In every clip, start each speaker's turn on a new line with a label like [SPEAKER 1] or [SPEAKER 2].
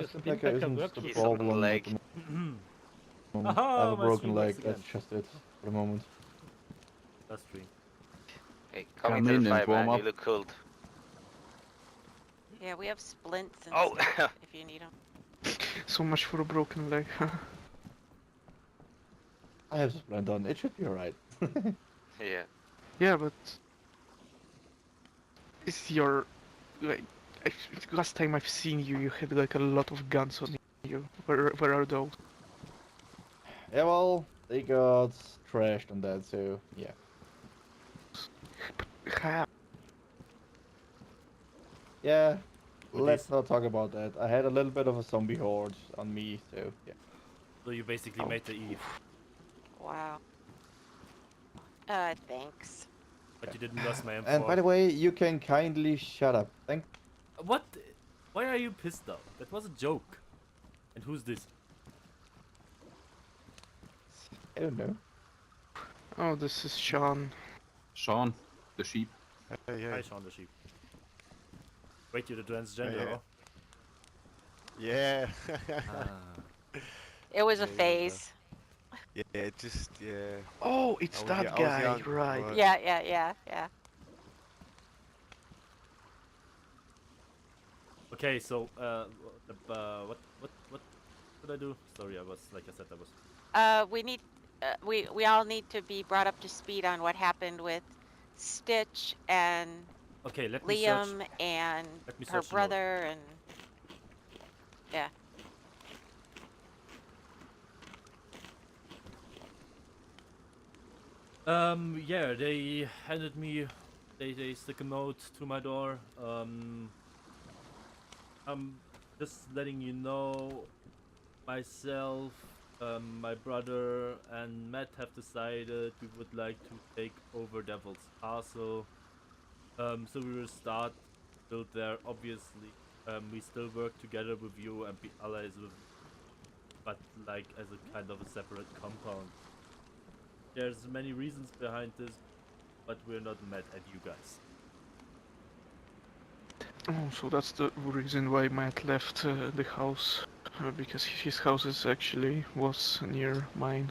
[SPEAKER 1] Sinteca isn't the
[SPEAKER 2] He's on the
[SPEAKER 1] problem at
[SPEAKER 2] leg.
[SPEAKER 1] the moment. I have
[SPEAKER 3] Aha,
[SPEAKER 1] a
[SPEAKER 3] my
[SPEAKER 1] broken
[SPEAKER 3] stream
[SPEAKER 1] leg,
[SPEAKER 3] works again.
[SPEAKER 1] that's just it for the moment.
[SPEAKER 3] That's stream.
[SPEAKER 2] Hey, come
[SPEAKER 4] Come
[SPEAKER 2] into the
[SPEAKER 4] in and
[SPEAKER 2] fight,
[SPEAKER 4] warm
[SPEAKER 2] man.
[SPEAKER 4] up.
[SPEAKER 2] You look cold.
[SPEAKER 5] Yeah, we have splints and
[SPEAKER 2] Oh!
[SPEAKER 5] stuff if you need them.
[SPEAKER 6] So much for a broken leg.
[SPEAKER 1] I have splint on, it should be alright.
[SPEAKER 2] Yeah.
[SPEAKER 6] Yeah, but is your like last time I've seen you, you had like a lot of guns on you. Where are those?
[SPEAKER 1] Yeah, well, they got trashed on that, so yeah.
[SPEAKER 6] How?
[SPEAKER 1] Yeah,
[SPEAKER 3] With
[SPEAKER 1] let's
[SPEAKER 3] these-
[SPEAKER 1] not talk about that. I had a little bit of a zombie horde on me, so yeah.
[SPEAKER 3] So you basically made the Eve,
[SPEAKER 5] Wow. Thanks.
[SPEAKER 3] but you didn't lose my M4.
[SPEAKER 1] And by the way, you can kindly shut up. Thank.
[SPEAKER 3] What? Why are you pissed now? That was a joke. And who's this?
[SPEAKER 1] I don't know.
[SPEAKER 6] Oh, this is Sean.
[SPEAKER 4] Sean, the sheep.
[SPEAKER 7] Hey,
[SPEAKER 3] Hi,
[SPEAKER 7] hey.
[SPEAKER 3] Sean the sheep. Wait, you're the transgender,
[SPEAKER 7] Yeah.
[SPEAKER 3] huh?
[SPEAKER 7] Yeah.
[SPEAKER 3] Ah.
[SPEAKER 5] It was a
[SPEAKER 7] Yeah, yeah,
[SPEAKER 5] phase.
[SPEAKER 7] yeah, it just, yeah.
[SPEAKER 6] Oh, it's
[SPEAKER 7] I was
[SPEAKER 6] that
[SPEAKER 7] yo- I was
[SPEAKER 6] guy,
[SPEAKER 7] young,
[SPEAKER 6] right?
[SPEAKER 7] but-
[SPEAKER 5] Yeah.
[SPEAKER 3] Okay, so what did I do? Sorry, I was like I said, I was.
[SPEAKER 5] We need, we all need to be brought up to speed on what happened with Stitch and
[SPEAKER 3] Okay, let me
[SPEAKER 5] Liam
[SPEAKER 3] search.
[SPEAKER 5] and
[SPEAKER 3] Let me
[SPEAKER 5] her
[SPEAKER 3] search the note.
[SPEAKER 5] brother and yeah.
[SPEAKER 3] Yeah, they handed me, they stick a note to my door. I'm just letting you know, myself, my brother and Matt have decided we would like to take over Devil's Castle. So we will start build there, obviously. We still work together with you and be allies with you, but like as a kind of a separate compound. There's many reasons behind this, but we're not mad at you guys.
[SPEAKER 6] Oh, so that's the reason why Matt left the house, because his house is actually was near mine.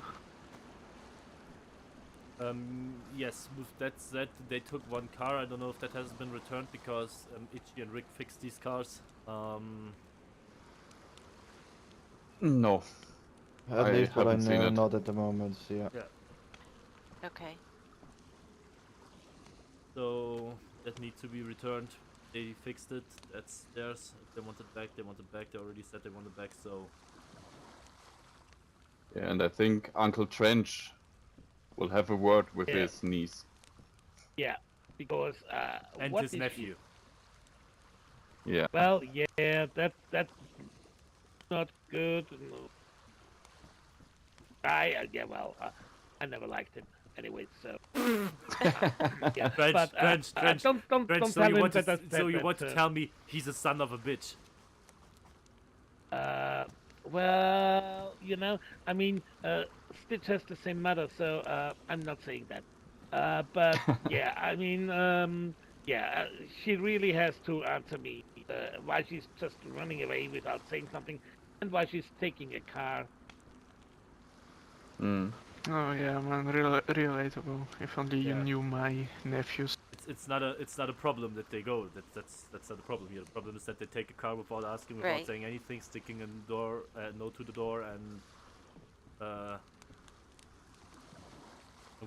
[SPEAKER 3] Yes, with that said, they took one car. I don't know if that has been returned because Itchy and Rick fixed these cars.
[SPEAKER 4] No.
[SPEAKER 1] At
[SPEAKER 4] I
[SPEAKER 1] least what I
[SPEAKER 4] haven't seen
[SPEAKER 1] know,
[SPEAKER 4] it.
[SPEAKER 1] not at the moment, yeah.
[SPEAKER 5] Okay.
[SPEAKER 3] So that needs to be returned. They fixed it. That's theirs. If they want it back, they want it back. They already said they want it back. So
[SPEAKER 4] Yeah, and I think Uncle Trench will have a word with
[SPEAKER 8] Yeah.
[SPEAKER 4] his niece.
[SPEAKER 8] Yeah, because
[SPEAKER 3] and
[SPEAKER 8] what
[SPEAKER 3] his
[SPEAKER 8] is
[SPEAKER 3] nephew.
[SPEAKER 4] Yeah.
[SPEAKER 8] Well, yeah, that's not good. No. Yeah, well, I never liked him anyway, so yeah.
[SPEAKER 3] Trench,
[SPEAKER 8] but
[SPEAKER 3] Trench, Trench,
[SPEAKER 8] don't
[SPEAKER 3] Trench, so
[SPEAKER 8] tell
[SPEAKER 3] you
[SPEAKER 8] him
[SPEAKER 3] want to,
[SPEAKER 8] that.
[SPEAKER 3] so you want to tell me he's a son of a bitch?
[SPEAKER 8] Well, you know, I mean, Stitch has the same mother, so I'm not saying that. But yeah, I mean, yeah, she really has to answer me why she's just running away without saying something, and why she's taking a car.
[SPEAKER 4] Mm.
[SPEAKER 6] Oh yeah, man, relatable. If only you
[SPEAKER 3] Yeah.
[SPEAKER 6] knew my nephews.
[SPEAKER 3] It's not a problem that they go. That's not a problem here. The problem is that they take a car without asking, without
[SPEAKER 5] Right.
[SPEAKER 3] saying anything, sticking a door, note to the door, and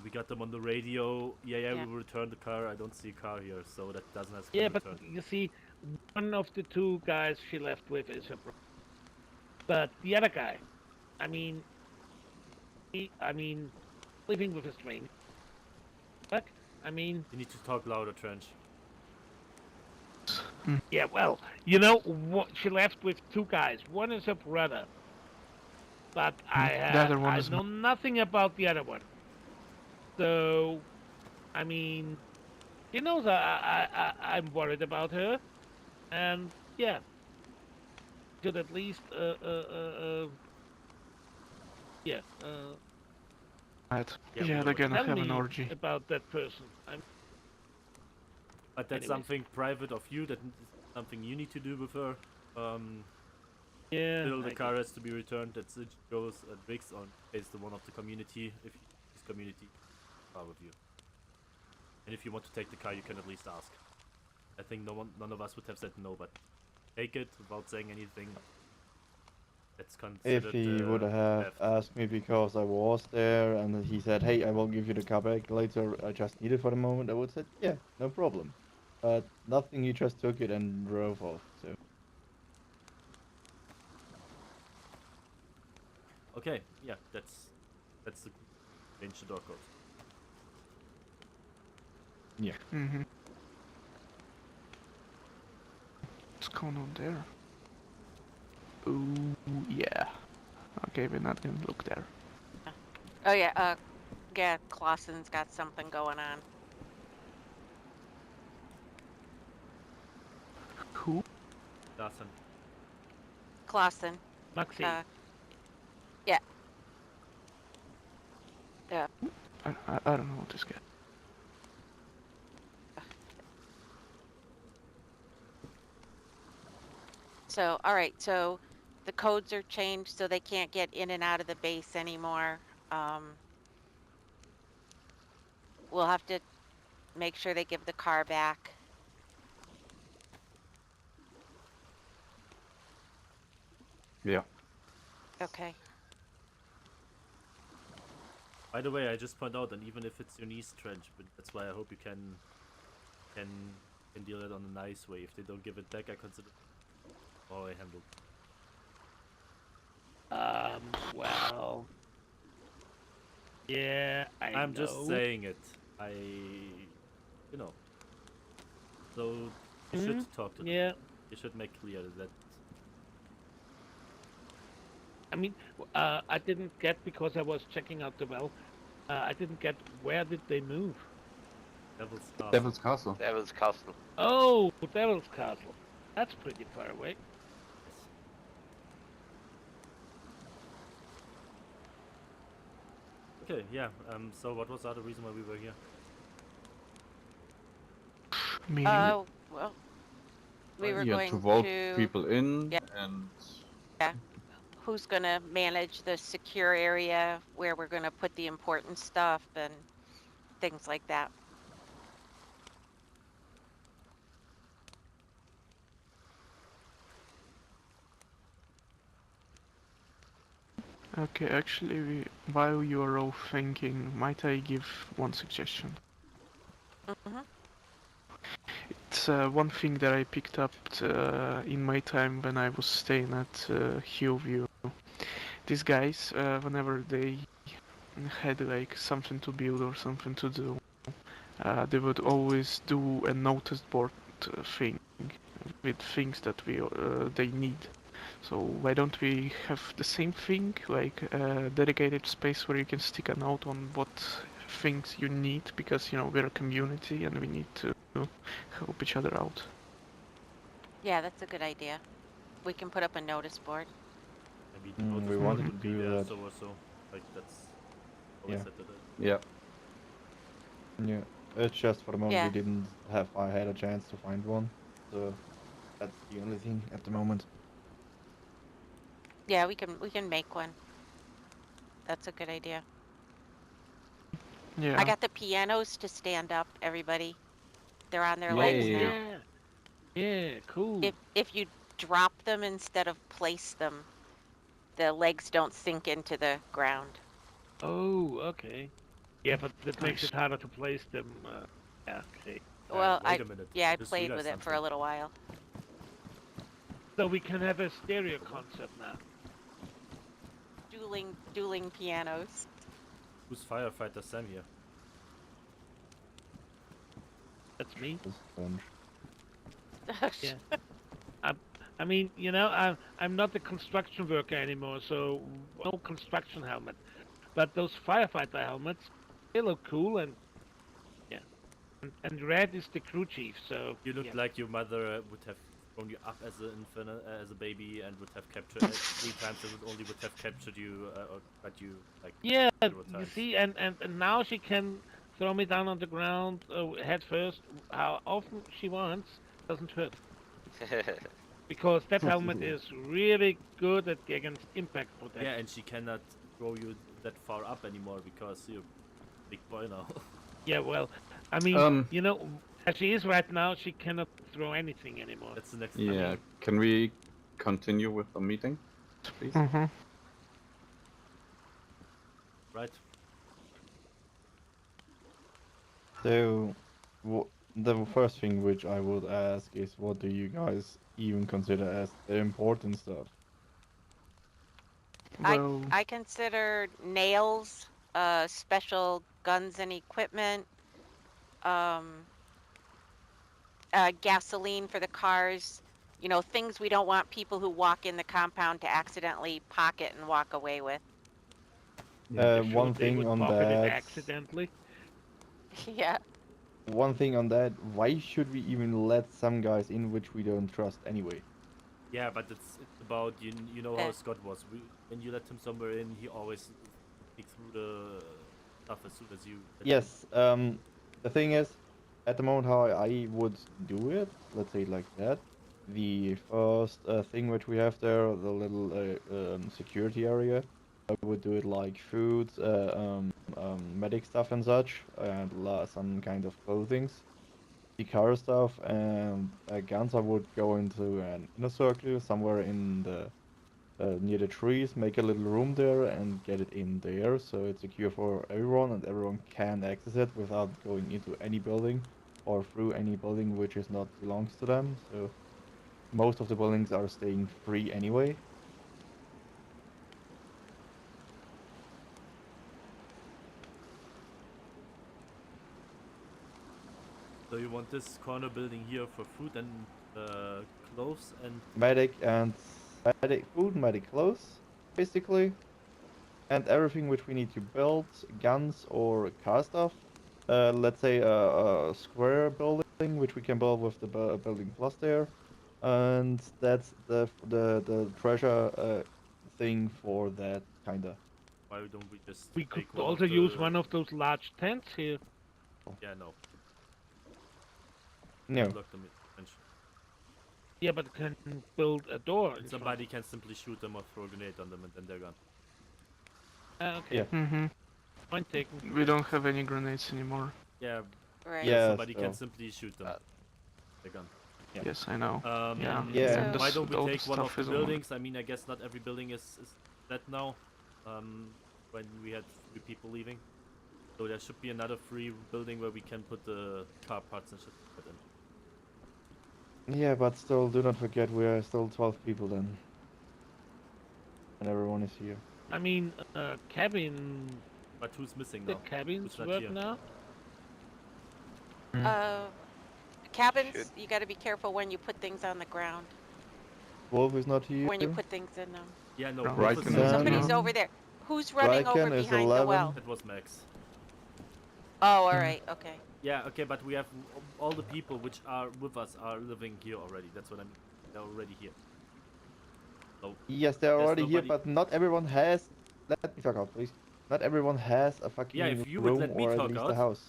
[SPEAKER 3] we got them on the radio. Yeah,
[SPEAKER 5] Yeah.
[SPEAKER 3] we will return the car. I don't see a car here, so that doesn't have to
[SPEAKER 8] Yeah,
[SPEAKER 3] be
[SPEAKER 8] but
[SPEAKER 3] returned.
[SPEAKER 8] you see, one of the two guys she left with is her brother. But the other guy, I mean, living with a stranger. But I mean,
[SPEAKER 3] You need to talk louder, Trench.
[SPEAKER 8] yeah, well, you know, what she left with two guys. One is her brother, but
[SPEAKER 6] The other one
[SPEAKER 8] I
[SPEAKER 6] is
[SPEAKER 8] know nothing about the other one. So, I mean, she knows I'm worried about her, and yeah, should at least yeah
[SPEAKER 6] Matt.
[SPEAKER 3] Yeah,
[SPEAKER 6] Yeah,
[SPEAKER 3] we
[SPEAKER 6] they're
[SPEAKER 3] know.
[SPEAKER 6] gonna
[SPEAKER 8] tell
[SPEAKER 6] have an
[SPEAKER 8] me
[SPEAKER 6] orgy.
[SPEAKER 8] about that person.
[SPEAKER 3] But that's
[SPEAKER 8] Anyways.
[SPEAKER 3] something private of you. That is something you need to do with her.
[SPEAKER 8] Yeah.
[SPEAKER 3] Still, the
[SPEAKER 8] I
[SPEAKER 3] car
[SPEAKER 8] get-
[SPEAKER 3] has to be returned. It goes at risk on pays the one of the community if this community car with you. And if you want to take the car, you can at least ask. I think none of us would have said no, but take it without saying anything. That's considered.
[SPEAKER 1] If he would have
[SPEAKER 3] theft.
[SPEAKER 1] asked me because I was there and he said, "Hey, I will give you the car back later. I just need it for the moment," I would say, "Yeah, no problem." But nothing. He just took it and drove off. So
[SPEAKER 3] Okay, yeah, that's the change the door code.
[SPEAKER 6] Mm-hmm. What's going on there? Ooh, yeah. Okay, we're not gonna look there.
[SPEAKER 5] Oh yeah, yeah, Clausen's got something going on.
[SPEAKER 6] Who?
[SPEAKER 3] Dawson.
[SPEAKER 5] Clausen,
[SPEAKER 8] Maxi.
[SPEAKER 5] yeah.
[SPEAKER 6] I don't know this guy.
[SPEAKER 5] So, all right, so the codes are changed so they can't get in and out of the base anymore. We'll have to make sure they give the car back.
[SPEAKER 4] Yeah.
[SPEAKER 5] Okay.
[SPEAKER 3] By the way, I just point out, and even if it's your niece trench, but that's why I hope you can deal it on a nice way. If they don't give it back, I consider how I handled.
[SPEAKER 8] Well. Yeah,
[SPEAKER 3] I'm just saying it. You know. So you should talk to them.
[SPEAKER 8] Yeah.
[SPEAKER 3] You should make clear that.
[SPEAKER 8] I mean, I didn't get, because I was checking out the well, I didn't get, where did they move?
[SPEAKER 3] Devil's Castle.
[SPEAKER 4] Devil's Castle.
[SPEAKER 2] Devil's Castle.
[SPEAKER 8] Oh, Devil's Castle. That's pretty far away.
[SPEAKER 3] Okay, yeah. So what was the other reason why we were here?
[SPEAKER 6] Me.
[SPEAKER 5] Well, we were
[SPEAKER 4] Yeah,
[SPEAKER 5] going
[SPEAKER 4] to vote
[SPEAKER 5] to,
[SPEAKER 4] people in
[SPEAKER 5] yeah.
[SPEAKER 4] and
[SPEAKER 5] who's gonna manage the secure area, where we're gonna put the important stuff and things like that.
[SPEAKER 6] Okay, actually, while you are all thinking, might I give one suggestion?
[SPEAKER 5] Mm-hmm.
[SPEAKER 6] It's one thing that I picked up in my time when I was staying at Hillview. These guys, whenever they had like something to build or something to do, they would always do a notice board thing with things that they need. So why don't we have the same thing, like a dedicated space where you can stick a note on what things you need, because you know we're a community and we need to help each other out.
[SPEAKER 5] Yeah, that's a good idea. We can put up a notice board.
[SPEAKER 3] Maybe the
[SPEAKER 1] we
[SPEAKER 3] notice
[SPEAKER 1] wanted
[SPEAKER 3] board
[SPEAKER 1] to
[SPEAKER 3] would be
[SPEAKER 1] do
[SPEAKER 3] there,
[SPEAKER 1] that.
[SPEAKER 3] so or so. Like that's always
[SPEAKER 1] Yeah.
[SPEAKER 3] said that.
[SPEAKER 4] yeah.
[SPEAKER 1] yeah, it's just for the moment
[SPEAKER 5] Yeah.
[SPEAKER 1] we didn't have. I had a chance to find one, so that's the only thing at the moment.
[SPEAKER 5] Yeah, we can make one. That's a good idea.
[SPEAKER 6] Yeah.
[SPEAKER 5] I got the pianos to stand up, everybody. They're on their
[SPEAKER 8] Oh,
[SPEAKER 5] legs
[SPEAKER 4] Yay.
[SPEAKER 5] now.
[SPEAKER 8] yeah. Yeah, cool.
[SPEAKER 5] If you drop them instead of place them, the legs don't sink into the ground.
[SPEAKER 8] Oh, okay. Yeah, but that makes
[SPEAKER 6] Nice.
[SPEAKER 8] it harder to place them. Yeah, okay.
[SPEAKER 5] Well,
[SPEAKER 3] Wait a minute.
[SPEAKER 5] I
[SPEAKER 3] just
[SPEAKER 5] played with
[SPEAKER 3] realized
[SPEAKER 5] it for a
[SPEAKER 3] something.
[SPEAKER 5] little while.
[SPEAKER 8] So we can have a stereo concept now.
[SPEAKER 5] Dueling pianos.
[SPEAKER 3] Who's firefighter Sam here?
[SPEAKER 8] That's me.
[SPEAKER 1] This bunch.
[SPEAKER 8] Yeah. I mean, you know, I'm not a construction worker anymore, so no construction helmet. But those firefighter helmets, they look cool, and yeah. And Red is the crew chief, so
[SPEAKER 3] You look
[SPEAKER 8] yeah.
[SPEAKER 3] like your mother would have thrown you up as an infant, as a baby, and would have captured 3 times. And would have captured you or got you like.
[SPEAKER 8] Yeah,
[SPEAKER 3] 0
[SPEAKER 8] you
[SPEAKER 3] times.
[SPEAKER 8] see, and now she can throw me down on the ground head first, how often she wants, doesn't hurt. because that helmet is really good against impact protection.
[SPEAKER 3] Yeah, and she cannot throw you that far up anymore because you're a big boy now.
[SPEAKER 8] Yeah, well, I mean,
[SPEAKER 4] Um,
[SPEAKER 8] you know, as she is right now, she cannot throw anything anymore.
[SPEAKER 3] That's the next.
[SPEAKER 4] yeah. Can we continue with the meeting, please?
[SPEAKER 6] Mm-hmm.
[SPEAKER 3] Right.
[SPEAKER 1] So, the first thing which I would ask is, what do you guys even consider as the important stuff?
[SPEAKER 6] Well,
[SPEAKER 5] I consider nails, special guns and equipment, um, gasoline for the cars. You know, things we don't want people who walk in the compound to accidentally pocket and walk away with.
[SPEAKER 8] Sure,
[SPEAKER 1] One
[SPEAKER 8] they
[SPEAKER 1] thing
[SPEAKER 8] would
[SPEAKER 1] on
[SPEAKER 8] pocket it
[SPEAKER 1] that.
[SPEAKER 8] accidentally.
[SPEAKER 5] Yeah.
[SPEAKER 1] One thing on that. Why should we even let some guys in which we don't trust anyway?
[SPEAKER 3] Yeah, but it's about you know how
[SPEAKER 5] Eh.
[SPEAKER 3] Scott was. When you let him somewhere in, he always peek through the stuff as soon as you. let him
[SPEAKER 1] Yes. The thing is, at the moment, how I would do it, let's say it like that. The first thing which we have there, the little security area, I would do it like food, medic stuff and such, and some kind of clothings. The car stuff and guns, I would go into an inner circle somewhere in the near the trees, make a little room there and get it in there so it's secure for everyone and everyone can access it without going into any building or through any building which is not belongs to them. So most of the buildings are staying free anyway.
[SPEAKER 3] So you want this corner building here for food and clothes and
[SPEAKER 1] Medic and food, medic clothes, basically, and everything which we need to build, guns or car stuff. Let's say a square building which we can build with the building plus there, and that's the treasure thing for that kinda.
[SPEAKER 3] why don't we just
[SPEAKER 8] We could
[SPEAKER 3] take one
[SPEAKER 8] also
[SPEAKER 3] of the...
[SPEAKER 8] use one of those large tents here.
[SPEAKER 3] Yeah, no.
[SPEAKER 1] No.
[SPEAKER 3] Unlock them eventually.
[SPEAKER 8] Yeah, but can build a door.
[SPEAKER 3] And
[SPEAKER 8] in front.
[SPEAKER 3] somebody can simply shoot them or throw a grenade on them and then they're gone.
[SPEAKER 8] Okay.
[SPEAKER 1] Yeah.
[SPEAKER 6] mm-hmm.
[SPEAKER 8] Point taken.
[SPEAKER 6] We don't have any grenades anymore.
[SPEAKER 3] Yeah,
[SPEAKER 5] Right.
[SPEAKER 1] Yeah,
[SPEAKER 3] somebody can
[SPEAKER 1] so-
[SPEAKER 3] simply shoot them. They're gone.
[SPEAKER 1] Yeah.
[SPEAKER 6] Yes, I know. Yeah.
[SPEAKER 1] Yeah.
[SPEAKER 6] and
[SPEAKER 5] So-
[SPEAKER 3] Why
[SPEAKER 6] this-
[SPEAKER 3] don't we
[SPEAKER 6] all the
[SPEAKER 3] take one of
[SPEAKER 6] stuff
[SPEAKER 3] the
[SPEAKER 6] is on-
[SPEAKER 3] buildings? I mean, I guess not every building is that now. When we had 3 people leaving. So there should be another free building where we can put the car parts and shit like that in.
[SPEAKER 1] Yeah, but still, do not forget we are still 12 people then, and everyone is here.
[SPEAKER 8] I mean, cabin.
[SPEAKER 3] But who's missing
[SPEAKER 8] The
[SPEAKER 3] now?
[SPEAKER 8] cabins
[SPEAKER 3] Who's not
[SPEAKER 8] work
[SPEAKER 3] here?
[SPEAKER 8] now.
[SPEAKER 5] Cabins,
[SPEAKER 7] Should-
[SPEAKER 5] you got to be careful when you put things on the ground,
[SPEAKER 1] Wolf is not here.
[SPEAKER 5] when you put things in them.
[SPEAKER 3] Yeah, no.
[SPEAKER 6] Right.
[SPEAKER 3] Wolf is
[SPEAKER 4] Right.
[SPEAKER 3] not
[SPEAKER 5] Somebody's
[SPEAKER 3] here.
[SPEAKER 5] over there. Who's running over
[SPEAKER 1] Riken is
[SPEAKER 5] behind the
[SPEAKER 1] 11.
[SPEAKER 5] well?
[SPEAKER 3] That was Max.
[SPEAKER 5] Oh, all right. Okay.
[SPEAKER 3] Yeah, okay, but we have all the people which are with us are living here already. That's what I mean. They're already here. So
[SPEAKER 1] Yes, they're
[SPEAKER 3] There's
[SPEAKER 1] already here,
[SPEAKER 3] nobody-
[SPEAKER 1] but not everyone has. Let me talk out, please. Not everyone has a fucking
[SPEAKER 3] Yeah, if you would
[SPEAKER 1] room
[SPEAKER 3] let me
[SPEAKER 1] or at
[SPEAKER 3] talk
[SPEAKER 1] least
[SPEAKER 3] out.
[SPEAKER 1] a house.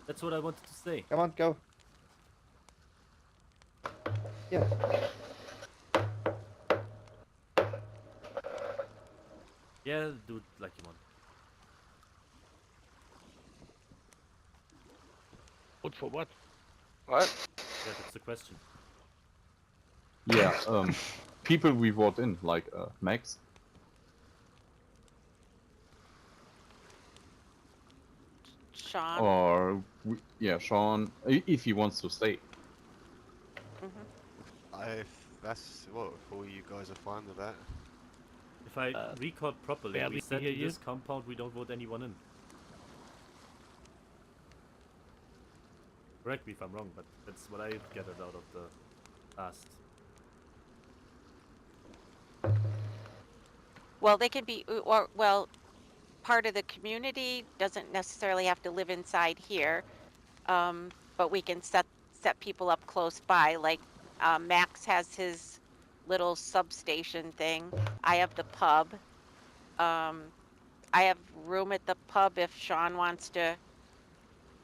[SPEAKER 3] that's what I wanted to say.
[SPEAKER 1] Come on, go. Yeah.
[SPEAKER 3] Yeah, do it like you want.
[SPEAKER 8] What for what?
[SPEAKER 2] What?
[SPEAKER 3] Yeah, that's the question.
[SPEAKER 4] Yeah. People we brought in, like Max.
[SPEAKER 5] Sean.
[SPEAKER 4] Or yeah, Sean, if he wants to stay.
[SPEAKER 5] Mhm.
[SPEAKER 7] That's what. If all you guys are fine with that.
[SPEAKER 3] If I recall properly,
[SPEAKER 8] barely
[SPEAKER 3] we said
[SPEAKER 8] hear
[SPEAKER 3] in
[SPEAKER 8] you.
[SPEAKER 3] this compound we don't vote anyone in. Correct me if I'm wrong, but that's what I gathered out of the last.
[SPEAKER 5] Well, they can be, or well, part of the community doesn't necessarily have to live inside here, but we can set people up close by. Like Max has his little substation thing. I have the pub. I have room at the pub if Sean wants to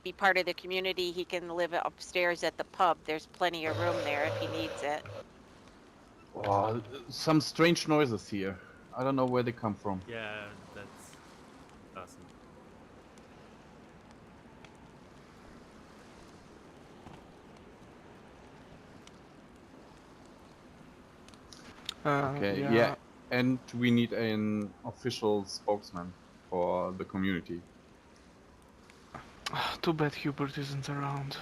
[SPEAKER 5] be part of the community, he can live upstairs at the pub. There's plenty of room there if he needs it.
[SPEAKER 4] Oh, some strange noises here. I don't know where they come from.
[SPEAKER 3] Yeah, that's awesome.
[SPEAKER 4] Okay, yeah. And we need an official spokesman for the community.
[SPEAKER 6] Too bad Hubert isn't around.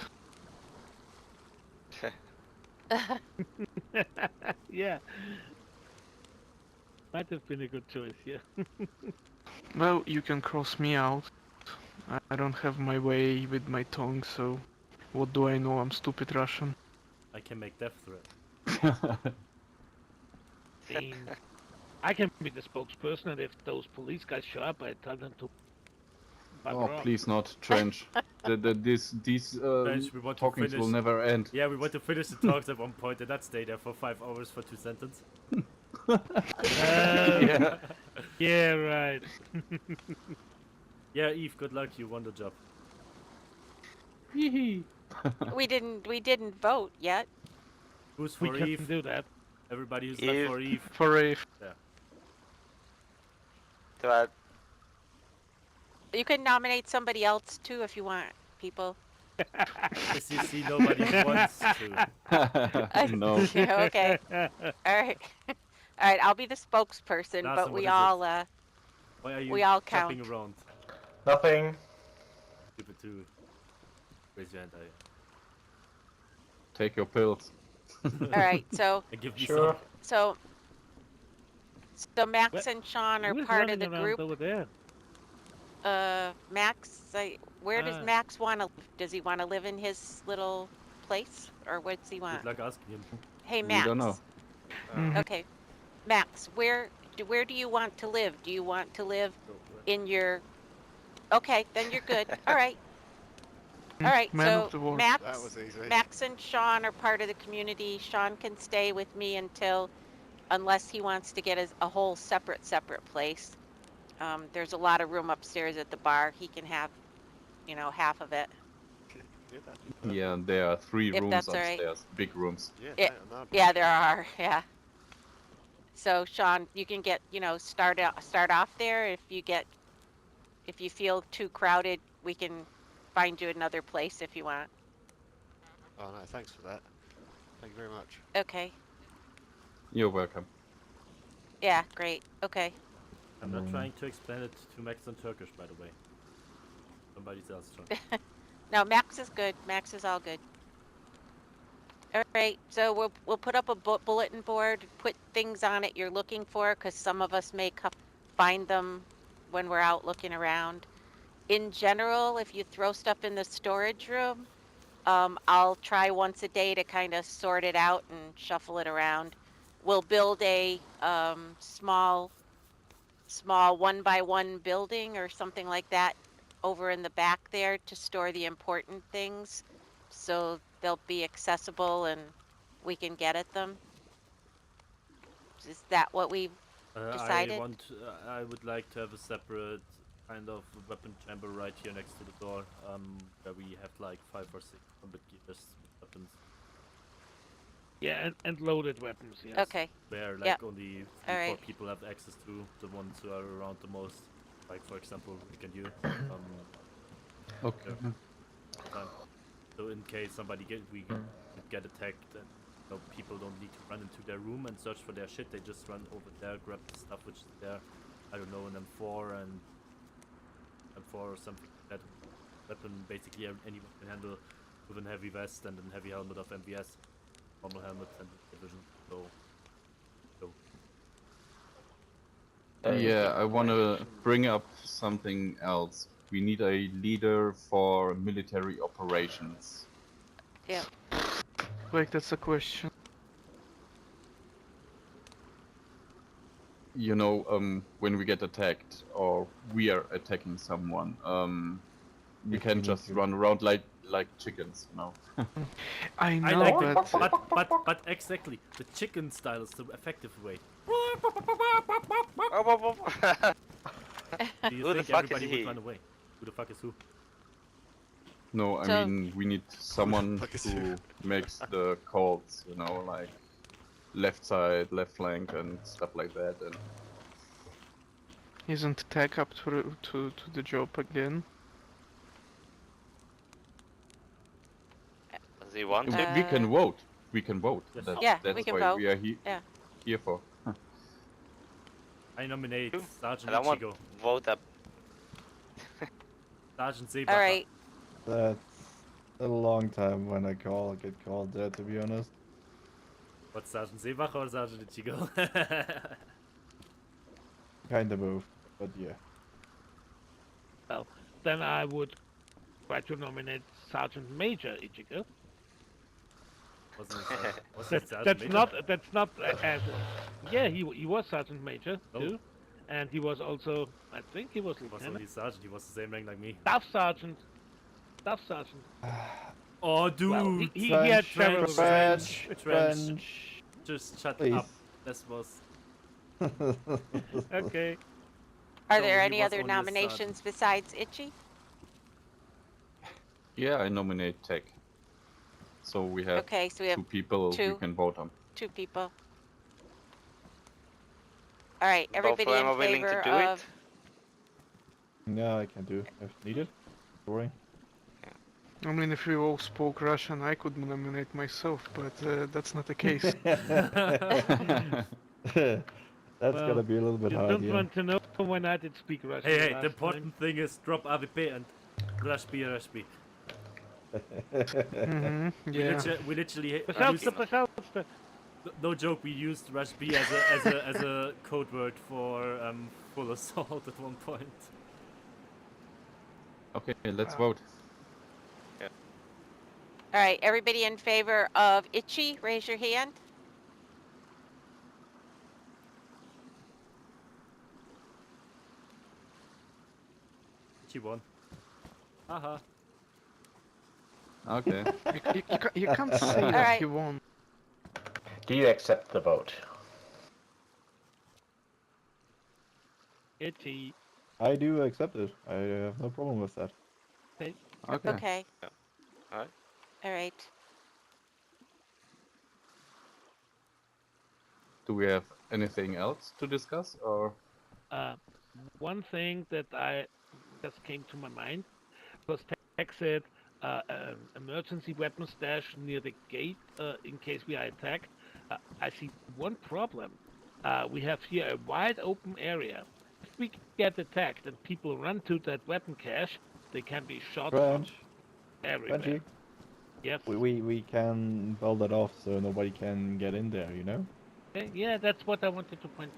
[SPEAKER 8] Yeah. Might have been a good choice, yeah.
[SPEAKER 6] Well, you can cross me out. I don't have my way with my tongue, so what do I know? I'm stupid Russian.
[SPEAKER 3] I can make death threat.
[SPEAKER 8] mean, I can be the spokesperson, and if those police guys show up, I tell them to.
[SPEAKER 4] Oh,
[SPEAKER 8] bugger off.
[SPEAKER 4] please not, Trench. These
[SPEAKER 3] Trench, we want to
[SPEAKER 4] talkings will
[SPEAKER 3] finish.
[SPEAKER 4] never end.
[SPEAKER 3] Yeah, we want to finish the talks at one point and not stay there for 5 hours for 2 sentences.
[SPEAKER 8] Yeah. Yeah, right.
[SPEAKER 3] Yeah, Eve, good luck. You won the job.
[SPEAKER 5] We didn't vote yet.
[SPEAKER 3] Who's
[SPEAKER 8] We
[SPEAKER 3] for
[SPEAKER 8] can
[SPEAKER 3] Eve?
[SPEAKER 8] do that.
[SPEAKER 3] Everybody who's
[SPEAKER 2] Eve.
[SPEAKER 3] left for Eve.
[SPEAKER 6] For Rafe.
[SPEAKER 2] Do I?
[SPEAKER 5] You can nominate somebody else too if you want, people.
[SPEAKER 3] As you see, nobody wants to.
[SPEAKER 4] No.
[SPEAKER 5] Yeah, okay. All right. All right. I'll be the spokesperson,
[SPEAKER 3] Larson,
[SPEAKER 5] but
[SPEAKER 3] what
[SPEAKER 5] we
[SPEAKER 3] is it?
[SPEAKER 5] all
[SPEAKER 3] Why are you
[SPEAKER 5] We all
[SPEAKER 3] jumping
[SPEAKER 5] count.
[SPEAKER 3] around?
[SPEAKER 9] Nothing.
[SPEAKER 3] Stupid too. Raise your hand.
[SPEAKER 4] Take your pills.
[SPEAKER 5] All right. So
[SPEAKER 3] And give me
[SPEAKER 9] Sure.
[SPEAKER 5] so Max
[SPEAKER 8] What-
[SPEAKER 5] and Sean are
[SPEAKER 8] Who is
[SPEAKER 5] part of
[SPEAKER 8] running
[SPEAKER 5] the
[SPEAKER 8] around
[SPEAKER 5] group.
[SPEAKER 8] over there?
[SPEAKER 5] Max, where does
[SPEAKER 8] Ah.
[SPEAKER 5] Max want to live? Does he want to live in his little place, or what does he
[SPEAKER 3] some.
[SPEAKER 5] want?
[SPEAKER 3] Good luck asking him.
[SPEAKER 5] Hey,
[SPEAKER 4] We
[SPEAKER 5] Max.
[SPEAKER 4] don't know.
[SPEAKER 5] Okay, Max, where do you want to live? Do you want to live in your? Okay, then you're good. All right. All right.
[SPEAKER 6] Man of the
[SPEAKER 5] So
[SPEAKER 6] world.
[SPEAKER 7] That
[SPEAKER 5] Max,
[SPEAKER 7] was easy.
[SPEAKER 5] Max and Sean are part of the community. Sean can stay with me unless he wants to get a whole separate place. There's a lot of room upstairs at the bar. He can have, half of it.
[SPEAKER 7] Yeah, that'd be
[SPEAKER 4] Yeah, there are 3
[SPEAKER 5] If
[SPEAKER 4] rooms
[SPEAKER 5] that's all right.
[SPEAKER 4] upstairs. Big rooms.
[SPEAKER 7] perfect.
[SPEAKER 5] Yeah,
[SPEAKER 7] That'd be
[SPEAKER 5] Yeah, there are. Yeah. So Sean, you can get, start off there. If you feel too crowded, we can find you another place if you want.
[SPEAKER 7] Oh no, thanks for that. Thank you very much.
[SPEAKER 5] Okay.
[SPEAKER 4] You're welcome.
[SPEAKER 5] Yeah, great. Okay.
[SPEAKER 3] I'm not trying to explain it to Max in Turkish, by the way. Somebody else trying.
[SPEAKER 5] No, Max is good. Max is all good. All right. So we'll put up a bulletin board, put things on it you're looking for, because some of us may find them when we're out looking around. In general, if you throw stuff in the storage room, I'll try once a day to kind of sort it out and shuffle it around. We'll build a small 1-by-1 building or something like that over in the back there to store the important things, so they'll be accessible and we can get at them. Is that what we decided?
[SPEAKER 3] I would like to have a separate kind of weapon chamber right here next to the door, where we have like 5 or 6 combat gears weapons,
[SPEAKER 8] Yeah, and loaded weapons, yes.
[SPEAKER 5] Okay.
[SPEAKER 3] where like
[SPEAKER 5] Yep.
[SPEAKER 3] only 3
[SPEAKER 5] All
[SPEAKER 3] 4
[SPEAKER 5] right.
[SPEAKER 3] people have access to, the ones who are around the most. Like for example, Rick and you.
[SPEAKER 4] Okay.
[SPEAKER 3] Time. So in case we get attacked and people don't need to run into their room and search for their shit, they just run over there, grab the stuff which is there. I don't know, an M4 and M4 or something like that. Weapon basically anyone can handle with a heavy vest and a heavy helmet of MVS, normal helmet and division. So
[SPEAKER 4] Yeah, I want to bring up something else. We need a leader for military operations.
[SPEAKER 5] Yeah.
[SPEAKER 6] Like, that's a question.
[SPEAKER 4] You know, when we get attacked or we are attacking someone, we
[SPEAKER 1] If
[SPEAKER 4] can
[SPEAKER 1] we need
[SPEAKER 4] just
[SPEAKER 1] to.
[SPEAKER 4] run around like chickens, you know.
[SPEAKER 6] I
[SPEAKER 3] I
[SPEAKER 6] know,
[SPEAKER 3] like it,
[SPEAKER 6] but
[SPEAKER 3] but exactly the chicken style is the effective way. Do you
[SPEAKER 2] Who the
[SPEAKER 3] think
[SPEAKER 2] fuck is
[SPEAKER 3] everybody
[SPEAKER 2] he?
[SPEAKER 3] would run away? Who the fuck is who?
[SPEAKER 4] No, I
[SPEAKER 5] So-
[SPEAKER 4] mean we need someone
[SPEAKER 7] Like a
[SPEAKER 4] who
[SPEAKER 7] suit.
[SPEAKER 4] makes the calls, you know, like left side, left flank, and stuff like that. And
[SPEAKER 6] Isn't tech up to the job again?
[SPEAKER 2] Does he want to?
[SPEAKER 4] we can vote. We can vote.
[SPEAKER 3] Yes.
[SPEAKER 5] Yeah,
[SPEAKER 4] That's
[SPEAKER 5] we can
[SPEAKER 4] why
[SPEAKER 5] vote.
[SPEAKER 4] we are
[SPEAKER 5] Yeah.
[SPEAKER 4] here for.
[SPEAKER 3] I nominate
[SPEAKER 2] Who?
[SPEAKER 3] Sergeant
[SPEAKER 2] I don't want
[SPEAKER 3] Ichigo.
[SPEAKER 2] vote up.
[SPEAKER 3] Sergeant Seebacher.
[SPEAKER 5] All right.
[SPEAKER 1] That's a long time when I get called that, to be honest.
[SPEAKER 3] What, Sergeant Seebacher or Sergeant Ichigo?
[SPEAKER 1] Kinda both, but yeah.
[SPEAKER 8] Then I would try to nominate Sergeant Major Ichigo.
[SPEAKER 3] Wasn't it, was it Sergeant Major?
[SPEAKER 8] That's not as yeah, he was Sergeant Major
[SPEAKER 3] Oh.
[SPEAKER 8] too, and he was also, I think he was
[SPEAKER 3] He was
[SPEAKER 8] Lieutenant.
[SPEAKER 3] only Sergeant, he was the same rank like me.
[SPEAKER 8] Staff Sergeant. Staff Sergeant.
[SPEAKER 3] Oh, dude!
[SPEAKER 8] Well, he had several ranks.
[SPEAKER 3] Trench. Just shut
[SPEAKER 1] Please.
[SPEAKER 3] up. This was...
[SPEAKER 8] Okay.
[SPEAKER 5] Are
[SPEAKER 3] So
[SPEAKER 5] there
[SPEAKER 3] he
[SPEAKER 5] any
[SPEAKER 3] was
[SPEAKER 5] other
[SPEAKER 3] only a
[SPEAKER 5] nominations besides Itchy?
[SPEAKER 4] Yeah, I nominate tech. So we have
[SPEAKER 5] Okay, so we have
[SPEAKER 4] two people
[SPEAKER 5] two.
[SPEAKER 4] we can vote on.
[SPEAKER 5] 2 people. All right,
[SPEAKER 2] Both
[SPEAKER 5] everybody
[SPEAKER 2] of them
[SPEAKER 5] in
[SPEAKER 2] are willing
[SPEAKER 5] favor
[SPEAKER 2] to do
[SPEAKER 5] of...
[SPEAKER 2] it.
[SPEAKER 1] No, I can do if needed. Sorry.
[SPEAKER 6] I mean, if we all spoke Russian, I could nominate myself, but that's not the case.
[SPEAKER 1] That's
[SPEAKER 8] Well,
[SPEAKER 1] gonna be a little bit
[SPEAKER 8] You
[SPEAKER 1] hard,
[SPEAKER 8] don't
[SPEAKER 1] yeah.
[SPEAKER 8] want to know when I did speak Russian
[SPEAKER 3] Hey,
[SPEAKER 8] last
[SPEAKER 3] the important thing is drop AWP and rush B, rush B.
[SPEAKER 6] Hmm, yeah.
[SPEAKER 3] We literally used,
[SPEAKER 8] Пожалуйста.
[SPEAKER 3] no joke, we used rush B as a code word for full assault at one point.
[SPEAKER 4] Okay, let's vote.
[SPEAKER 5] All right, everybody in favor of Itchy, raise your hand.
[SPEAKER 3] She won. Haha.
[SPEAKER 4] Okay.
[SPEAKER 6] You can't say that
[SPEAKER 5] Alright.
[SPEAKER 6] he won.
[SPEAKER 9] Do you accept the vote?
[SPEAKER 8] Itchy.
[SPEAKER 1] I do accept it. I have no problem with that.
[SPEAKER 4] Okay.
[SPEAKER 5] Okay.
[SPEAKER 2] Alright.
[SPEAKER 5] All right.
[SPEAKER 4] Do we have anything else to discuss, or?
[SPEAKER 8] One thing that I just came to my mind was Tech said emergency weapon stash near the gate in case we are attacked. I see one problem. We have here a wide open area. If we get attacked and people run to that weapon cache, they can be shot
[SPEAKER 1] French,
[SPEAKER 8] everywhere.
[SPEAKER 1] Frenchy,
[SPEAKER 8] Yes.
[SPEAKER 1] we can build it off so nobody can get in there, you know?
[SPEAKER 8] Okay, yeah, that's what I wanted to point.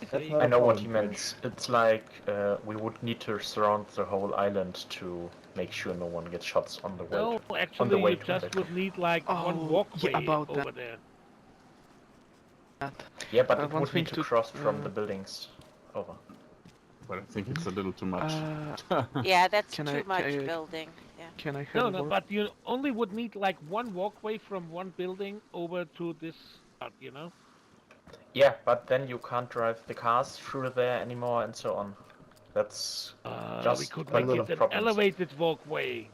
[SPEAKER 1] That's
[SPEAKER 8] Okay.
[SPEAKER 1] not
[SPEAKER 9] I
[SPEAKER 1] a
[SPEAKER 9] know what
[SPEAKER 1] problem,
[SPEAKER 9] he meant. It's like we would need to surround the whole island to make sure no one gets shots on the way.
[SPEAKER 8] No,
[SPEAKER 9] to,
[SPEAKER 8] actually,
[SPEAKER 9] way
[SPEAKER 8] you
[SPEAKER 9] to
[SPEAKER 8] just
[SPEAKER 9] the-
[SPEAKER 8] would need like
[SPEAKER 6] Oh,
[SPEAKER 8] one
[SPEAKER 6] yeah,
[SPEAKER 8] walkway
[SPEAKER 6] about
[SPEAKER 8] over
[SPEAKER 6] that.
[SPEAKER 8] there.
[SPEAKER 9] Yeah, but it
[SPEAKER 6] one
[SPEAKER 9] would
[SPEAKER 6] thing
[SPEAKER 9] need to
[SPEAKER 6] to-
[SPEAKER 9] cross from the buildings over.
[SPEAKER 4] But I think it's a little too much.
[SPEAKER 5] Yeah, that's
[SPEAKER 6] Can
[SPEAKER 5] too
[SPEAKER 6] I-
[SPEAKER 5] much
[SPEAKER 6] can I-
[SPEAKER 5] building. Yeah.
[SPEAKER 6] Can I have
[SPEAKER 8] No,
[SPEAKER 6] a
[SPEAKER 8] no,
[SPEAKER 6] word?
[SPEAKER 8] but you only would need like one walkway from one building over to this part, you know?
[SPEAKER 9] Yeah, but then you can't drive the cars through there anymore and so on. That's
[SPEAKER 8] We
[SPEAKER 9] Just
[SPEAKER 8] could
[SPEAKER 9] a
[SPEAKER 8] make
[SPEAKER 9] lot
[SPEAKER 8] it
[SPEAKER 9] of
[SPEAKER 8] an
[SPEAKER 9] problems.
[SPEAKER 8] elevated walkway.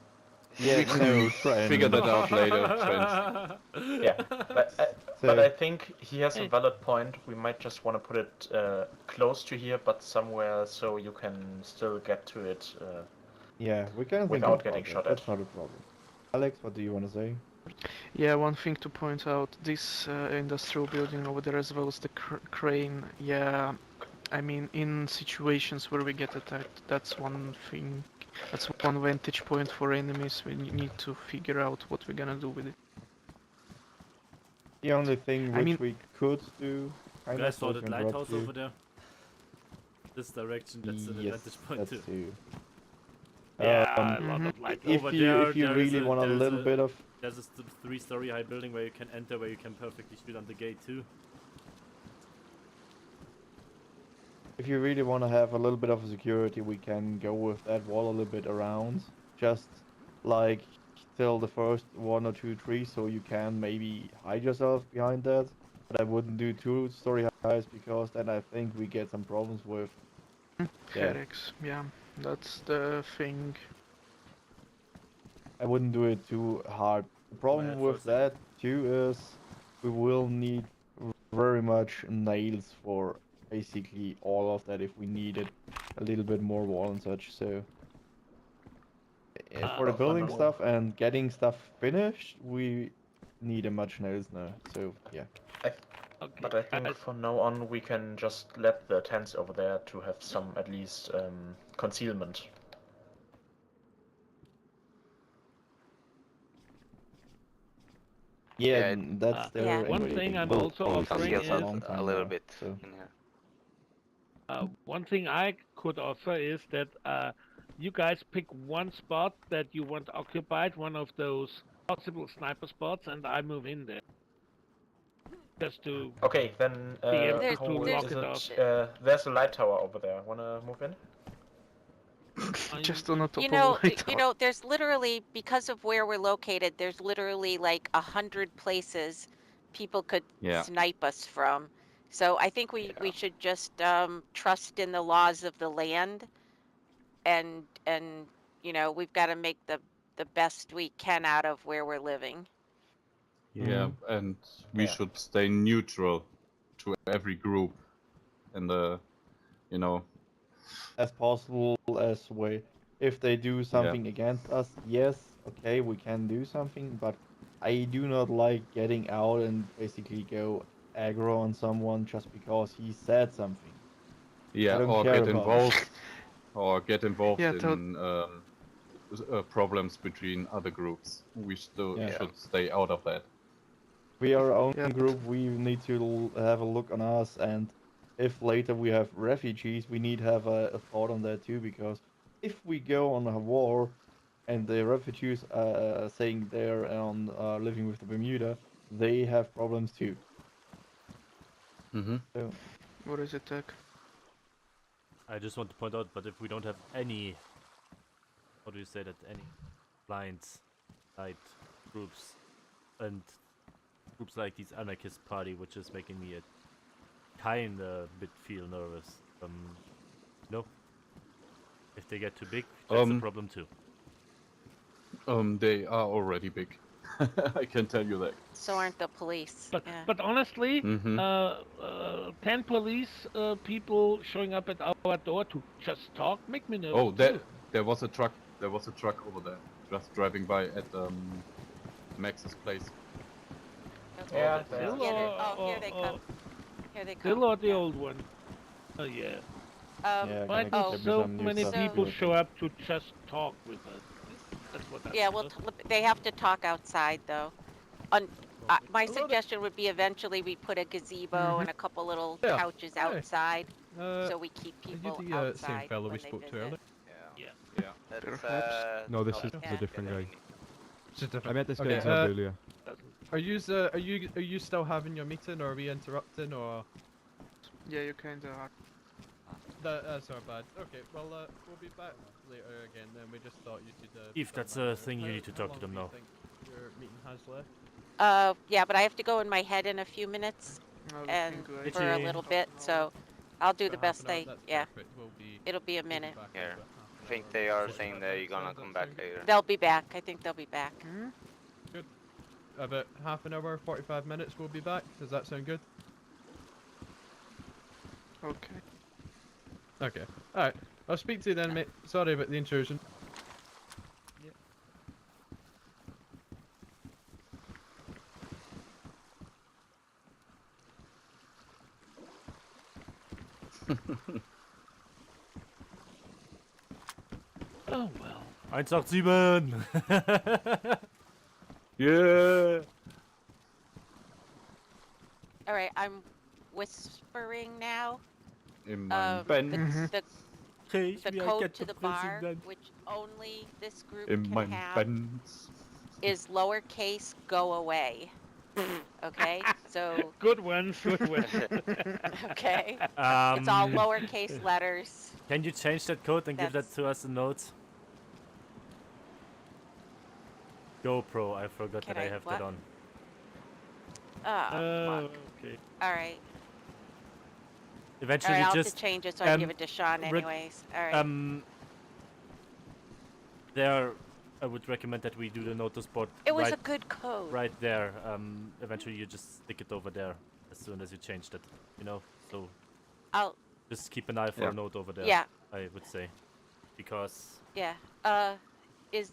[SPEAKER 1] Yeah,
[SPEAKER 4] we can
[SPEAKER 1] no, French.
[SPEAKER 4] figure that out later, Trench.
[SPEAKER 9] yeah. But
[SPEAKER 1] So-
[SPEAKER 9] I think he has a
[SPEAKER 8] Hey.
[SPEAKER 9] valid point. We might just want to put it close to here, but somewhere so you can still get to it.
[SPEAKER 1] Yeah, we can think
[SPEAKER 9] Without
[SPEAKER 1] about
[SPEAKER 9] getting
[SPEAKER 1] it.
[SPEAKER 9] shot
[SPEAKER 1] That's
[SPEAKER 9] at.
[SPEAKER 1] not a problem. Alex, what do you want to say?
[SPEAKER 6] Yeah, one thing to point out, this industrial building over there as well as the crane, yeah, I mean, in situations where we get attacked, that's one thing, that's one vantage point for enemies, we need to figure out what we're gonna do with it.
[SPEAKER 1] The only thing
[SPEAKER 6] I
[SPEAKER 1] which
[SPEAKER 6] mean-
[SPEAKER 1] we could do,
[SPEAKER 3] You
[SPEAKER 1] kind
[SPEAKER 3] guys
[SPEAKER 1] of,
[SPEAKER 3] saw
[SPEAKER 1] so
[SPEAKER 3] that
[SPEAKER 1] to interrupt
[SPEAKER 3] lighthouse
[SPEAKER 1] you.
[SPEAKER 3] over there? This direction, that's an
[SPEAKER 1] Yes,
[SPEAKER 3] advantage point
[SPEAKER 1] that's
[SPEAKER 3] too.
[SPEAKER 1] too.
[SPEAKER 8] Yeah,
[SPEAKER 1] Um,
[SPEAKER 8] a lot of light.
[SPEAKER 1] If
[SPEAKER 3] Over
[SPEAKER 1] you
[SPEAKER 3] there,
[SPEAKER 1] if you
[SPEAKER 3] there is
[SPEAKER 1] really want a
[SPEAKER 3] there's
[SPEAKER 1] little bit of
[SPEAKER 3] There's a 3-story high building where you can enter, where you can perfectly shoot on the gate too.
[SPEAKER 1] if you really want to have a little bit of security, we can go with that wall a little bit around, just like till the first 1 or 2 trees, so you can maybe hide yourself behind that. But I wouldn't do 2-story highs because then I think we get some problems with. Yeah.
[SPEAKER 6] Headaches, yeah. That's the thing.
[SPEAKER 1] I wouldn't do it too hard. The problem
[SPEAKER 3] ahead
[SPEAKER 1] with
[SPEAKER 3] for a second.
[SPEAKER 1] that too is we will need very much nails for basically all of that if we needed a little bit more wall and such. So for the
[SPEAKER 9] for
[SPEAKER 1] building
[SPEAKER 9] now-
[SPEAKER 1] stuff and getting stuff finished, we need a much nails now. So yeah.
[SPEAKER 8] Okay.
[SPEAKER 9] But I think from now on we can just let the tents over there to have some at least concealment.
[SPEAKER 1] Yeah,
[SPEAKER 2] Yeah,
[SPEAKER 1] that's there
[SPEAKER 5] Yeah.
[SPEAKER 8] One
[SPEAKER 1] anyway.
[SPEAKER 8] thing
[SPEAKER 1] It
[SPEAKER 8] I'm
[SPEAKER 1] will
[SPEAKER 8] also
[SPEAKER 1] probably
[SPEAKER 8] offering
[SPEAKER 1] take
[SPEAKER 2] heals
[SPEAKER 1] a
[SPEAKER 8] is
[SPEAKER 1] long
[SPEAKER 2] a
[SPEAKER 1] time
[SPEAKER 2] little
[SPEAKER 1] now,
[SPEAKER 2] bit
[SPEAKER 1] so.
[SPEAKER 2] in here.
[SPEAKER 8] one thing I could offer is that you guys pick one spot that you want occupied, one of those possible sniper spots, and I move in there. Just to
[SPEAKER 9] Okay, then
[SPEAKER 8] able
[SPEAKER 5] There's-
[SPEAKER 9] how
[SPEAKER 8] to
[SPEAKER 9] is
[SPEAKER 8] lock it off.
[SPEAKER 9] it? There's a light tower over there. Wanna move in?
[SPEAKER 6] Just on the top
[SPEAKER 5] You
[SPEAKER 6] of
[SPEAKER 5] know,
[SPEAKER 6] the light.
[SPEAKER 5] there's literally, because of where we're located, there's literally like 100 places people could
[SPEAKER 4] Yeah.
[SPEAKER 5] snipe us from. So I think we should just trust in the laws of the land, and we've got to make the best we can out of where we're living.
[SPEAKER 4] Yeah, and we
[SPEAKER 9] Yeah.
[SPEAKER 4] should stay neutral to every group in the, you know.
[SPEAKER 1] As possible as way. If they do something against us, yes, okay, we can do something, but I do not like getting out and basically go aggro on someone just because he said something.
[SPEAKER 4] Yeah,
[SPEAKER 1] I don't
[SPEAKER 4] or
[SPEAKER 1] care
[SPEAKER 4] get
[SPEAKER 1] about
[SPEAKER 4] involved,
[SPEAKER 1] it.
[SPEAKER 4] or get involved
[SPEAKER 6] Yeah,
[SPEAKER 4] in problems between other groups. We still
[SPEAKER 1] Yeah.
[SPEAKER 4] should stay out of that.
[SPEAKER 1] We are our own
[SPEAKER 6] Yeah,
[SPEAKER 1] group, we need to have a look on us, and if later we have refugees, we need to have a thought on that too, because if we go on a war and the refugees are saying they're on living with the Bermuda, they have problems too.
[SPEAKER 4] Mm-hmm.
[SPEAKER 1] So
[SPEAKER 6] What is it, Tech?
[SPEAKER 3] I just want to point out, but if we don't have any, how do you say that, any lines, light groups, and groups like these anarchist party, which is making me a kinda bit feel nervous. If they get too big, that's a problem too.
[SPEAKER 4] They are already big. I can tell you that.
[SPEAKER 5] So aren't the police.
[SPEAKER 8] But
[SPEAKER 5] Yeah.
[SPEAKER 8] but honestly,
[SPEAKER 4] Mm-hmm.
[SPEAKER 8] 10 police people showing up at our door to just talk make me nervous
[SPEAKER 4] Oh,
[SPEAKER 8] too.
[SPEAKER 4] there was a truck. There was a truck over there, just driving by at Max's place.
[SPEAKER 5] Okay.
[SPEAKER 9] Yeah,
[SPEAKER 8] Still
[SPEAKER 5] Get it.
[SPEAKER 8] or,
[SPEAKER 5] Oh, here
[SPEAKER 8] or-
[SPEAKER 5] they
[SPEAKER 8] or-
[SPEAKER 5] come. Here they come.
[SPEAKER 8] Still or the
[SPEAKER 5] Yeah.
[SPEAKER 8] old one? Oh yeah.
[SPEAKER 1] yeah,
[SPEAKER 8] Why
[SPEAKER 1] can
[SPEAKER 8] do
[SPEAKER 1] there be
[SPEAKER 8] so
[SPEAKER 1] some new
[SPEAKER 8] many
[SPEAKER 1] stuff
[SPEAKER 8] people
[SPEAKER 1] to it.
[SPEAKER 8] show up to just talk with us? That's what I'm
[SPEAKER 5] Yeah, well, they have to talk outside though. My
[SPEAKER 8] A lot of-
[SPEAKER 5] suggestion would be eventually we put a gazebo and a couple little
[SPEAKER 10] Yeah.
[SPEAKER 5] couches
[SPEAKER 10] Hey.
[SPEAKER 5] outside, so
[SPEAKER 10] Are
[SPEAKER 5] we keep
[SPEAKER 10] you
[SPEAKER 5] people
[SPEAKER 10] the
[SPEAKER 5] outside
[SPEAKER 10] same fellow we
[SPEAKER 5] when they
[SPEAKER 10] spoke to
[SPEAKER 5] visit.
[SPEAKER 10] earlier?
[SPEAKER 2] Yeah.
[SPEAKER 8] Yeah.
[SPEAKER 2] That's,
[SPEAKER 6] Perhaps.
[SPEAKER 10] No, this
[SPEAKER 2] not
[SPEAKER 10] is
[SPEAKER 5] Yeah.
[SPEAKER 10] a different
[SPEAKER 2] that
[SPEAKER 10] guy.
[SPEAKER 2] we need.
[SPEAKER 10] It's a different.
[SPEAKER 11] I met this guy
[SPEAKER 10] Okay,
[SPEAKER 11] in Tambulia.
[SPEAKER 10] are you still having your meeting, or are we interrupting, or?
[SPEAKER 6] Yeah, you kinda are.
[SPEAKER 10] That's not bad. Okay, well, we'll be back later again. Then we just thought you could.
[SPEAKER 3] Eve,
[SPEAKER 10] come
[SPEAKER 3] that's
[SPEAKER 10] back
[SPEAKER 3] a
[SPEAKER 10] now.
[SPEAKER 3] thing you need to
[SPEAKER 10] How
[SPEAKER 3] talk to
[SPEAKER 10] long
[SPEAKER 3] them
[SPEAKER 10] do you
[SPEAKER 3] now.
[SPEAKER 10] think your meeting has left?
[SPEAKER 5] Yeah, but I have to go in my head in a few minutes and
[SPEAKER 6] think
[SPEAKER 5] for a little bit, so I'll do the
[SPEAKER 10] About half
[SPEAKER 5] best
[SPEAKER 10] an hour?
[SPEAKER 5] I.
[SPEAKER 10] That's
[SPEAKER 5] Yeah,
[SPEAKER 10] perfect.
[SPEAKER 5] it'll be a
[SPEAKER 10] we'll be
[SPEAKER 5] minute.
[SPEAKER 10] back in
[SPEAKER 2] Yeah.
[SPEAKER 10] about half
[SPEAKER 2] I
[SPEAKER 10] an
[SPEAKER 2] think
[SPEAKER 10] hour.
[SPEAKER 2] they are
[SPEAKER 10] Does
[SPEAKER 2] saying
[SPEAKER 10] that
[SPEAKER 2] they're gonna
[SPEAKER 10] sound
[SPEAKER 2] come back
[SPEAKER 10] good?
[SPEAKER 2] later.
[SPEAKER 5] They'll be back. I think they'll be back.
[SPEAKER 10] About half an hour, 45 minutes. We'll be back. Does that sound good?
[SPEAKER 6] Okay.
[SPEAKER 10] Okay. All right. I'll speak to you then, mate. Sorry about the intrusion.
[SPEAKER 8] Oh well.
[SPEAKER 3] 187!
[SPEAKER 4] Yeah.
[SPEAKER 5] All right, I'm whispering now.
[SPEAKER 4] In
[SPEAKER 5] Uh,
[SPEAKER 4] mein
[SPEAKER 5] the,
[SPEAKER 4] Benz.
[SPEAKER 5] the code to the bar, which only this group
[SPEAKER 4] In
[SPEAKER 5] can
[SPEAKER 4] mein
[SPEAKER 5] have,
[SPEAKER 4] Benz.
[SPEAKER 5] is lowercase go away. Okay, so
[SPEAKER 8] Good ones, good ones.
[SPEAKER 5] okay, it's all lowercase letters.
[SPEAKER 3] Can you change that code and give that
[SPEAKER 5] That's-
[SPEAKER 3] to us in notes? GoPro, I forgot
[SPEAKER 5] Can
[SPEAKER 3] that I
[SPEAKER 5] I-
[SPEAKER 3] have
[SPEAKER 5] what?
[SPEAKER 3] that on.
[SPEAKER 5] Oh, fuck.
[SPEAKER 8] Okay.
[SPEAKER 5] All right. All
[SPEAKER 3] Eventually,
[SPEAKER 5] right, I'll have
[SPEAKER 3] just
[SPEAKER 5] to change it so I can give
[SPEAKER 3] um,
[SPEAKER 5] it to Sean
[SPEAKER 3] re-
[SPEAKER 5] anyways. All right.
[SPEAKER 3] there, I would recommend that we do the notice board
[SPEAKER 5] It was
[SPEAKER 3] right,
[SPEAKER 5] a good code.
[SPEAKER 3] right there. Eventually you just stick it over there as soon as you changed it, you know? So
[SPEAKER 5] I'll.
[SPEAKER 3] just keep an eye for
[SPEAKER 4] Yeah.
[SPEAKER 3] a note over there,
[SPEAKER 5] Yeah.
[SPEAKER 3] I would say. Because
[SPEAKER 5] Yeah. Is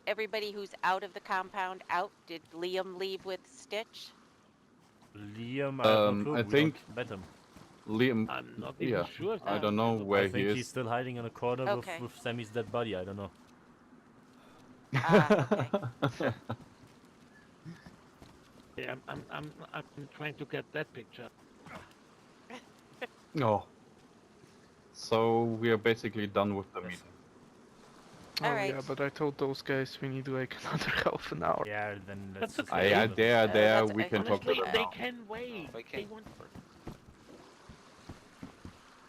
[SPEAKER 5] everybody who's out of the compound out? Did Liam leave with Stitch?
[SPEAKER 3] Liam, I have no clue.
[SPEAKER 4] I
[SPEAKER 3] We
[SPEAKER 4] think
[SPEAKER 3] don't met him.
[SPEAKER 4] Liam.
[SPEAKER 8] I'm not even
[SPEAKER 4] Yeah,
[SPEAKER 8] sure.
[SPEAKER 4] I don't know
[SPEAKER 3] I
[SPEAKER 4] where he
[SPEAKER 3] think
[SPEAKER 4] is.
[SPEAKER 3] he's still hiding in a corner
[SPEAKER 5] Okay.
[SPEAKER 3] with Sammy's dead body. I don't know.
[SPEAKER 5] Ah, okay.
[SPEAKER 8] Yeah, I'm trying to get that picture.
[SPEAKER 4] Oh. So we are basically done with the meeting.
[SPEAKER 6] Oh
[SPEAKER 5] Alright.
[SPEAKER 6] yeah, but I told those guys we need like another half an hour.
[SPEAKER 3] Yeah, then let's
[SPEAKER 8] That's
[SPEAKER 3] just
[SPEAKER 8] okay.
[SPEAKER 3] wait a
[SPEAKER 4] Yeah,
[SPEAKER 3] little.
[SPEAKER 4] there,
[SPEAKER 5] that's
[SPEAKER 4] we
[SPEAKER 5] okay.
[SPEAKER 4] can talk to
[SPEAKER 8] Honestly,
[SPEAKER 4] them
[SPEAKER 8] they
[SPEAKER 4] now.
[SPEAKER 8] can wait.
[SPEAKER 2] They
[SPEAKER 8] They
[SPEAKER 2] can.
[SPEAKER 8] want.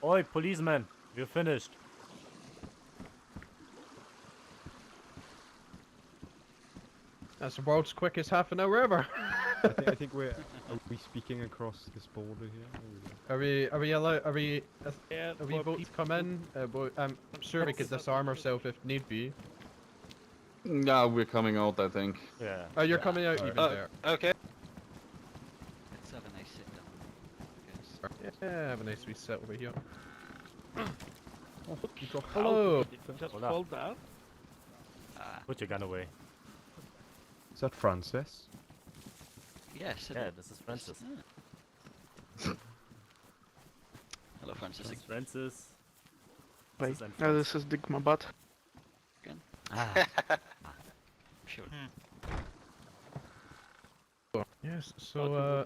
[SPEAKER 3] Oi, policeman, we're finished.
[SPEAKER 10] That's the world's quickest half an hour ever.
[SPEAKER 11] I think we're. Are we speaking across this border here?
[SPEAKER 10] Are we allowed? Are we
[SPEAKER 8] Yeah,
[SPEAKER 10] able
[SPEAKER 8] for
[SPEAKER 10] to come in? I'm sure we could disarm ourselves if need be.
[SPEAKER 4] Yeah, we're coming out, I think.
[SPEAKER 3] Yeah.
[SPEAKER 10] Oh, you're coming out even there.
[SPEAKER 7] Okay.
[SPEAKER 12] Let's have a nice sit down. I guess.
[SPEAKER 10] Yeah, have a nice wee sit over here.
[SPEAKER 11] Oh, you dropped
[SPEAKER 10] Hello.
[SPEAKER 8] Did it just
[SPEAKER 3] Hold up.
[SPEAKER 8] fall down?
[SPEAKER 3] Put your gun away.
[SPEAKER 11] Is that Francis?
[SPEAKER 12] Yes.
[SPEAKER 3] Yeah, this is Francis.
[SPEAKER 12] Hello, Francis.
[SPEAKER 3] This is Francis.
[SPEAKER 6] Wait,
[SPEAKER 3] is
[SPEAKER 6] no,
[SPEAKER 3] entrance.
[SPEAKER 6] this is Digma Butt.
[SPEAKER 12] Ah. Sure.
[SPEAKER 10] Yes. So,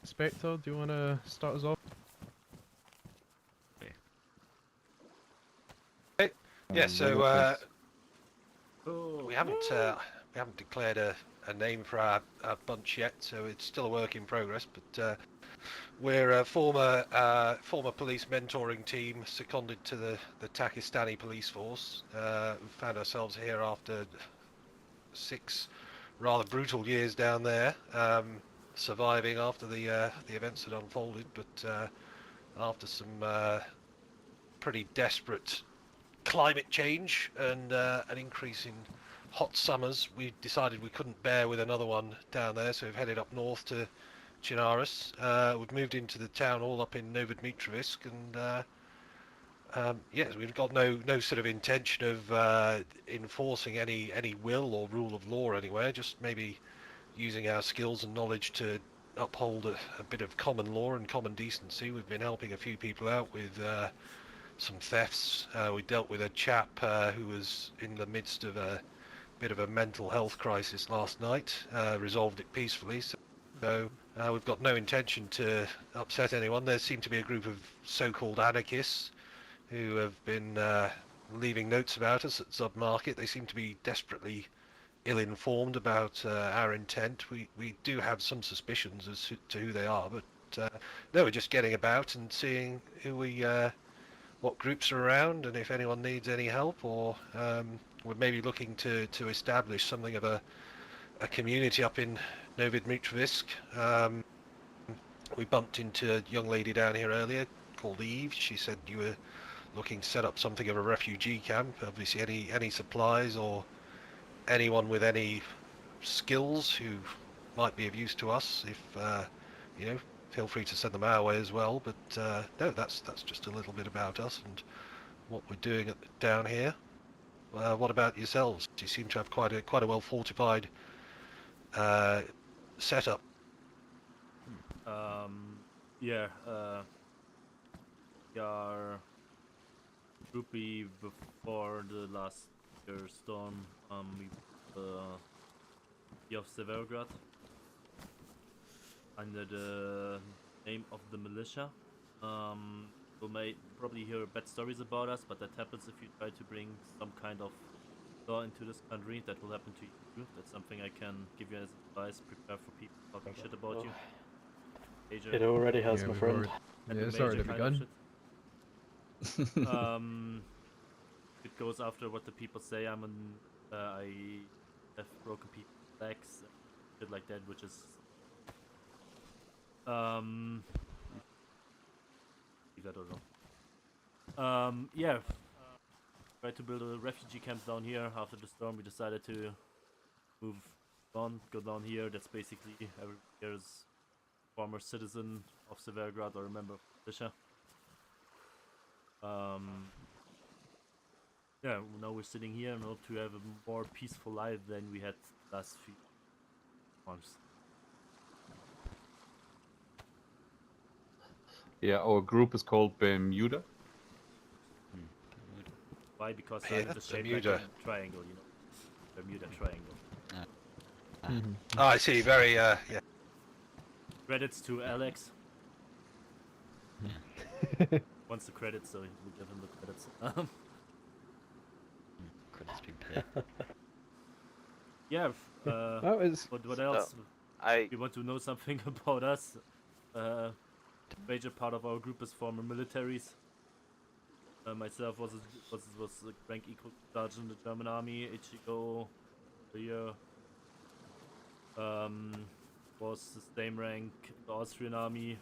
[SPEAKER 10] Spectre, do you want to start us off?
[SPEAKER 7] Yeah, so we haven't declared a name for our bunch yet, so it's still a work in progress. But we're a former police mentoring team seconded to the Pakistani police force. We found ourselves here after 6 rather brutal years down there, surviving after the events had unfolded, but after some pretty desperate climate change and an increase in hot summers, we decided we couldn't bear with another one down there, so we've headed up north to Chinaris. We've moved into the town hall up in Novodmitrovisk, and yes, we've got no sort of intention of enforcing any will or rule of law anywhere, just maybe using our skills and knowledge to uphold a bit of common law and common decency. We've been helping a few people out with some thefts. We dealt with a chap who was in the midst of a bit of a mental health crisis last night, resolved it peacefully. So we've got no intention to upset anyone. There seem to be a group of so-called anarchists who have been leaving notes about us at Submarket. They seem to be desperately ill-informed about our intent. We do have some suspicions as to who they are, but no, we're just getting about and seeing what groups are around and if anyone needs any help, or we're maybe looking to establish something of a community up in Novodmitrovisk. We bumped into a young lady down here earlier called Eve. She said you were looking to set up something of a refugee camp. Obviously any supplies or anyone with any skills who might be of use to us, if you know, feel free to send them our way as well. But no, that's just a little bit about us and what we're doing down here. What about yourselves? You seem to have quite a well fortified setup.
[SPEAKER 3] Yeah, we are groupie before the last year's storm. We of Severograd under the name of the militia. You may probably hear bad stories about us, but that happens if you try to bring some kind of law into this country. That will happen to you. That's something I can give you as advice. Prepare for people talking shit about you. Major,
[SPEAKER 13] It already has, my friend.
[SPEAKER 10] Yeah, it's already begun.
[SPEAKER 3] It goes after what the people say. I have broken people's legs, shit like that, which is I don't know. Yeah. tried to build a refugee camp down here. After the storm, we decided to move on, go down here. That's basically every year's former citizen of Severgrad or a member of the militia. Yeah, now we're sitting here and hope to have a more peaceful life than we had last few months.
[SPEAKER 4] Yeah, our group is called Bermuda.
[SPEAKER 3] Why? Because
[SPEAKER 7] Yeah,
[SPEAKER 3] I'm just shaped like
[SPEAKER 7] Bermuda.
[SPEAKER 3] a triangle, you know. Bermuda Triangle.
[SPEAKER 7] Oh, I see. Very, yeah.
[SPEAKER 3] Credits to Alex. Wants the credits, so we'll give him the credits.
[SPEAKER 12] Credits being paid.
[SPEAKER 3] Yeah.
[SPEAKER 11] That was.
[SPEAKER 3] What else? You want to know something about us? Major part of our group is former militaries. Myself was a rank equal sergeant in the German army. Ichigo, the year, was the same rank in the Austrian army.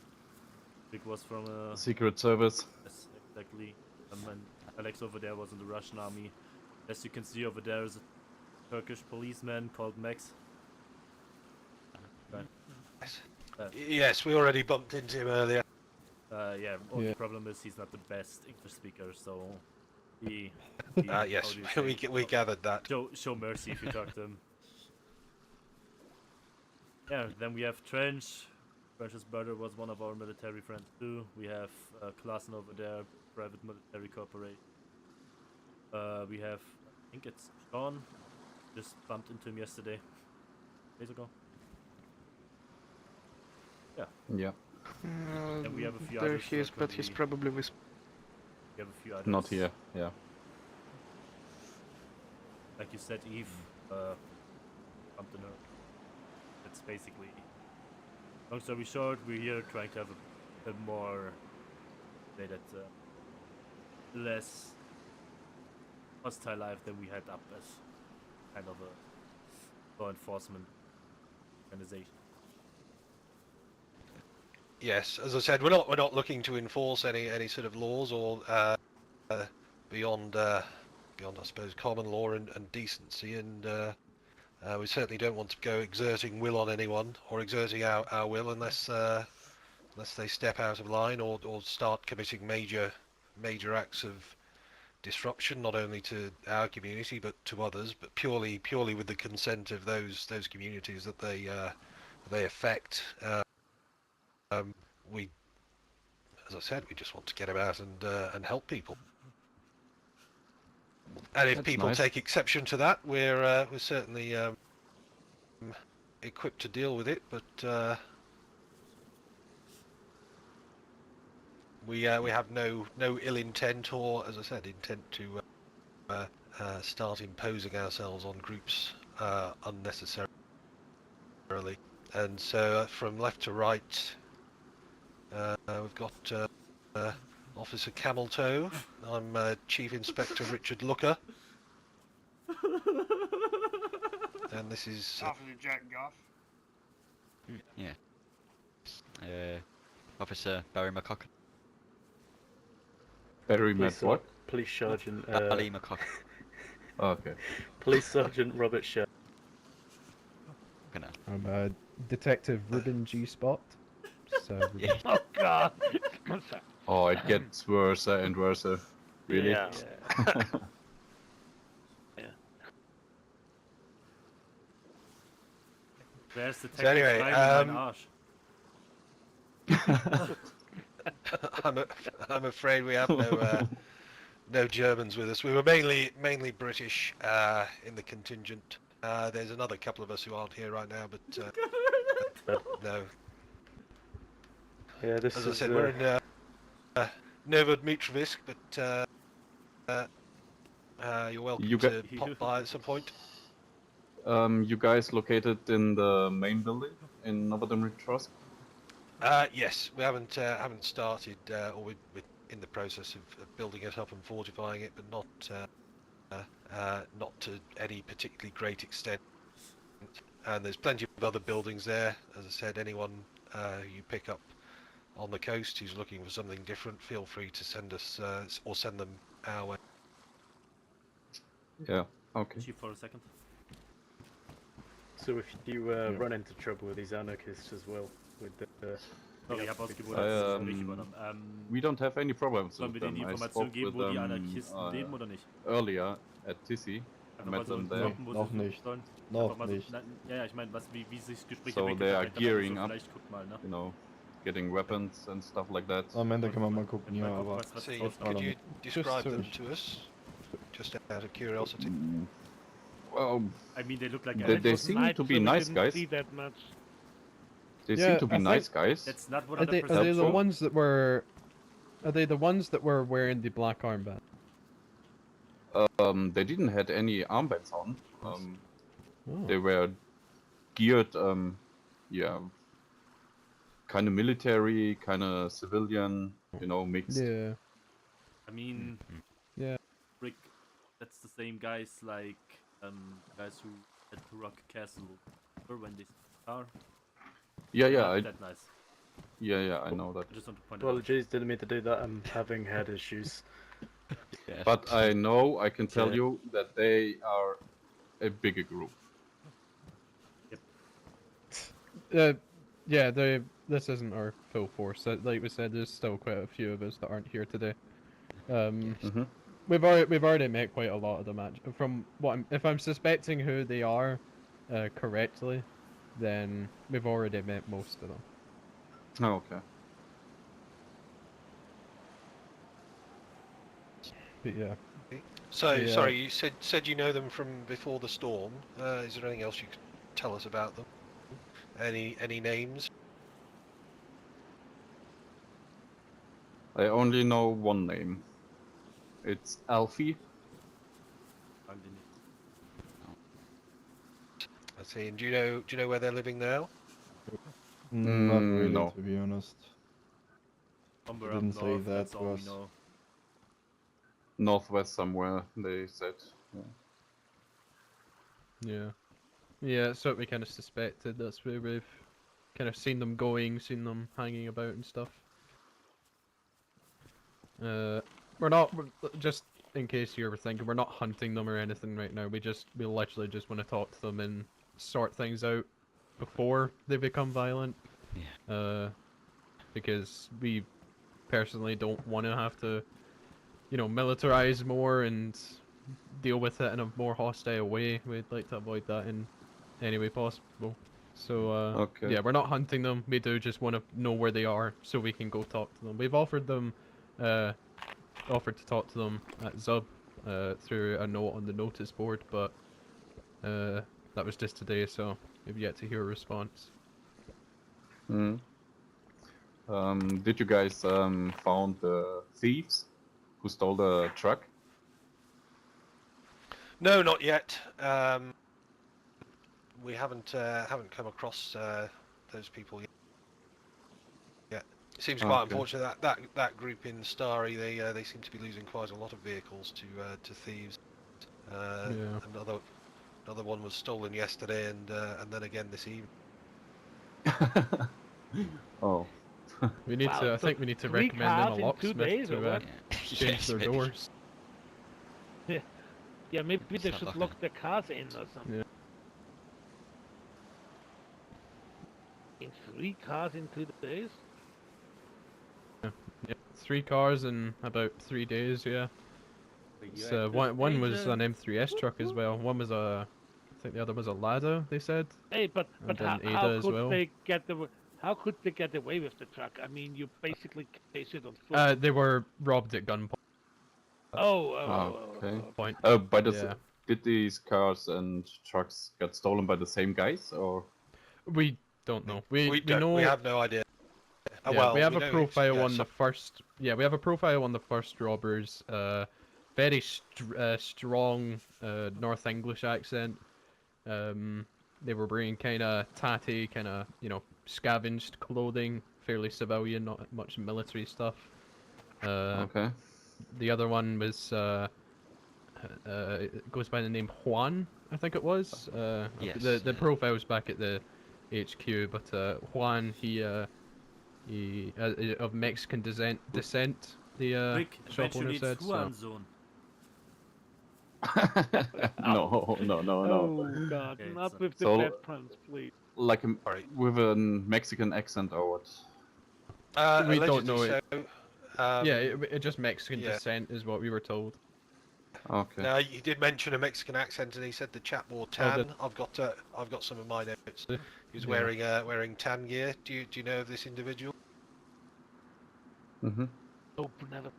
[SPEAKER 3] Vic was from a
[SPEAKER 4] Secret Service.
[SPEAKER 3] Yes, exactly. And Alex over there was in the Russian army. As you can see over there is a Turkish policeman called Max.
[SPEAKER 7] Yes, we already bumped into him earlier.
[SPEAKER 3] Yeah, only problem is he's not the best English speaker, so he
[SPEAKER 7] yes, we gathered that.
[SPEAKER 3] Show mercy if you talk to him. Yeah, then we have Trench. Trench's brother was one of our military friends too. We have Klassen over there, private military corporation. We have, I think it's Sean. Just bumped into him yesterday, days ago. Yeah.
[SPEAKER 4] Yeah.
[SPEAKER 3] And we have a few
[SPEAKER 6] there
[SPEAKER 3] others.
[SPEAKER 6] he is, but he's probably with.
[SPEAKER 3] We have a few others.
[SPEAKER 4] Not here. Yeah.
[SPEAKER 3] Like you said, Eve, bumped in her. That's basically. Long story short, we're here trying to have a more, say that, less hostile life than we had up as kind of a law enforcement organization.
[SPEAKER 7] Yes, as I said, we're not looking to enforce any sort of laws or beyond I suppose common law and decency, and we certainly don't want to go exerting will on anyone or exerting our will unless they step out of line or start committing major acts of disruption, not only to our community but to others, but purely with the consent of those communities that they affect. We, as I said, we just want to get about and help people. And if
[SPEAKER 4] That's
[SPEAKER 7] people
[SPEAKER 4] nice.
[SPEAKER 7] take exception to that, we're certainly equipped to deal with it. But we have no ill intent or, as I said, intent to start imposing ourselves on groups unnecessarily. And so from left to right, we've got Officer Cameltoe. I'm Chief Inspector Richard Looker. And this is
[SPEAKER 13] Officer Jack Goff.
[SPEAKER 12] Yeah. Officer Barry McCock.
[SPEAKER 4] Barry met what?
[SPEAKER 14] Police Sergeant.
[SPEAKER 12] Barry McCock.
[SPEAKER 4] Okay.
[SPEAKER 14] Police Sergeant Robert Sher.
[SPEAKER 11] I'm Detective Ruben G. Spot. So.
[SPEAKER 8] Oh God.
[SPEAKER 4] Oh, it gets worse and worse. Really?
[SPEAKER 14] Yeah.
[SPEAKER 3] There's the
[SPEAKER 7] So anyway, I'm afraid we have no Germans with us. We were mainly British in the contingent. There's another couple of us who aren't here right now, but no.
[SPEAKER 14] Yeah, this
[SPEAKER 7] As
[SPEAKER 14] is.
[SPEAKER 7] I said, we're in Novodmitrovisk, but you're welcome to pop by at some point.
[SPEAKER 4] You guys located in the main building in Novodmitrovisk?
[SPEAKER 7] Yes, we haven't started, or we're in the process of building it up and fortifying it, but not to any particularly great extent. And there's plenty of other buildings there. As I said, anyone you pick up on the coast who's looking for something different, feel free to send us or send them our way.
[SPEAKER 4] Yeah. Okay.
[SPEAKER 3] Chief for a second.
[SPEAKER 14] So if you run into trouble with these anarchists as well, with the...
[SPEAKER 3] Sorry, ich habe ausgewundert, dass ich das nicht übernommen.
[SPEAKER 4] We don't have any problems
[SPEAKER 3] Sollen
[SPEAKER 4] with
[SPEAKER 3] wir denen die
[SPEAKER 4] them. I
[SPEAKER 3] Information
[SPEAKER 4] spoke
[SPEAKER 3] geben,
[SPEAKER 4] with
[SPEAKER 3] wo die
[SPEAKER 4] them
[SPEAKER 3] Anarchisten leben oder nicht?
[SPEAKER 4] earlier at Tissy.
[SPEAKER 3] Einfach
[SPEAKER 4] Met
[SPEAKER 3] mal so
[SPEAKER 4] them
[SPEAKER 3] unten
[SPEAKER 4] there.
[SPEAKER 3] droppen, wo
[SPEAKER 1] Noch
[SPEAKER 3] sie
[SPEAKER 1] nicht.
[SPEAKER 3] sollen.
[SPEAKER 1] Noch
[SPEAKER 3] Einfach mal so,
[SPEAKER 1] nicht.
[SPEAKER 3] ja, ich meine, wie sich das Gespräch
[SPEAKER 4] So
[SPEAKER 3] entwickelt
[SPEAKER 4] they
[SPEAKER 3] hat,
[SPEAKER 4] are
[SPEAKER 3] vielleicht dachte ich
[SPEAKER 4] gearing
[SPEAKER 3] so,
[SPEAKER 4] up,
[SPEAKER 3] vielleicht guckt mal, ne?
[SPEAKER 4] you know, getting weapons and stuff like that.
[SPEAKER 1] Am Ende kann man mal gucken, ja,
[SPEAKER 3] Mal gucken,
[SPEAKER 1] aber...
[SPEAKER 3] was
[SPEAKER 7] So,
[SPEAKER 3] draus
[SPEAKER 7] could
[SPEAKER 3] kommt.
[SPEAKER 7] you describe them
[SPEAKER 1] Just-
[SPEAKER 7] to us? Just out of curiosity.
[SPEAKER 4] Well,
[SPEAKER 3] I mean, they look like
[SPEAKER 4] they seem
[SPEAKER 8] Night,
[SPEAKER 4] to
[SPEAKER 8] so
[SPEAKER 4] be
[SPEAKER 8] we
[SPEAKER 4] nice
[SPEAKER 8] didn't
[SPEAKER 4] guys.
[SPEAKER 8] see that much.
[SPEAKER 4] They
[SPEAKER 11] Yeah,
[SPEAKER 4] seem to be
[SPEAKER 11] I
[SPEAKER 4] nice
[SPEAKER 11] think-
[SPEAKER 4] guys.
[SPEAKER 3] That's not
[SPEAKER 11] Are they
[SPEAKER 3] 100%
[SPEAKER 11] the
[SPEAKER 4] helpful.
[SPEAKER 11] ones that were? Are they the ones that were wearing the black armband?
[SPEAKER 4] They didn't had any armbands on.
[SPEAKER 11] Oh.
[SPEAKER 4] They were geared, yeah, kind of military, kind of civilian, you know, mixed.
[SPEAKER 11] Yeah.
[SPEAKER 3] I mean,
[SPEAKER 11] Yeah.
[SPEAKER 3] Rick, that's the same guys like guys who had to rock castle when they are.
[SPEAKER 4] Yeah, yeah,
[SPEAKER 3] Not
[SPEAKER 4] I,
[SPEAKER 3] that nice.
[SPEAKER 4] yeah, I know that.
[SPEAKER 3] I just want to point it out.
[SPEAKER 14] Apologies, didn't mean to do that. I'm having head issues.
[SPEAKER 12] Yeah.
[SPEAKER 4] But I know, I can tell
[SPEAKER 14] Yeah.
[SPEAKER 4] you that they are a bigger group.
[SPEAKER 11] Yeah. This isn't our full force. Like we said, there's still quite a few of us that aren't here today.
[SPEAKER 4] Mhm.
[SPEAKER 11] We've already met quite a lot of them. From what if I'm suspecting who they are, correctly, then we've already met most of them.
[SPEAKER 4] Oh, okay.
[SPEAKER 11] But yeah.
[SPEAKER 7] So,
[SPEAKER 11] Yeah.
[SPEAKER 7] sorry, you said you know them from before the storm. Is there anything else you could tell us about them? Any names?
[SPEAKER 4] I only know one name. It's Alfie.
[SPEAKER 7] I see. And do you know where they're living now?
[SPEAKER 1] Not really,
[SPEAKER 4] no.
[SPEAKER 1] to be honest.
[SPEAKER 3] Somewhere
[SPEAKER 1] They
[SPEAKER 3] up
[SPEAKER 1] didn't say
[SPEAKER 3] north,
[SPEAKER 1] that
[SPEAKER 3] that's
[SPEAKER 1] to
[SPEAKER 3] all we
[SPEAKER 1] us.
[SPEAKER 3] know.
[SPEAKER 4] Northwest somewhere, they said.
[SPEAKER 11] Yeah. Yeah, that's what we kind of suspected. That's where we've kind of seen them going, seen them hanging about and stuff. Just in case you were thinking, we're not hunting them or anything right now. We literally just want to talk to them and sort things out before they become violent.
[SPEAKER 12] Yeah.
[SPEAKER 11] Because we personally don't want to have to, militarize more and deal with it in a more hostile way. We'd like to avoid that in any way possible. So,
[SPEAKER 4] Okay.
[SPEAKER 11] yeah, we're not hunting them. We do just want to know where they are so we can go talk to them. We've offered to talk to them at Zub through a note on the notice board, but that was just today, so we've yet to hear a response.
[SPEAKER 4] Mm. Did you guys found the thieves who stole the truck?
[SPEAKER 7] No, not yet. We haven't come across those people yet. It seems quite
[SPEAKER 4] Okay.
[SPEAKER 7] unfortunate that group in Starry they seem to be losing quite a lot of vehicles to thieves.
[SPEAKER 11] Yeah.
[SPEAKER 7] Another one was stolen yesterday, and then again this evening.
[SPEAKER 4] Oh.
[SPEAKER 11] We need
[SPEAKER 8] Wow,
[SPEAKER 11] to. I
[SPEAKER 8] so
[SPEAKER 11] think we need to
[SPEAKER 8] 3
[SPEAKER 11] recommend them
[SPEAKER 8] cars
[SPEAKER 11] a
[SPEAKER 8] in 2 days,
[SPEAKER 11] locksmith
[SPEAKER 8] or
[SPEAKER 11] to
[SPEAKER 8] what?
[SPEAKER 11] change
[SPEAKER 12] Yes,
[SPEAKER 11] their
[SPEAKER 12] maybe.
[SPEAKER 11] doors.
[SPEAKER 8] Yeah, maybe they
[SPEAKER 12] Start
[SPEAKER 8] should
[SPEAKER 12] locking
[SPEAKER 8] lock the cars in or something.
[SPEAKER 11] Yeah.
[SPEAKER 8] In 3 cars in 2 days?
[SPEAKER 11] Yeah, 3 cars in about 3 days. Yeah.
[SPEAKER 14] You
[SPEAKER 11] So one was an M3S truck as well. One was I think the other was a Lada. They said.
[SPEAKER 8] Hey, but
[SPEAKER 11] And then
[SPEAKER 8] how
[SPEAKER 11] Ada as
[SPEAKER 8] could
[SPEAKER 11] well.
[SPEAKER 8] they get away with the truck? I mean, you basically chase it on foot.
[SPEAKER 11] They were robbed at gunpoint.
[SPEAKER 4] Okay.
[SPEAKER 11] Point.
[SPEAKER 4] By the
[SPEAKER 11] Yeah.
[SPEAKER 4] did these cars and trucks get stolen by the same guys or?
[SPEAKER 11] We don't know. We
[SPEAKER 7] don't.
[SPEAKER 11] know.
[SPEAKER 7] We have no idea.
[SPEAKER 11] Yeah,
[SPEAKER 7] Well,
[SPEAKER 11] we have
[SPEAKER 7] know
[SPEAKER 11] a
[SPEAKER 7] it's-
[SPEAKER 11] profile
[SPEAKER 7] yeah,
[SPEAKER 11] on the first. Yeah, we have a profile on the first robbers. Very strong North English accent. They were wearing kind of tatty, kind of scavenged clothing, fairly civilian, not much military stuff.
[SPEAKER 4] Okay.
[SPEAKER 11] The other one was it goes by the name Juan, I think it was.
[SPEAKER 12] Yes,
[SPEAKER 11] The
[SPEAKER 12] yeah.
[SPEAKER 11] profile's back at the HQ, but Juan he of Mexican descent. The
[SPEAKER 3] Rick,
[SPEAKER 11] shop owner
[SPEAKER 3] eventually
[SPEAKER 11] said
[SPEAKER 3] it's
[SPEAKER 11] so.
[SPEAKER 3] Huansohn.
[SPEAKER 4] No, no, no, no.
[SPEAKER 8] Oh God,
[SPEAKER 3] Okay,
[SPEAKER 8] not
[SPEAKER 3] so-
[SPEAKER 8] with the
[SPEAKER 4] So-
[SPEAKER 8] bad puns, please.
[SPEAKER 4] Like
[SPEAKER 7] Sorry.
[SPEAKER 4] with a Mexican accent or what?
[SPEAKER 11] We don't
[SPEAKER 7] Allegedly
[SPEAKER 11] know it.
[SPEAKER 7] so.
[SPEAKER 11] Yeah, it just Mexican
[SPEAKER 7] yeah.
[SPEAKER 11] descent is what we were told.
[SPEAKER 4] Okay.
[SPEAKER 7] Now he did mention a Mexican accent, and he said the chap wore tan. I've got some of my notes. He was
[SPEAKER 11] Yeah.
[SPEAKER 7] wearing tan gear. Do you know of this individual?
[SPEAKER 4] Mm-hmm.
[SPEAKER 8] Oh, never.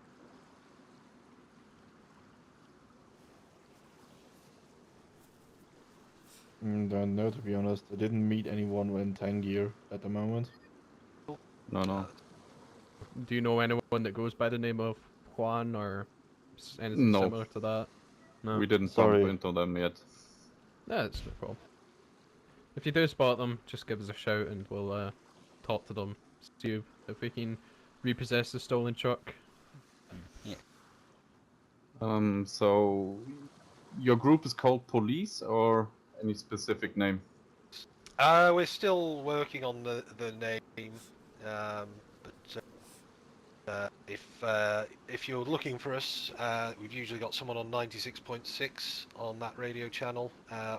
[SPEAKER 1] Don't know, to be honest. I didn't meet anyone in Tangier at the moment.
[SPEAKER 4] No, no.
[SPEAKER 11] Do you know anyone that goes by the name of Juan or anything
[SPEAKER 4] No.
[SPEAKER 11] similar to that? No.
[SPEAKER 4] We didn't
[SPEAKER 1] Sorry.
[SPEAKER 4] bump into them yet.
[SPEAKER 11] That's no problem. If you do spot them, just give us a shout and we'll talk to them. See if we can repossess the stolen truck.
[SPEAKER 12] Yeah.
[SPEAKER 4] So your group is called Police or any specific name?
[SPEAKER 7] We're still working on the name, but if you're looking for us, we've usually got someone on 96.6 on that radio channel,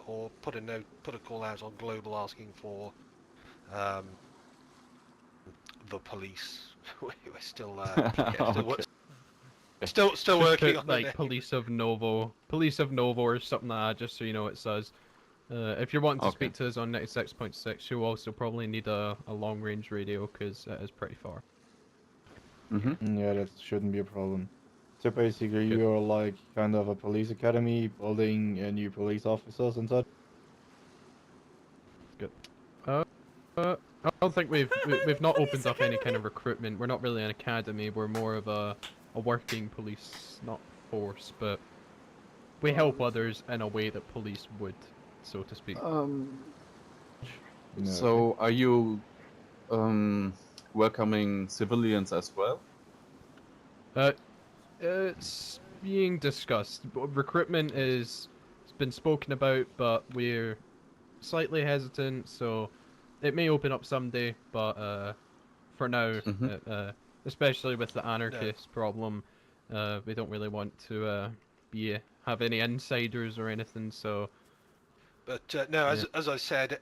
[SPEAKER 7] or put a call out on Global asking for the police. We're still
[SPEAKER 4] Okay.
[SPEAKER 7] still
[SPEAKER 11] Just
[SPEAKER 7] working
[SPEAKER 11] put,
[SPEAKER 7] on
[SPEAKER 11] like
[SPEAKER 7] the name.
[SPEAKER 11] Police of Novo or something like that, just so you know it's us. If you're wanting to
[SPEAKER 4] Okay.
[SPEAKER 11] speak to us on 96.6, you'll also probably need a long range radio because it is pretty far.
[SPEAKER 4] Mm-hmm.
[SPEAKER 1] Yeah, that shouldn't be a problem. So basically,
[SPEAKER 11] Good.
[SPEAKER 1] you're like kind of a police academy, building new police officers and such.
[SPEAKER 11] Good. I don't think we've not opened up any kind of recruitment. We're not really an academy. We're more of a working police, not force, but we help others in a way that police would, so to speak.
[SPEAKER 1] No.
[SPEAKER 4] So are you welcoming civilians as well?
[SPEAKER 11] It's being discussed. Recruitment it's been spoken about, but we're slightly hesitant, so it may open up someday, but for now,
[SPEAKER 4] Mhm.
[SPEAKER 11] especially with the anarchist problem, we don't really want to have any insiders or anything, so...
[SPEAKER 7] But no, as I said,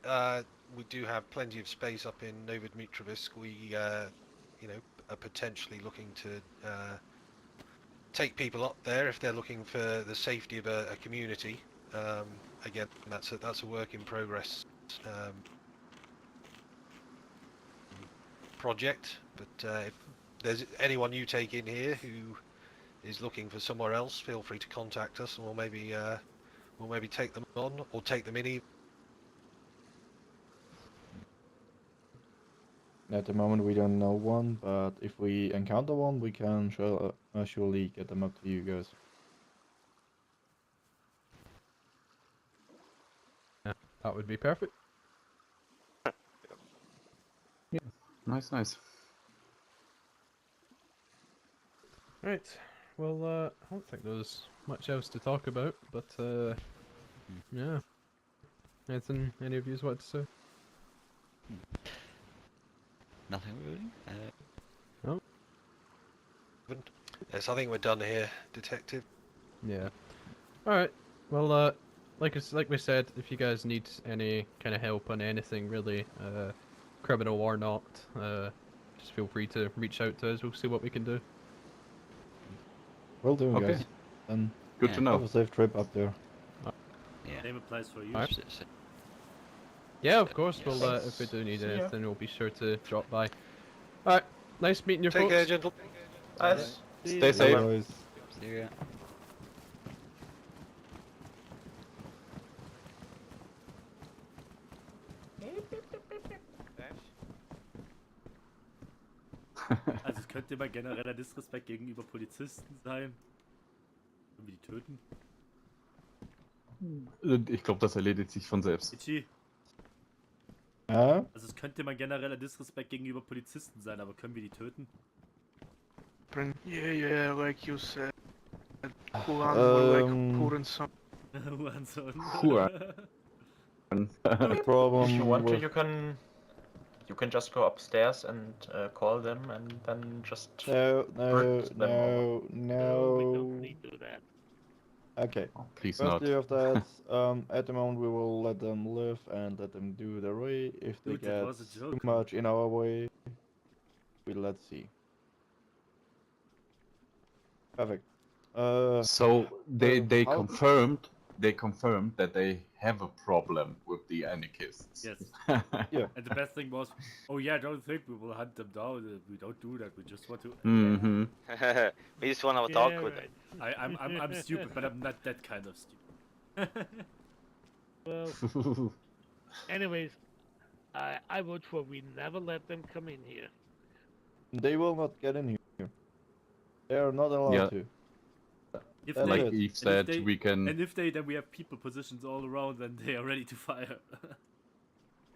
[SPEAKER 7] we do have plenty of space up in Novodmitrovisk. We, are potentially looking to take people up there if they're looking for the safety of a community. Again, that's a work in progress project. But if there's anyone you take in here who is looking for somewhere else, feel free to contact us, and we'll maybe take them on or take them in.
[SPEAKER 1] At the moment, we don't know one, but if we encounter one, we can surely get them up to you guys.
[SPEAKER 11] Yeah, that would be perfect.
[SPEAKER 4] Yeah, nice.
[SPEAKER 11] Right. Well, I don't think there's much else to talk about, but yeah. Anything any of you want to say?
[SPEAKER 12] Nothing really.
[SPEAKER 11] No.
[SPEAKER 7] Yes, I think we're done here, Detective.
[SPEAKER 11] Yeah. All right. Well, like we said, if you guys need any kind of help on anything really, criminal or not, just feel free to reach out to us. We'll see what we can do.
[SPEAKER 1] Will do,
[SPEAKER 4] Okay.
[SPEAKER 1] guys. And
[SPEAKER 4] Good to know.
[SPEAKER 1] have a safe trip up there.
[SPEAKER 12] Yeah.
[SPEAKER 3] Same applies for you.
[SPEAKER 11] Alright.
[SPEAKER 12] S-
[SPEAKER 11] Yeah, of course.
[SPEAKER 12] Yes.
[SPEAKER 11] Well, if we do need
[SPEAKER 14] See ya.
[SPEAKER 11] anything, we'll be sure to drop by. All right. Nice meeting you,
[SPEAKER 7] Take
[SPEAKER 11] folks.
[SPEAKER 7] care, gentlemen.
[SPEAKER 14] Nice.
[SPEAKER 4] Stay safe.
[SPEAKER 1] Guys.
[SPEAKER 12] See ya.
[SPEAKER 3] Also es könnte immer genereller Disrespekt gegenüber Polizisten sein. Können wir die töten?
[SPEAKER 4] Ich glaube, das erledigt sich von selbst.
[SPEAKER 3] Ichi?
[SPEAKER 1] Ja?
[SPEAKER 3] Also es könnte immer genereller Disrespekt gegenüber Polizisten sein, aber können wir die töten?
[SPEAKER 6] Yeah, like you said. Juan will like pour in some.
[SPEAKER 3] Hurensohn.
[SPEAKER 4] Huan.
[SPEAKER 1] Problem
[SPEAKER 9] If you want to,
[SPEAKER 1] with...
[SPEAKER 9] you can just go upstairs and call them, and then just
[SPEAKER 1] No,
[SPEAKER 9] hurt them or
[SPEAKER 8] No, we don't need to do that.
[SPEAKER 1] Okay.
[SPEAKER 4] Oh, please
[SPEAKER 1] First
[SPEAKER 4] not.
[SPEAKER 1] day of that, at the moment we will let them live and let them do their way. If they
[SPEAKER 3] Dude, that
[SPEAKER 1] get
[SPEAKER 3] was a
[SPEAKER 1] too
[SPEAKER 3] joke.
[SPEAKER 1] much in our way, let's see. Perfect.
[SPEAKER 4] So they
[SPEAKER 1] how-
[SPEAKER 4] confirmed that they have a problem with the anarchists.
[SPEAKER 3] Yes.
[SPEAKER 1] Yeah.
[SPEAKER 3] And the best thing was, oh yeah, don't think we will hunt them down. We don't do that. We just want to.
[SPEAKER 4] Mm-hmm.
[SPEAKER 2] We just want to
[SPEAKER 8] Yeah,
[SPEAKER 2] talk with them.
[SPEAKER 8] right.
[SPEAKER 3] I'm stupid, but I'm not that kind of stupid.
[SPEAKER 8] Well, anyways, I vote for we never let them come in here.
[SPEAKER 1] They will not get in here. They are not allowed
[SPEAKER 4] Yeah.
[SPEAKER 1] to.
[SPEAKER 3] If
[SPEAKER 1] That's
[SPEAKER 4] Like
[SPEAKER 1] it.
[SPEAKER 4] Eve said, we can.
[SPEAKER 3] And if they, then we have people positions all around, and they are ready to fire.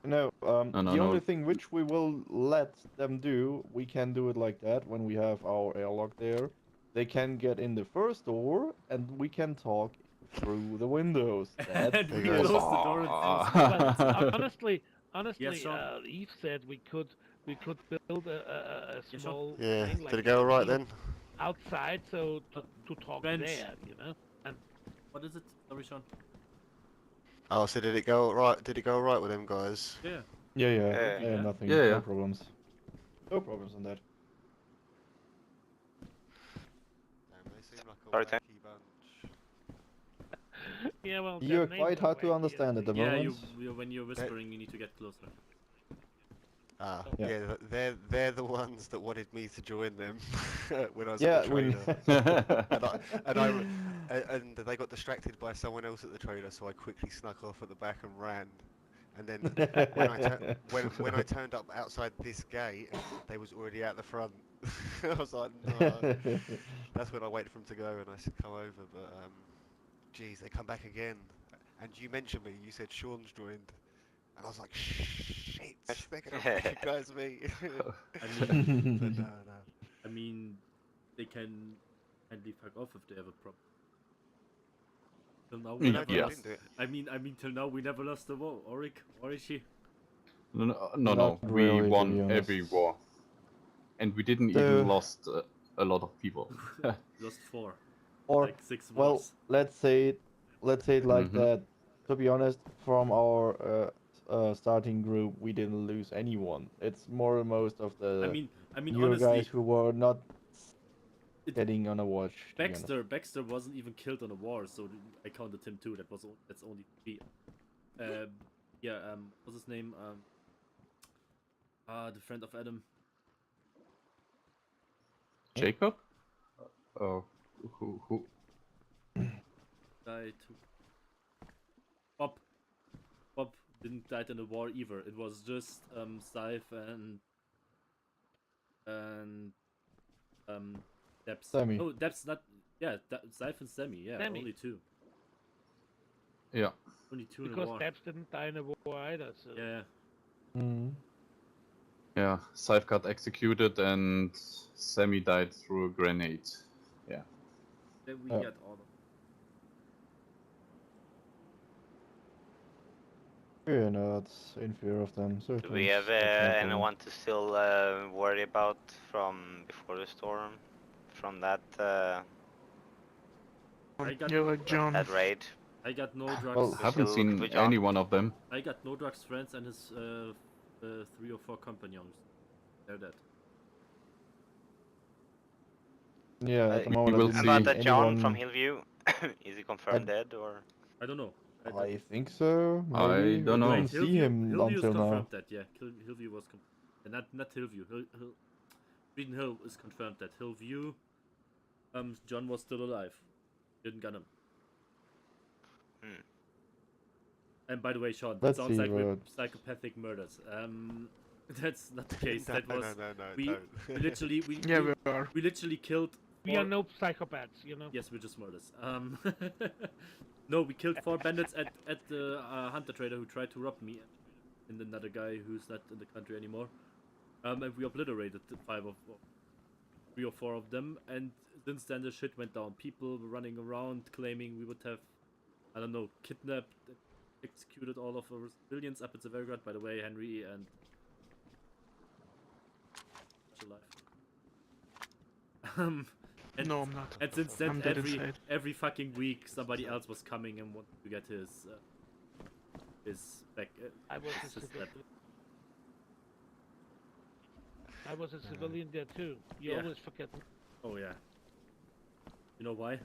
[SPEAKER 1] No, the
[SPEAKER 4] no.
[SPEAKER 1] only thing which we will let them do, we can do it like that when we have our airlock there. They can get in the first door, and we can talk through the windows. That's
[SPEAKER 3] and we
[SPEAKER 1] it.
[SPEAKER 3] close the door and
[SPEAKER 8] Well, honestly,
[SPEAKER 3] Yes, Sean?
[SPEAKER 8] Eve said we could build a
[SPEAKER 3] Yes, Sean?
[SPEAKER 8] small
[SPEAKER 13] Yeah,
[SPEAKER 8] thing
[SPEAKER 13] did
[SPEAKER 8] like
[SPEAKER 13] it go alright
[SPEAKER 8] little
[SPEAKER 13] then?
[SPEAKER 8] outside, so to talk
[SPEAKER 3] Bench.
[SPEAKER 8] there, you know. And
[SPEAKER 3] What is it? Sorry, Sean.
[SPEAKER 13] Oh, so did it go alright? Did it go alright with them guys?
[SPEAKER 3] Yeah.
[SPEAKER 1] Yeah, nothing,
[SPEAKER 4] Yeah.
[SPEAKER 1] no problems. No problems on that.
[SPEAKER 13] Damn, they seem like a
[SPEAKER 2] Sorry,
[SPEAKER 13] wacky bunch.
[SPEAKER 8] yeah, well,
[SPEAKER 1] You're
[SPEAKER 8] their names
[SPEAKER 1] quite
[SPEAKER 8] are
[SPEAKER 1] hard to
[SPEAKER 8] wacky,
[SPEAKER 1] understand at the
[SPEAKER 3] Yeah,
[SPEAKER 1] moment.
[SPEAKER 3] when you're whispering, you need to get closer.
[SPEAKER 13] Ah,
[SPEAKER 1] Yeah.
[SPEAKER 13] yeah, they're the ones that wanted me to join them when I was
[SPEAKER 1] Yeah,
[SPEAKER 13] at the
[SPEAKER 1] we.
[SPEAKER 13] trader. And they got distracted by someone else at the trader, so I quickly snuck off at the back and ran. And then when I turned up outside this gate, they was already out the front. I was like, no. That's when I waited for them to go, and I said, come over. But geez, they come back again. And you mentioned me. You said Sean's joined. And I was like, shit, they're gonna recognise me.
[SPEAKER 3] I mean,
[SPEAKER 13] But no.
[SPEAKER 3] I mean, they can kindly fuck off if they have a problem. Till now, we never
[SPEAKER 4] Yeah.
[SPEAKER 3] lost. I mean, till now we never lost the war. Or is she?
[SPEAKER 4] No.
[SPEAKER 1] Not
[SPEAKER 4] We
[SPEAKER 1] really, to be
[SPEAKER 4] won
[SPEAKER 1] honest.
[SPEAKER 4] every war, and we didn't
[SPEAKER 1] The-
[SPEAKER 4] even lost a lot of people.
[SPEAKER 3] Lost 4.
[SPEAKER 1] Or
[SPEAKER 3] Like 6
[SPEAKER 1] well,
[SPEAKER 3] wars.
[SPEAKER 1] let's say it like
[SPEAKER 4] Mhm.
[SPEAKER 1] that. To be honest, from our starting group, we didn't lose anyone. It's more most of the
[SPEAKER 3] I mean,
[SPEAKER 1] newer
[SPEAKER 3] honestly,
[SPEAKER 1] guys who were not
[SPEAKER 3] It-
[SPEAKER 1] getting on a watch. to be honest.
[SPEAKER 3] Baxter wasn't even killed on a war, so I counted him too. That's only 3. What's his name? The friend of Adam.
[SPEAKER 4] Jacob? Oh, who?
[SPEAKER 3] Died. Bob didn't die in the war either. It was just Scythe and Debs.
[SPEAKER 1] Sammy.
[SPEAKER 3] No, Debs not. Yeah, Scythe and Sammy. Yeah,
[SPEAKER 8] Sammy.
[SPEAKER 3] only 2.
[SPEAKER 4] Yeah.
[SPEAKER 3] Only 2 in the
[SPEAKER 8] because
[SPEAKER 3] war.
[SPEAKER 8] Debs didn't die in a war either, so
[SPEAKER 3] Yeah.
[SPEAKER 1] Mhm.
[SPEAKER 4] Yeah, Scythe got executed and Sammy died through a grenade. Yeah.
[SPEAKER 3] Then we
[SPEAKER 1] Oh.
[SPEAKER 3] got all of them.
[SPEAKER 1] Yeah, no, that's in fear of them. So
[SPEAKER 2] Do we have anyone to still worry about from before the storm? From that
[SPEAKER 6] Yeah, like John.
[SPEAKER 2] that raid?
[SPEAKER 3] I got no drugs.
[SPEAKER 1] Well,
[SPEAKER 4] I haven't
[SPEAKER 2] Still
[SPEAKER 4] seen
[SPEAKER 2] with John?
[SPEAKER 4] any one of them.
[SPEAKER 3] I got no drugs friends and his 3 or 4 companions. They're dead.
[SPEAKER 1] Yeah, at the
[SPEAKER 4] We
[SPEAKER 1] moment
[SPEAKER 4] will
[SPEAKER 1] I
[SPEAKER 2] How
[SPEAKER 1] didn't
[SPEAKER 2] about
[SPEAKER 1] see
[SPEAKER 2] that John
[SPEAKER 1] anyone.
[SPEAKER 2] from Hillview? Is he confirmed dead or?
[SPEAKER 3] I don't know.
[SPEAKER 1] I think so.
[SPEAKER 4] I
[SPEAKER 1] Maybe.
[SPEAKER 4] don't
[SPEAKER 1] We
[SPEAKER 4] know.
[SPEAKER 1] didn't see him
[SPEAKER 3] Hillview is
[SPEAKER 1] until now.
[SPEAKER 3] confirmed that. Yeah, Hillview was not Hillview. Breeden Hill is confirmed that Hillview. John was still alive. Didn't get him.
[SPEAKER 2] Hmm.
[SPEAKER 3] And by the way, Sean, that
[SPEAKER 1] Let's
[SPEAKER 3] sounds
[SPEAKER 1] see
[SPEAKER 3] like we're
[SPEAKER 1] what-
[SPEAKER 3] psychopathic murders. That's not the case.
[SPEAKER 13] No,
[SPEAKER 3] That was
[SPEAKER 13] no,
[SPEAKER 3] we
[SPEAKER 13] don't.
[SPEAKER 3] literally
[SPEAKER 6] Yeah, we are.
[SPEAKER 3] we literally killed.
[SPEAKER 8] we are no psychopaths, you know.
[SPEAKER 3] Yes, we're just murders. No, we killed 4 bandits at the hunter trader who tried to rob me, and another guy who's not in the country anymore. And we obliterated 3 or 4 of them. And since then, the shit went down. People were running around claiming we would have, I don't know, kidnapped, executed all of our civilians up at Severgrad. By the way, Henry and alive. And,
[SPEAKER 6] No, I'm not.
[SPEAKER 3] And since then,
[SPEAKER 6] I'm dead inside.
[SPEAKER 3] every fucking week, somebody else was coming and wanted to get his back.
[SPEAKER 8] I was a civilian there too. You always forget me.
[SPEAKER 3] Oh yeah. You know why?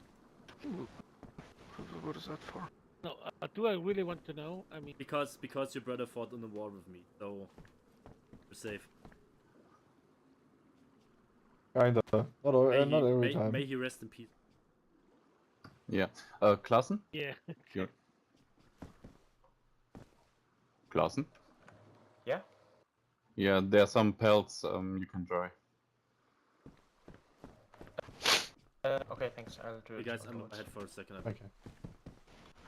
[SPEAKER 6] What is that for?
[SPEAKER 8] No, do I really want to know? I mean,
[SPEAKER 3] because your brother fought in the war with me, so you're safe.
[SPEAKER 1] Kinda. Not every time.
[SPEAKER 3] May he rest in peace.
[SPEAKER 4] Yeah. Klassen?
[SPEAKER 8] Yeah.
[SPEAKER 4] Here. Klassen?
[SPEAKER 9] Yeah?
[SPEAKER 4] Yeah, there are some pelts you can dry.
[SPEAKER 9] Okay, thanks. I'll do
[SPEAKER 3] Hey
[SPEAKER 9] it.
[SPEAKER 3] guys, I'm ahead for a second.
[SPEAKER 1] Okay.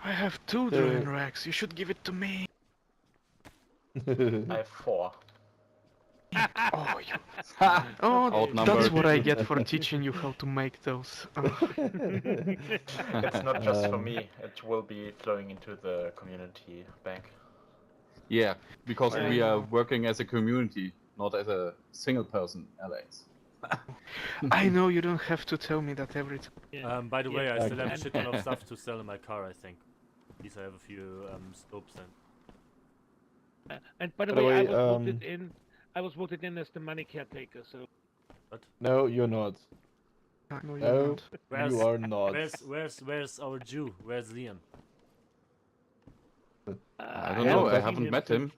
[SPEAKER 6] I have 2 drying racks. You should give it to me.
[SPEAKER 9] I have 4.
[SPEAKER 6] Oh, you. Oh, that's what I get for teaching you how to make those.
[SPEAKER 9] It's not just for me. It will be flowing into the community bank.
[SPEAKER 4] Yeah, because
[SPEAKER 6] Yeah,
[SPEAKER 4] we are
[SPEAKER 6] know.
[SPEAKER 4] working as a community, not as a single person, Alex.
[SPEAKER 6] I know you don't have to tell me that every time.
[SPEAKER 8] Yeah.
[SPEAKER 3] By the way, I still have a
[SPEAKER 8] And-
[SPEAKER 3] shit ton of stuff to sell in my car, I think. At least I have a few scopes and...
[SPEAKER 8] And by the
[SPEAKER 1] By the
[SPEAKER 8] way,
[SPEAKER 1] way,
[SPEAKER 8] I was voted in as the money caretaker. So.
[SPEAKER 3] What?
[SPEAKER 1] No, you're not.
[SPEAKER 6] No, you're
[SPEAKER 1] No,
[SPEAKER 6] not.
[SPEAKER 1] you are not.
[SPEAKER 3] Where's our Jew? Where's Liam?
[SPEAKER 4] I don't know, I haven't met him.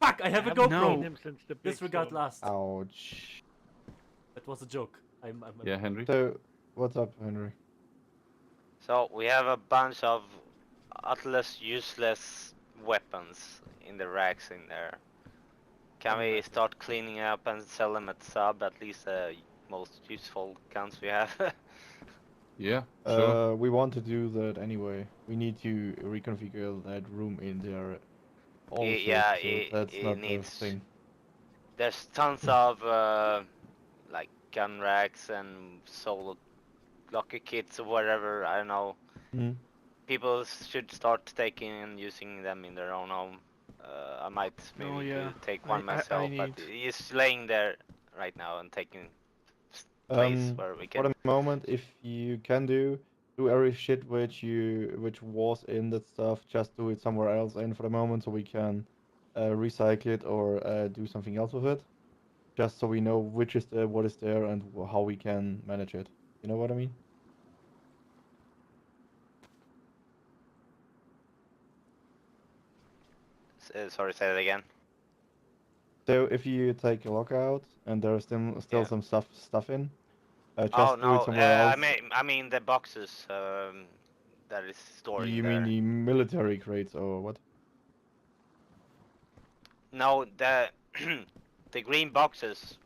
[SPEAKER 3] Fuck, I have a
[SPEAKER 8] haven't
[SPEAKER 3] GoPro!
[SPEAKER 8] seen him since the big
[SPEAKER 3] Disregard
[SPEAKER 8] storm.
[SPEAKER 3] last.
[SPEAKER 1] Ouch.
[SPEAKER 3] That was a joke. I'm
[SPEAKER 4] Yeah, Henry?
[SPEAKER 1] So, what's up, Henry?
[SPEAKER 2] So we have a bunch of utterless useless weapons in the racks in there. Can we start cleaning up and sell them at sub, at least the most useful guns we have?
[SPEAKER 4] Yeah, sure.
[SPEAKER 1] We want to do that anyway. We need to reconfigure that room in there. Also,
[SPEAKER 2] Yeah,
[SPEAKER 1] so that's
[SPEAKER 2] it
[SPEAKER 1] not
[SPEAKER 2] needs...
[SPEAKER 1] the thing.
[SPEAKER 2] There's tons of like gun racks and solo locker kits or whatever, I don't know.
[SPEAKER 1] Mhm.
[SPEAKER 2] People should start taking and using them in their own home. I might maybe
[SPEAKER 6] Oh, yeah.
[SPEAKER 2] take one myself, but
[SPEAKER 6] need-
[SPEAKER 2] it's laying there right now and taking place where we
[SPEAKER 1] For
[SPEAKER 2] can...
[SPEAKER 1] the moment, if you can do every shit which was in that stuff, just do it somewhere else in for the moment, so we can recycle it or do something else with it. Just so we know which is there, what is there, and how we can manage it. You know what I mean?
[SPEAKER 2] Sorry, say that again.
[SPEAKER 1] So if you take a lockout and there's still
[SPEAKER 2] Yeah.
[SPEAKER 1] some stuff in, just
[SPEAKER 2] Oh
[SPEAKER 1] do
[SPEAKER 2] no,
[SPEAKER 1] it somewhere else.
[SPEAKER 2] I mean the boxes that is stored
[SPEAKER 1] You
[SPEAKER 2] in
[SPEAKER 1] mean
[SPEAKER 2] there.
[SPEAKER 1] the military crates or what?
[SPEAKER 2] No, the the green boxes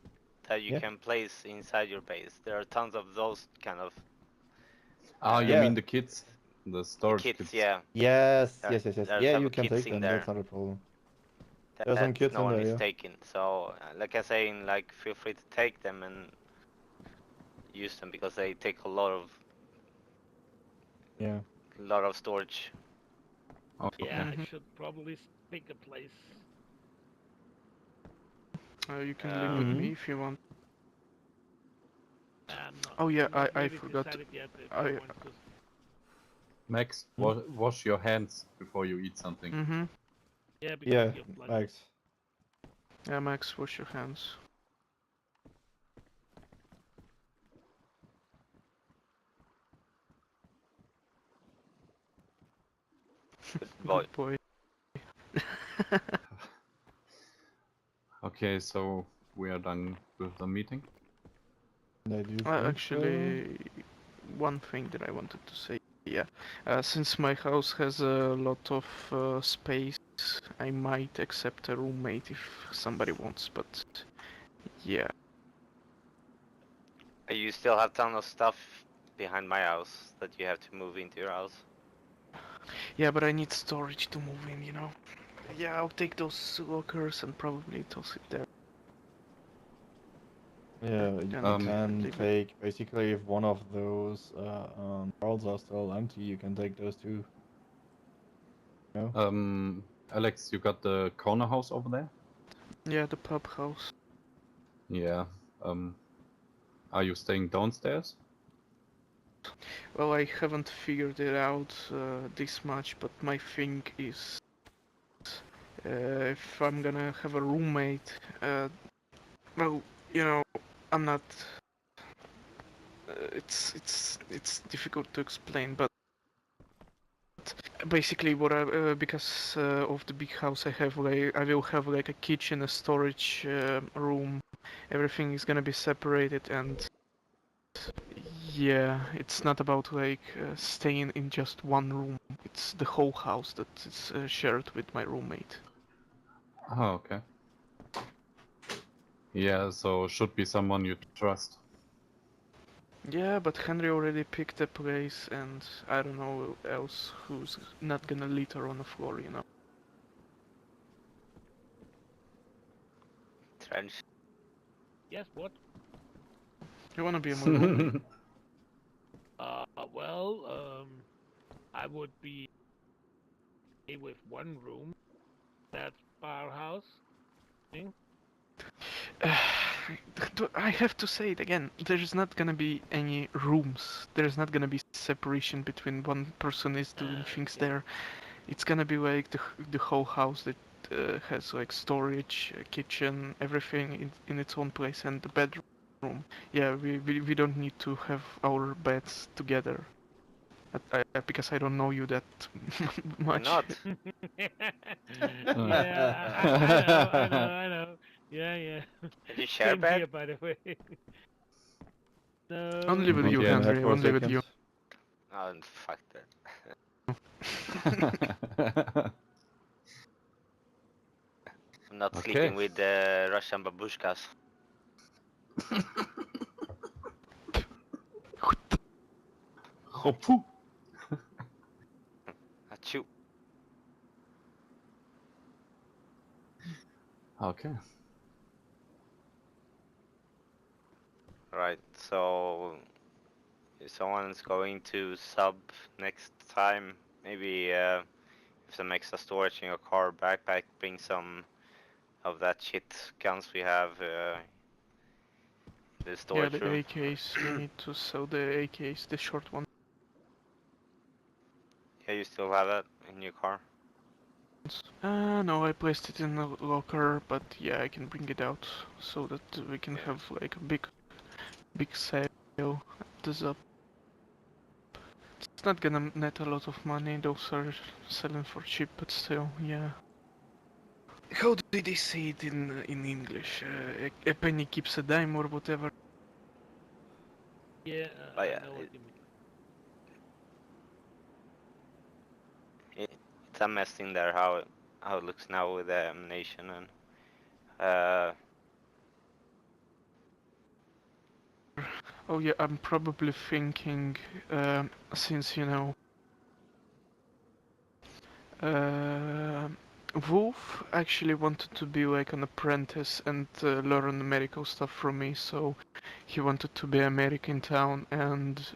[SPEAKER 2] that you
[SPEAKER 1] Yeah.
[SPEAKER 2] can place inside your base. There are tons of those kind of
[SPEAKER 4] Ah, you
[SPEAKER 1] Yeah.
[SPEAKER 4] mean the kits? The storage
[SPEAKER 2] kits, yeah.
[SPEAKER 1] Yes,
[SPEAKER 2] There-
[SPEAKER 1] yes.
[SPEAKER 2] there's
[SPEAKER 1] Yeah,
[SPEAKER 2] some
[SPEAKER 1] you can
[SPEAKER 2] kits
[SPEAKER 1] take
[SPEAKER 2] in
[SPEAKER 1] them.
[SPEAKER 2] there.
[SPEAKER 1] That's not a problem.
[SPEAKER 2] That
[SPEAKER 1] There's some kits
[SPEAKER 2] no
[SPEAKER 1] in
[SPEAKER 2] one
[SPEAKER 1] there,
[SPEAKER 2] is
[SPEAKER 1] yeah.
[SPEAKER 2] taking. So, like I saying, like feel free to take them and use them because they take a lot of storage.
[SPEAKER 4] Okay.
[SPEAKER 8] Yeah, I should probably pick a place.
[SPEAKER 6] You can live with me if you want.
[SPEAKER 8] I'm not,
[SPEAKER 6] Oh yeah,
[SPEAKER 8] I'm not
[SPEAKER 6] I
[SPEAKER 8] really
[SPEAKER 6] forgot.
[SPEAKER 8] decided yet if
[SPEAKER 6] I-
[SPEAKER 8] want to.
[SPEAKER 4] Max, wash your hands before you eat something.
[SPEAKER 6] Mm-hmm.
[SPEAKER 8] Yeah, because
[SPEAKER 1] Yeah,
[SPEAKER 8] you're blood.
[SPEAKER 1] Max.
[SPEAKER 6] Yeah, Max, wash your hands.
[SPEAKER 2] Boy.
[SPEAKER 6] Good boy.
[SPEAKER 4] Okay, so we are done with the meeting.
[SPEAKER 1] I do think
[SPEAKER 6] Actually, one thing that I wanted to say. Yeah, since my house has a lot of space, I might accept a roommate if somebody wants, but yeah.
[SPEAKER 2] You still have tons of stuff behind my house that you have to move into your house.
[SPEAKER 6] Yeah, but I need storage to move in, you know? Yeah, I'll take those lockers and probably toss it there.
[SPEAKER 1] Yeah, you can take basically if one of those barrels are still empty, you can take those too. No?
[SPEAKER 4] Alex, you got the corner house over there?
[SPEAKER 6] Yeah, the pub house.
[SPEAKER 4] Yeah. Are you staying downstairs?
[SPEAKER 6] Well, I haven't figured it out this much, but my thing is, if I'm gonna have a roommate, well, you know, I'm not. It's difficult to explain, but basically, what I because of the big house I have, like I will have like a kitchen, a storage room. Everything is gonna be separated, and yeah, it's not about like staying in just one room. It's the whole house that is shared with my roommate.
[SPEAKER 4] Oh, okay. Yeah, so should be someone you trust.
[SPEAKER 6] Yeah, but Henry already picked a place, and I don't know else who's not gonna litter on the floor, you know.
[SPEAKER 2] Trench.
[SPEAKER 8] Yes, what?
[SPEAKER 6] You wanna be my roommate?
[SPEAKER 8] Well, I would be with one room. That bar house thing.
[SPEAKER 6] I have to say it again. There's not gonna be any rooms. There's not gonna be separation between one person is doing things there. It's gonna be like the whole house that has like storage, kitchen, everything in its own place, and the bedroom. Yeah, we don't need to have our beds together. Because I don't know you that much.
[SPEAKER 2] Not.
[SPEAKER 8] Yeah, I know. Yeah.
[SPEAKER 2] Did you share
[SPEAKER 8] Same
[SPEAKER 2] bed?
[SPEAKER 8] here, by the way. No.
[SPEAKER 6] Only with you, Henry. Only with you.
[SPEAKER 2] Oh, fuck that. I'm not
[SPEAKER 4] Okay.
[SPEAKER 2] sleeping with the Russian babushkas.
[SPEAKER 4] Hopu.
[SPEAKER 2] Achoo.
[SPEAKER 4] Okay.
[SPEAKER 2] Right, so if someone's going to sub next time, maybe if some extra storage in your car backpack, bring some of that shit guns we have in the storage
[SPEAKER 6] Yeah, the
[SPEAKER 2] room.
[SPEAKER 6] AKs. We need to sell the AKs, the short one.
[SPEAKER 2] Yeah, you still have that in your car?
[SPEAKER 6] No, I placed it in the locker, but yeah, I can bring it out so that we can have like a big sale at the Zap. It's not gonna net a lot of money, those are selling for cheap, but still, yeah. How did they say it in English? A penny keeps a dime or whatever.
[SPEAKER 8] Yeah,
[SPEAKER 2] But
[SPEAKER 8] I
[SPEAKER 2] yeah,
[SPEAKER 8] know what you mean.
[SPEAKER 2] it's a mess in there how it looks now with the ammunition and
[SPEAKER 6] Oh yeah, I'm probably thinking, since you know, Wolf actually wanted to be like an apprentice and learn medical stuff from me, so he wanted to be a medic in town, and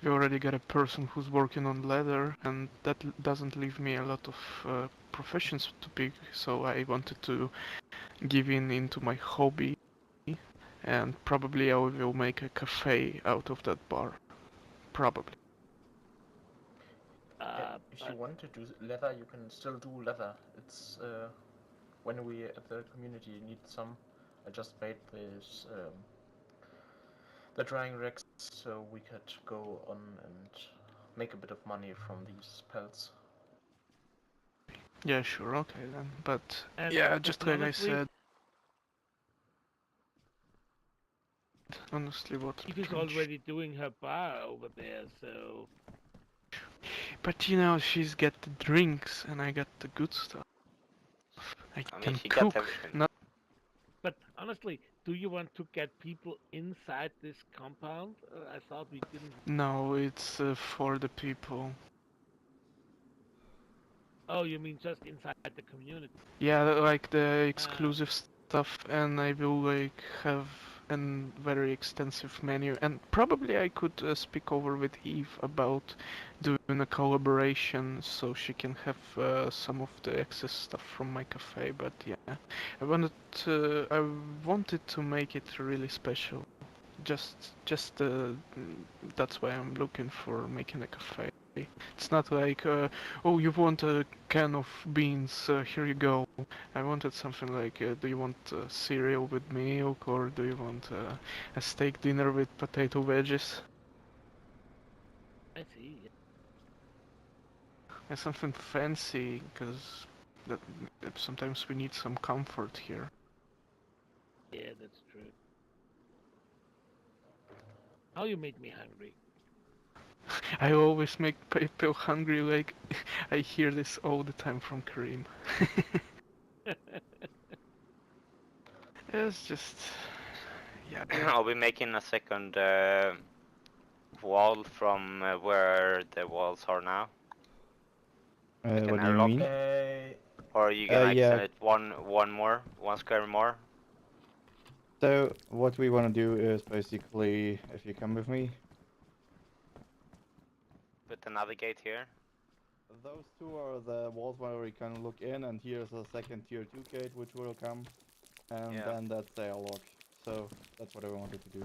[SPEAKER 6] we already got a person who's working on leather, and that doesn't leave me a lot of professions to pick, so I wanted to give in into my hobby, and probably I will make a cafe out of that bar. Probably.
[SPEAKER 9] If you want to do leather, you can still do leather. It's when we at the community need some. I just made this the drying racks, so we could go on and make a bit of money from these pelts.
[SPEAKER 6] Yeah, sure, okay then. But
[SPEAKER 8] And
[SPEAKER 6] yeah, just like
[SPEAKER 8] honestly,
[SPEAKER 6] I said. Honestly, what?
[SPEAKER 8] She's already doing her bar over there, so.
[SPEAKER 6] But you know, she's got the drinks and I got the good stuff. I
[SPEAKER 2] I mean,
[SPEAKER 6] can
[SPEAKER 2] she got
[SPEAKER 6] cook.
[SPEAKER 2] everything.
[SPEAKER 6] Not.
[SPEAKER 8] But honestly, do you want to get people inside this compound? I thought we didn't.
[SPEAKER 6] No, it's for the people.
[SPEAKER 8] Oh, you mean just inside the community?
[SPEAKER 6] Yeah, like the exclusive stuff, and I will like have a very extensive menu, and probably I could speak over with Eve about doing a collaboration so she can have some of the excess stuff from my cafe. But yeah, I wanted to make it really special. just that's why I'm looking for making a cafe. It's not like, oh, you want a can of beans, here you go. I wanted something like, do you want cereal with milk, or do you want a steak dinner with potato wedges?
[SPEAKER 8] I see.
[SPEAKER 6] And something fancy, because sometimes we need some comfort here.
[SPEAKER 8] Yeah, that's true. Now you made me hungry.
[SPEAKER 6] I always make people hungry, like, I hear this all the time from Kareem. It's just... yeah.
[SPEAKER 2] I'll be making a second wall from where the walls are now. Like an
[SPEAKER 1] What do you
[SPEAKER 2] airlock.
[SPEAKER 1] mean?
[SPEAKER 2] Or are you gonna
[SPEAKER 1] Yeah.
[SPEAKER 2] extend it one square more?
[SPEAKER 1] So what we want to do is basically, if you come with me,
[SPEAKER 2] Put another gate here.
[SPEAKER 1] those two are the walls where we can look in, and here's a second tier 2 gate which will come, and then that's the airlock. So that's what I wanted to do.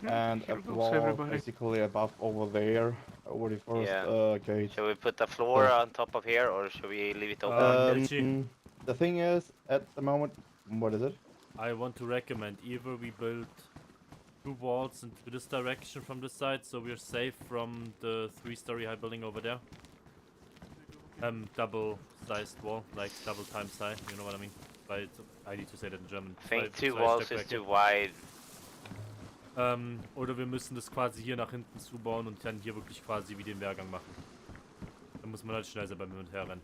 [SPEAKER 1] And a wall basically above over there, over the first gate.
[SPEAKER 2] Should we put a floor on top of here, or should we leave it open?
[SPEAKER 1] The thing is, at the moment, what is it?
[SPEAKER 3] I want to recommend either we build 2 walls into this direction from this side, so we're safe from the 3-story high building over there. Double-sized wall, like double times high, you know what I mean? But I need to say that in German.
[SPEAKER 2] I think 2 walls is too wide.
[SPEAKER 3] Oder wir müssen das quasi hier nach hinten zubauen und dann hier wirklich quasi wie den Wehrgang machen. Da muss man halt schnell sein beim Hin und Herrennen.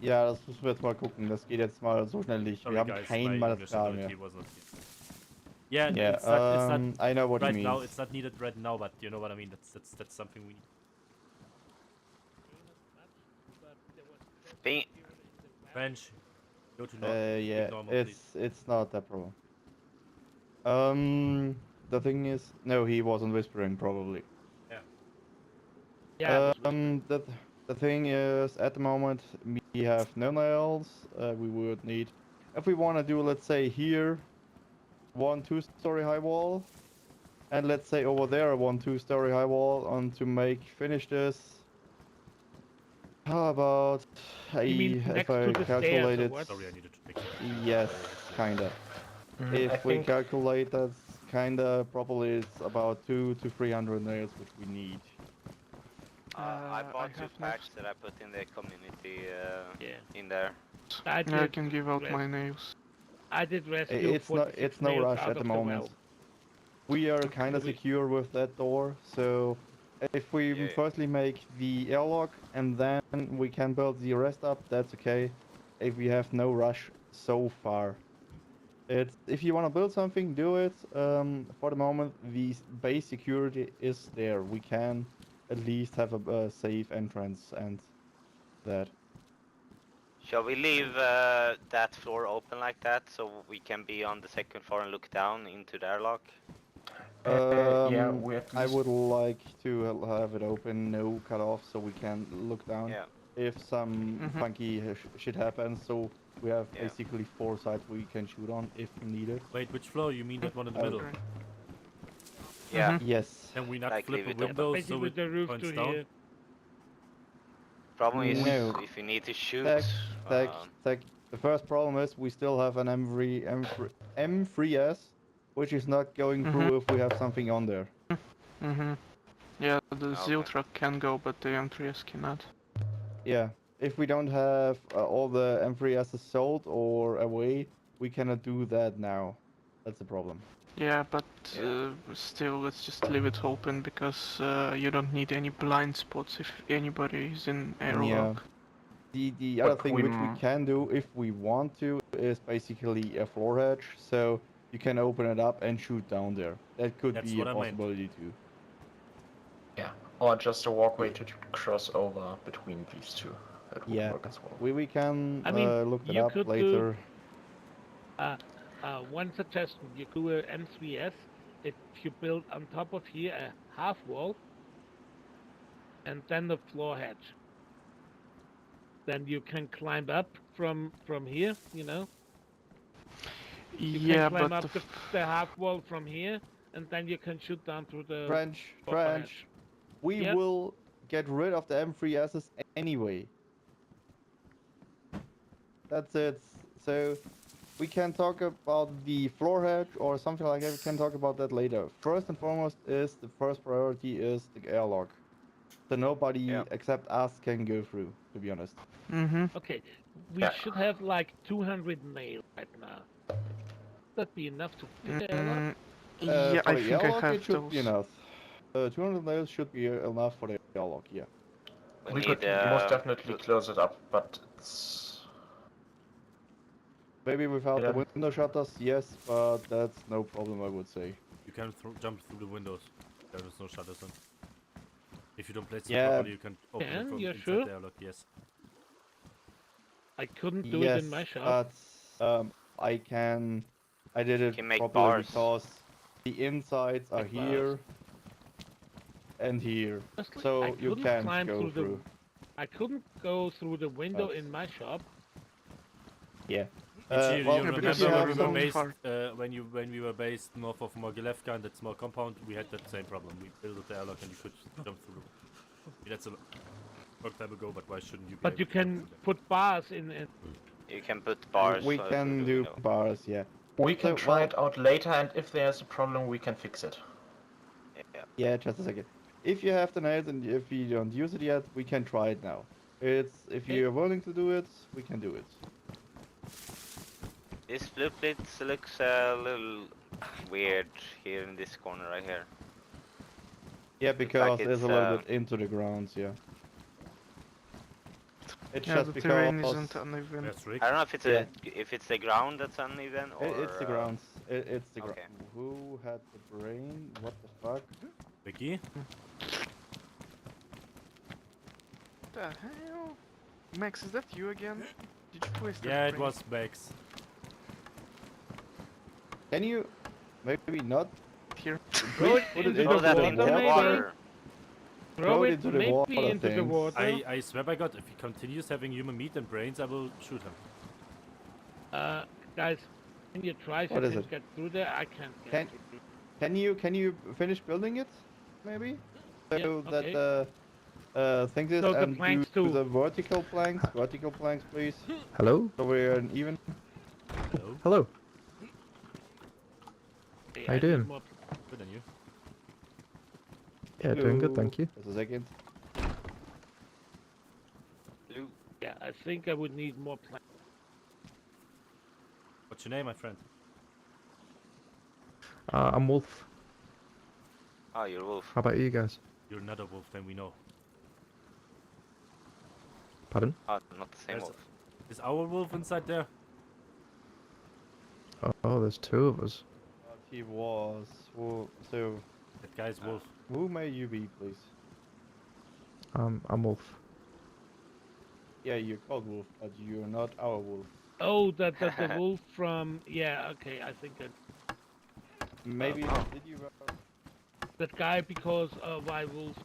[SPEAKER 1] Ja, das müssen wir jetzt mal gucken. Das geht jetzt mal so schnell nicht. Wir haben kein Material mehr.
[SPEAKER 3] Yeah,
[SPEAKER 1] yeah,
[SPEAKER 3] it's not
[SPEAKER 1] I know what
[SPEAKER 3] right
[SPEAKER 1] you mean.
[SPEAKER 3] now. It's not needed right now, but you know what I mean. That's something we need. French. Go to north.
[SPEAKER 1] Yeah,
[SPEAKER 3] normal,
[SPEAKER 1] it's not that problem. The thing is, no, he wasn't whispering probably.
[SPEAKER 3] Yeah.
[SPEAKER 1] The thing is, at the moment we have no nails. We would need, if we want to do, let's say here, 1 2-story high wall, and let's say over there 1 2-story high wall, and to finish this. How about if I calculate it?
[SPEAKER 3] Sorry, I needed to pick it.
[SPEAKER 1] Yes, kinda. If we calculate that, kinda probably it's about 200 to 300 nails which we need.
[SPEAKER 2] I bought 2 packs that I put in the community in there.
[SPEAKER 6] I can give out my nails.
[SPEAKER 8] I did rescue
[SPEAKER 1] It's no rush at the moment. We are kind of secure with that door, so if we firstly make the airlock and then we can build the rest up, that's okay. If we have no rush so far. If you want to build something, do it. For the moment, the base security is there. We can at least have a safe entrance and that.
[SPEAKER 2] Shall we leave that floor open like that, so we can be on the 2nd floor and look down into the airlock?
[SPEAKER 9] Yeah, we at
[SPEAKER 1] I
[SPEAKER 9] least...
[SPEAKER 1] would like to have it open, no cut off, so we can look down.
[SPEAKER 2] Yeah.
[SPEAKER 1] If some funky shit happens, so we have basically 4 sides we can shoot on if needed.
[SPEAKER 3] Wait, which floor? You mean that one in the middle?
[SPEAKER 2] Yeah.
[SPEAKER 1] Yes.
[SPEAKER 3] Can we not
[SPEAKER 2] Like
[SPEAKER 3] flip a
[SPEAKER 2] leave it
[SPEAKER 3] window
[SPEAKER 8] open.
[SPEAKER 3] so
[SPEAKER 8] With the
[SPEAKER 3] it
[SPEAKER 8] roof
[SPEAKER 3] points
[SPEAKER 8] to
[SPEAKER 3] down?
[SPEAKER 8] here.
[SPEAKER 2] Problem is,
[SPEAKER 1] No.
[SPEAKER 2] if you need to shoot...
[SPEAKER 1] The first problem is we still have an M3S, which is not going through if we have something on there.
[SPEAKER 6] Yeah, the Zeal truck can go, but the M3S cannot.
[SPEAKER 1] Yeah, if we don't have all the M3Ss sold or away, we cannot do that now. That's the problem.
[SPEAKER 6] Yeah, but still, let's just leave it open, because you don't need any blind spots if anybody is in airlock.
[SPEAKER 1] The other thing which we can do if we want to is basically a floor hatch, so you can open it up and shoot down there. That could be a possibility too.
[SPEAKER 9] Yeah, or just a walkway to cross over between these two. That would work as well.
[SPEAKER 1] We can look it
[SPEAKER 8] you
[SPEAKER 1] up
[SPEAKER 8] could
[SPEAKER 1] later.
[SPEAKER 8] One suggestion, you do a M3S, if you build on top of here a half wall, and then the floor hatch. Then you can climb up from here, you know? You
[SPEAKER 6] Yeah,
[SPEAKER 8] can climb
[SPEAKER 6] but
[SPEAKER 8] up the half wall from here, and then you can shoot down through the
[SPEAKER 1] French,
[SPEAKER 8] overhead.
[SPEAKER 1] we
[SPEAKER 8] Yep.
[SPEAKER 1] will get rid of the M3Ss anyway. That's it. So we can talk about the floor hedge or something like that. We can talk about that later. First and foremost is the first priority is the airlock. So nobody except us can go through, to be honest.
[SPEAKER 6] Mm-hmm.
[SPEAKER 8] Okay, we should have like 200 nails right now. Would that be enough to fit the airlock?
[SPEAKER 6] Yeah,
[SPEAKER 1] For
[SPEAKER 6] I
[SPEAKER 1] the
[SPEAKER 6] think I
[SPEAKER 1] airlock,
[SPEAKER 6] have
[SPEAKER 1] it should be
[SPEAKER 6] those.
[SPEAKER 1] enough. 200 nails should be enough for the airlock, yeah.
[SPEAKER 9] We could most definitely close it up, but it's...
[SPEAKER 1] Maybe without the window shutters, yes, but that's no problem, I would say.
[SPEAKER 3] You can jump through the windows. There is no shutters on. If you don't place them
[SPEAKER 1] Yeah.
[SPEAKER 3] properly, you can open it from
[SPEAKER 8] you're
[SPEAKER 3] inside
[SPEAKER 8] sure?
[SPEAKER 3] the airlock, yes.
[SPEAKER 8] I couldn't do it in my shop.
[SPEAKER 1] But I did it
[SPEAKER 2] can make
[SPEAKER 1] properly
[SPEAKER 2] bars.
[SPEAKER 1] because the insides are
[SPEAKER 8] Make bars.
[SPEAKER 1] here and here,
[SPEAKER 8] Honestly,
[SPEAKER 1] so
[SPEAKER 8] I
[SPEAKER 1] you
[SPEAKER 8] couldn't
[SPEAKER 1] can't
[SPEAKER 8] climb
[SPEAKER 1] go
[SPEAKER 8] through
[SPEAKER 1] through.
[SPEAKER 8] I couldn't go through the window in my shop.
[SPEAKER 1] Yeah.
[SPEAKER 3] You
[SPEAKER 1] Well,
[SPEAKER 3] remember
[SPEAKER 1] if you
[SPEAKER 3] when
[SPEAKER 1] have
[SPEAKER 3] we were
[SPEAKER 1] some
[SPEAKER 3] based when we were based north of Mogilevka in that small compound, we had that same problem. We built the airlock and you could jump through. That's a long time ago, but why shouldn't you?
[SPEAKER 8] But you can put bars in.
[SPEAKER 2] You can put bars.
[SPEAKER 1] We can do bars, yeah.
[SPEAKER 9] We can
[SPEAKER 1] So,
[SPEAKER 9] try
[SPEAKER 1] well-
[SPEAKER 9] it out later, and if there's a problem, we can fix it.
[SPEAKER 1] Yeah, just a second. If you have the nails and if you don't use it yet, we can try it now. If you're willing to do it, we can do it.
[SPEAKER 2] This blue plate looks a little weird here in this corner right here.
[SPEAKER 1] Yeah, because
[SPEAKER 2] like
[SPEAKER 1] it's a
[SPEAKER 2] it's,
[SPEAKER 1] little bit into the grounds, yeah. It's
[SPEAKER 6] Yeah,
[SPEAKER 1] just
[SPEAKER 6] the terrain
[SPEAKER 1] because
[SPEAKER 6] isn't uneven.
[SPEAKER 2] I don't know if it's if it's the ground that's uneven or.
[SPEAKER 1] it's the grounds. It's the ground.
[SPEAKER 2] Okay.
[SPEAKER 1] Who had the brain? What the fuck?
[SPEAKER 3] Vicky?
[SPEAKER 6] The hell? Max, is that you again? Did you twist
[SPEAKER 3] Yeah, it was Max.
[SPEAKER 1] Can you maybe not
[SPEAKER 6] here?
[SPEAKER 8] Throw it into the water, Throw it
[SPEAKER 1] into the
[SPEAKER 8] maybe
[SPEAKER 1] water
[SPEAKER 8] into the
[SPEAKER 1] things.
[SPEAKER 8] water.
[SPEAKER 3] I swear by God, if he continues having human meat and brains, I will shoot him.
[SPEAKER 8] Guys, can you try
[SPEAKER 1] What is
[SPEAKER 8] to
[SPEAKER 1] it?
[SPEAKER 8] get through there? I can't get
[SPEAKER 1] Can you finish building it? Maybe? So
[SPEAKER 8] Yeah,
[SPEAKER 1] that things is
[SPEAKER 8] So the
[SPEAKER 1] and
[SPEAKER 8] planks
[SPEAKER 1] do
[SPEAKER 8] too.
[SPEAKER 1] the vertical planks. Vertical planks, please.
[SPEAKER 15] Hello?
[SPEAKER 1] So we're an even.
[SPEAKER 3] Hello.
[SPEAKER 15] Hello.
[SPEAKER 8] Okay,
[SPEAKER 15] How
[SPEAKER 8] I
[SPEAKER 15] you
[SPEAKER 8] need
[SPEAKER 15] doing?
[SPEAKER 8] more-
[SPEAKER 3] Good on you.
[SPEAKER 15] Yeah, doing good, thank you.
[SPEAKER 1] Just a second.
[SPEAKER 8] Yeah, I think I would need more planks.
[SPEAKER 3] What's your name, my friend?
[SPEAKER 15] I'm Wolf.
[SPEAKER 2] Oh, you're Wolf.
[SPEAKER 15] How about you guys?
[SPEAKER 3] You're not a wolf, then we know.
[SPEAKER 15] Pardon?
[SPEAKER 2] Oh, not the same
[SPEAKER 3] There's-
[SPEAKER 2] wolf.
[SPEAKER 3] Is our wolf inside there?
[SPEAKER 15] Oh, there's two of us.
[SPEAKER 1] He was. So
[SPEAKER 3] That guy's wolf.
[SPEAKER 1] who may you be, please?
[SPEAKER 15] I'm Wolf.
[SPEAKER 1] Yeah, you're called Wolf, but you're not our Wolf.
[SPEAKER 8] Oh, the wolf from... Yeah, okay, I think that...
[SPEAKER 1] Maybe
[SPEAKER 2] Oh.
[SPEAKER 1] did you?
[SPEAKER 8] That guy because why wolf?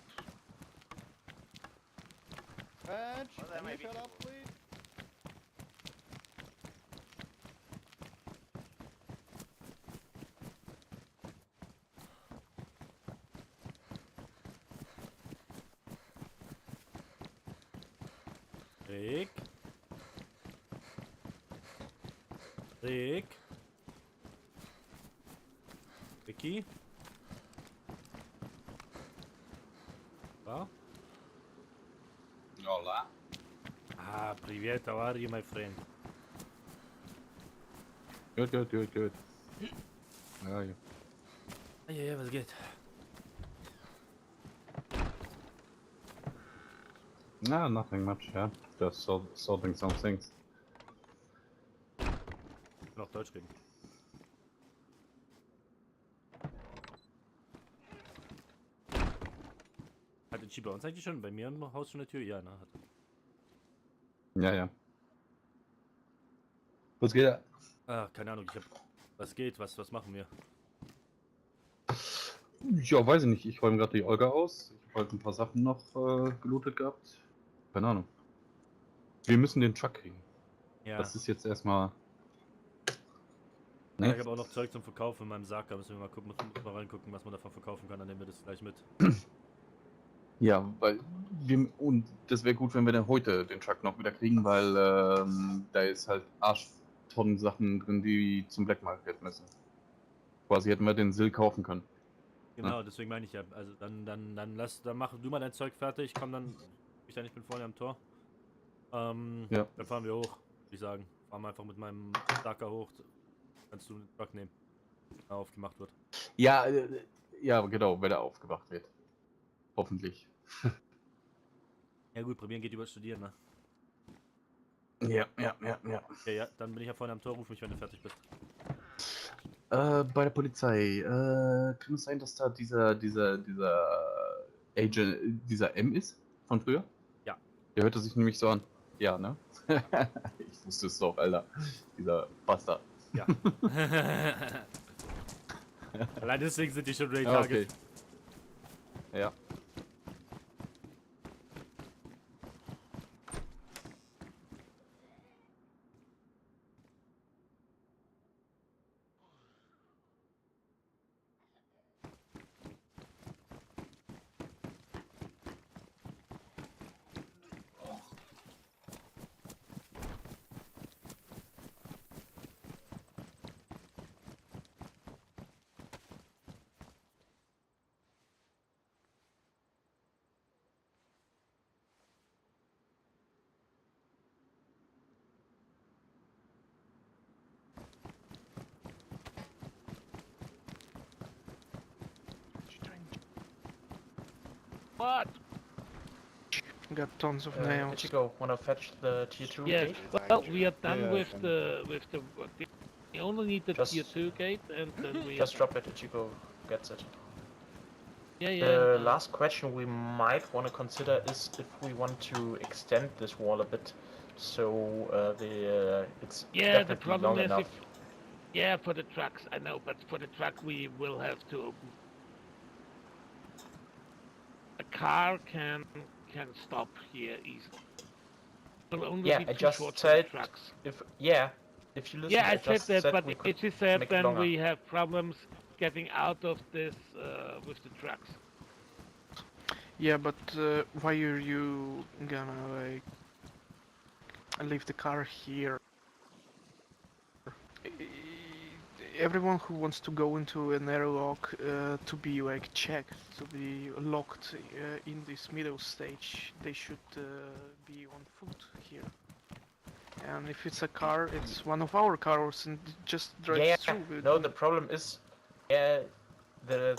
[SPEAKER 1] French,
[SPEAKER 2] Well, that
[SPEAKER 1] can
[SPEAKER 2] may
[SPEAKER 1] you
[SPEAKER 2] be
[SPEAKER 1] shut up, please?
[SPEAKER 3] Rick? Rick? Vicky? Well?
[SPEAKER 4] Hola.
[SPEAKER 3] Ah, привет, how are you, my friend?
[SPEAKER 4] Good, good, good, good. Where are you?
[SPEAKER 3] Ja, was geht?
[SPEAKER 4] No, nothing much, yeah. Just sorting some things.
[SPEAKER 3] Noch Deutsch reden. Hat Ichi bei uns eigentlich schon, bei mir im Haus schon eine Tür? Ja, ne? Hat.
[SPEAKER 4] Ja, ja. Was geht da?
[SPEAKER 3] Ah, keine Ahnung, ich hab... Was geht? Was machen wir?
[SPEAKER 4] Ja, weiß ich nicht. Ich räume gerade die Olga aus. Ich habe heute ein paar Sachen noch gelootet gehabt. Keine Ahnung. Wir müssen den Truck kriegen.
[SPEAKER 3] Ja.
[SPEAKER 4] Das ist jetzt erstmal
[SPEAKER 3] Ja,
[SPEAKER 4] Ne?
[SPEAKER 3] ich habe auch noch Zeug zum Verkaufen in meinem Sack, da müssen wir mal gucken, müssen wir mal reingucken, was man davon verkaufen kann, dann nehmen wir das gleich mit.
[SPEAKER 4] Ja, weil und das wäre gut, wenn wir dann heute den Truck noch wieder kriegen, weil da ist halt Arschtonnen Sachen drin, die zum Black Market müssen. Quasi hätten wir den Sill kaufen können.
[SPEAKER 3] Genau, deswegen meine ich ja. Also dann mach du mal dein Zeug fertig, komm dann. Ich bin vorne am Tor.
[SPEAKER 4] Ja.
[SPEAKER 3] Dann fahren wir hoch, würde ich sagen. Fahren wir einfach mit meinem Dacker hoch. Kannst du den Truck nehmen, wenn er aufgemacht wird.
[SPEAKER 4] Ja, ja, genau, wenn er aufgewacht wird. Hoffentlich.
[SPEAKER 3] Ja gut, probieren geht über Studieren, ne?
[SPEAKER 4] Ja.
[SPEAKER 3] Ja, dann bin ich ja vorne am Tor, ruf mich, wenn du fertig bist.
[SPEAKER 4] Bei der Polizei, kann es sein, dass da dieser Agent, dieser M ist von früher?
[SPEAKER 3] Ja.
[SPEAKER 4] Der hörte sich nämlich so an. Ja, ne? Ich wusste es doch, Alter. Dieser Bastard.
[SPEAKER 3] Ja. Allein deswegen sind die schon ready
[SPEAKER 4] Ah,
[SPEAKER 3] target.
[SPEAKER 4] okay. Ja.
[SPEAKER 8] What?
[SPEAKER 6] Got tons of nails.
[SPEAKER 9] Ichigo, wanna fetch the tier 2
[SPEAKER 8] Yes.
[SPEAKER 9] gate?
[SPEAKER 8] Well, we are done
[SPEAKER 1] Yeah,
[SPEAKER 8] with
[SPEAKER 1] fine.
[SPEAKER 8] the. We only need the
[SPEAKER 9] Just-
[SPEAKER 8] tier 2 gate, and then we.
[SPEAKER 9] Just drop it, Ichigo gets it.
[SPEAKER 8] Yeah.
[SPEAKER 9] The last question we might want to consider is if we want to extend this wall a bit, so it's
[SPEAKER 8] Yeah, the
[SPEAKER 9] definitely
[SPEAKER 8] problem
[SPEAKER 9] long
[SPEAKER 8] is
[SPEAKER 9] enough.
[SPEAKER 8] Yeah, for the trucks, I know, but for the truck we will have to open. A car can stop here easily. Will only
[SPEAKER 9] Yeah,
[SPEAKER 8] be
[SPEAKER 9] I
[SPEAKER 8] too
[SPEAKER 9] just
[SPEAKER 8] short for the
[SPEAKER 9] said
[SPEAKER 8] trucks.
[SPEAKER 9] if you listen,
[SPEAKER 8] Yeah, I said
[SPEAKER 9] just
[SPEAKER 8] that,
[SPEAKER 9] said
[SPEAKER 8] but
[SPEAKER 9] we could
[SPEAKER 8] it said
[SPEAKER 9] make it
[SPEAKER 8] then
[SPEAKER 9] longer.
[SPEAKER 8] we have problems getting out of this with the trucks.
[SPEAKER 6] Yeah, but why are you gonna like leave the car here? Everyone who wants to go into an airlock to be like checked, to be locked in this middle stage, they should be on foot here. And if it's a car, it's one of our cars and just drives
[SPEAKER 9] Yeah,
[SPEAKER 6] through.
[SPEAKER 9] no, the problem is, the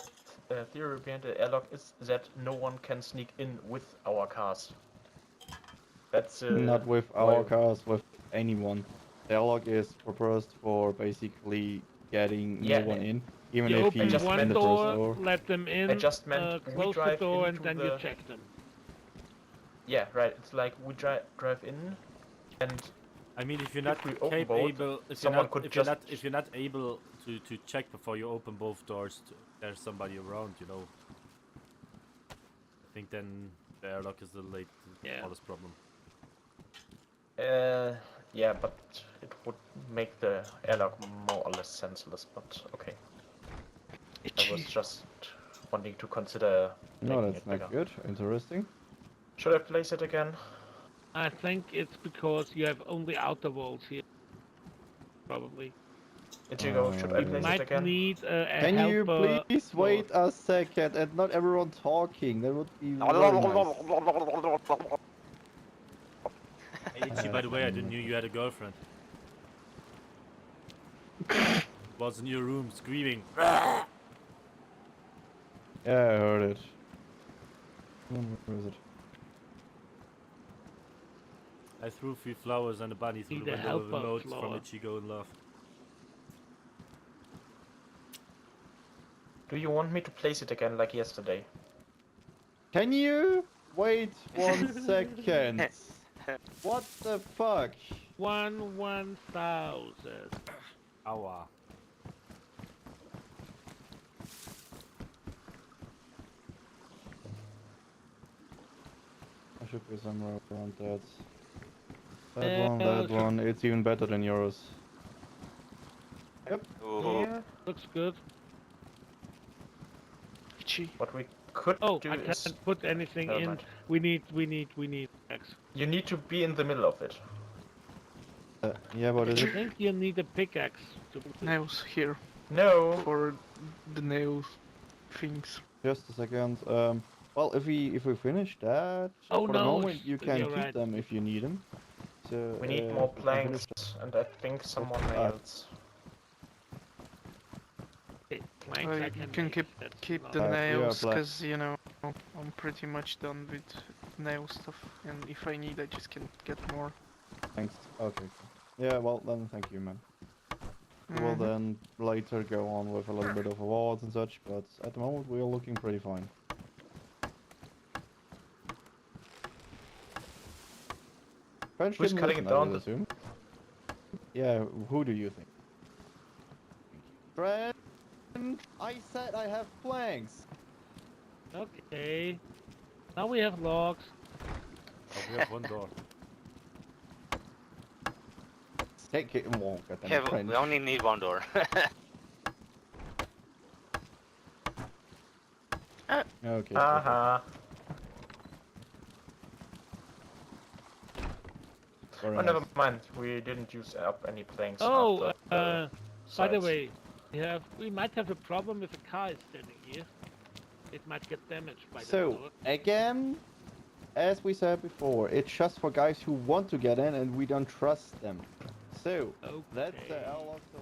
[SPEAKER 9] theory behind the airlock is that no one can sneak in with our cars. That's
[SPEAKER 1] Not with
[SPEAKER 9] why-
[SPEAKER 1] our cars, with anyone. The airlock is proposed for basically getting
[SPEAKER 9] Yeah,
[SPEAKER 1] no one in, even
[SPEAKER 8] You
[SPEAKER 1] if he
[SPEAKER 8] open
[SPEAKER 9] just
[SPEAKER 8] one
[SPEAKER 1] in the first
[SPEAKER 8] door,
[SPEAKER 1] door.
[SPEAKER 8] let them in,
[SPEAKER 9] I just meant we
[SPEAKER 8] close the
[SPEAKER 9] drive
[SPEAKER 8] door, and
[SPEAKER 9] into
[SPEAKER 8] then you
[SPEAKER 9] the-
[SPEAKER 8] check them.
[SPEAKER 9] Yeah, right. It's like we drive in, and
[SPEAKER 3] I mean, if you're not
[SPEAKER 9] we open both,
[SPEAKER 3] capable, if
[SPEAKER 9] someone could
[SPEAKER 3] you're not able to check before you open both doors, there's somebody around, you know. I think then the airlock is the smallest problem.
[SPEAKER 9] Yeah, but it would make the airlock more or less senseless. But okay. I was just wanting to consider
[SPEAKER 1] No,
[SPEAKER 9] making
[SPEAKER 1] that's
[SPEAKER 9] it bigger.
[SPEAKER 1] not good. Interesting.
[SPEAKER 9] Should I place it again?
[SPEAKER 8] I think it's because you have only outer walls here. Probably.
[SPEAKER 9] Ichigo, should I
[SPEAKER 8] You
[SPEAKER 9] place it
[SPEAKER 8] might
[SPEAKER 9] again?
[SPEAKER 8] need a
[SPEAKER 1] Can you
[SPEAKER 8] helper.
[SPEAKER 1] please wait a second and not everyone talking? That would be very nice.
[SPEAKER 3] Hey, Itchy, by the way, I didn't know you had a girlfriend. Was in your room screaming.
[SPEAKER 1] Yeah, I heard it. Where is it?
[SPEAKER 3] I threw a few flowers and a bunny through
[SPEAKER 8] Need
[SPEAKER 3] the
[SPEAKER 8] a
[SPEAKER 3] window with a
[SPEAKER 8] helper
[SPEAKER 3] note from
[SPEAKER 8] flower.
[SPEAKER 3] Ichigo in love.
[SPEAKER 9] Do you want me to place it again like yesterday?
[SPEAKER 1] Can you wait 1 second? What the fuck?
[SPEAKER 8] 1,000.
[SPEAKER 3] Aua.
[SPEAKER 1] I should be somewhere around that. That one. It's even better than yours. Yep.
[SPEAKER 2] Ooh.
[SPEAKER 9] Yeah.
[SPEAKER 8] Looks good.
[SPEAKER 9] What we could
[SPEAKER 8] Oh,
[SPEAKER 9] do
[SPEAKER 8] I
[SPEAKER 9] is.
[SPEAKER 8] can't put anything
[SPEAKER 9] Never
[SPEAKER 8] in.
[SPEAKER 9] mind.
[SPEAKER 8] We need X.
[SPEAKER 9] You need to be in the middle of it.
[SPEAKER 1] Yeah, what is
[SPEAKER 8] I
[SPEAKER 1] it?
[SPEAKER 8] think you need a pickaxe to put it.
[SPEAKER 6] Nails here
[SPEAKER 9] No.
[SPEAKER 6] for the nail things.
[SPEAKER 1] Just a second. Well, if we finish that,
[SPEAKER 8] Oh
[SPEAKER 1] for the
[SPEAKER 8] no,
[SPEAKER 1] moment you can
[SPEAKER 8] you're
[SPEAKER 1] keep
[SPEAKER 8] right.
[SPEAKER 1] them if you need them. So
[SPEAKER 9] We need more
[SPEAKER 1] we can finish
[SPEAKER 9] planks, and I think some more
[SPEAKER 1] Ah.
[SPEAKER 9] nails.
[SPEAKER 8] Planks I
[SPEAKER 6] You can
[SPEAKER 8] make, that's
[SPEAKER 6] keep
[SPEAKER 8] not-
[SPEAKER 6] the
[SPEAKER 1] we are
[SPEAKER 6] nails,
[SPEAKER 1] black.
[SPEAKER 6] cause you know I'm pretty much done with nail stuff, and if I need, I just can get more.
[SPEAKER 1] Thanks. Okay. Cool. Yeah. Well, then thank you, man. We will
[SPEAKER 6] Mhm.
[SPEAKER 1] then later go on with a little bit of awards and such, but at the moment we are looking pretty fine. French
[SPEAKER 9] Who's
[SPEAKER 1] didn't
[SPEAKER 9] cutting
[SPEAKER 1] listen,
[SPEAKER 9] it
[SPEAKER 1] I
[SPEAKER 9] down?
[SPEAKER 1] would assume. Yeah. Who do you think? French. I said I have planks.
[SPEAKER 8] Okay. Now we have logs.
[SPEAKER 3] Oh, we have one door.
[SPEAKER 1] Take it and walk at them.
[SPEAKER 2] Yeah,
[SPEAKER 1] French.
[SPEAKER 2] we only need one door.
[SPEAKER 1] Okay.
[SPEAKER 9] Haha.
[SPEAKER 1] Very
[SPEAKER 9] Oh, never
[SPEAKER 1] nice.
[SPEAKER 9] mind. We didn't use up any planks
[SPEAKER 8] Oh,
[SPEAKER 9] after
[SPEAKER 8] by the
[SPEAKER 9] sides.
[SPEAKER 8] way, we might have a problem if a car is standing here. It might get damaged by the
[SPEAKER 1] So
[SPEAKER 8] door.
[SPEAKER 1] again, as we said before, it's just for guys who want to get in and we don't trust them. So that's the airlock. So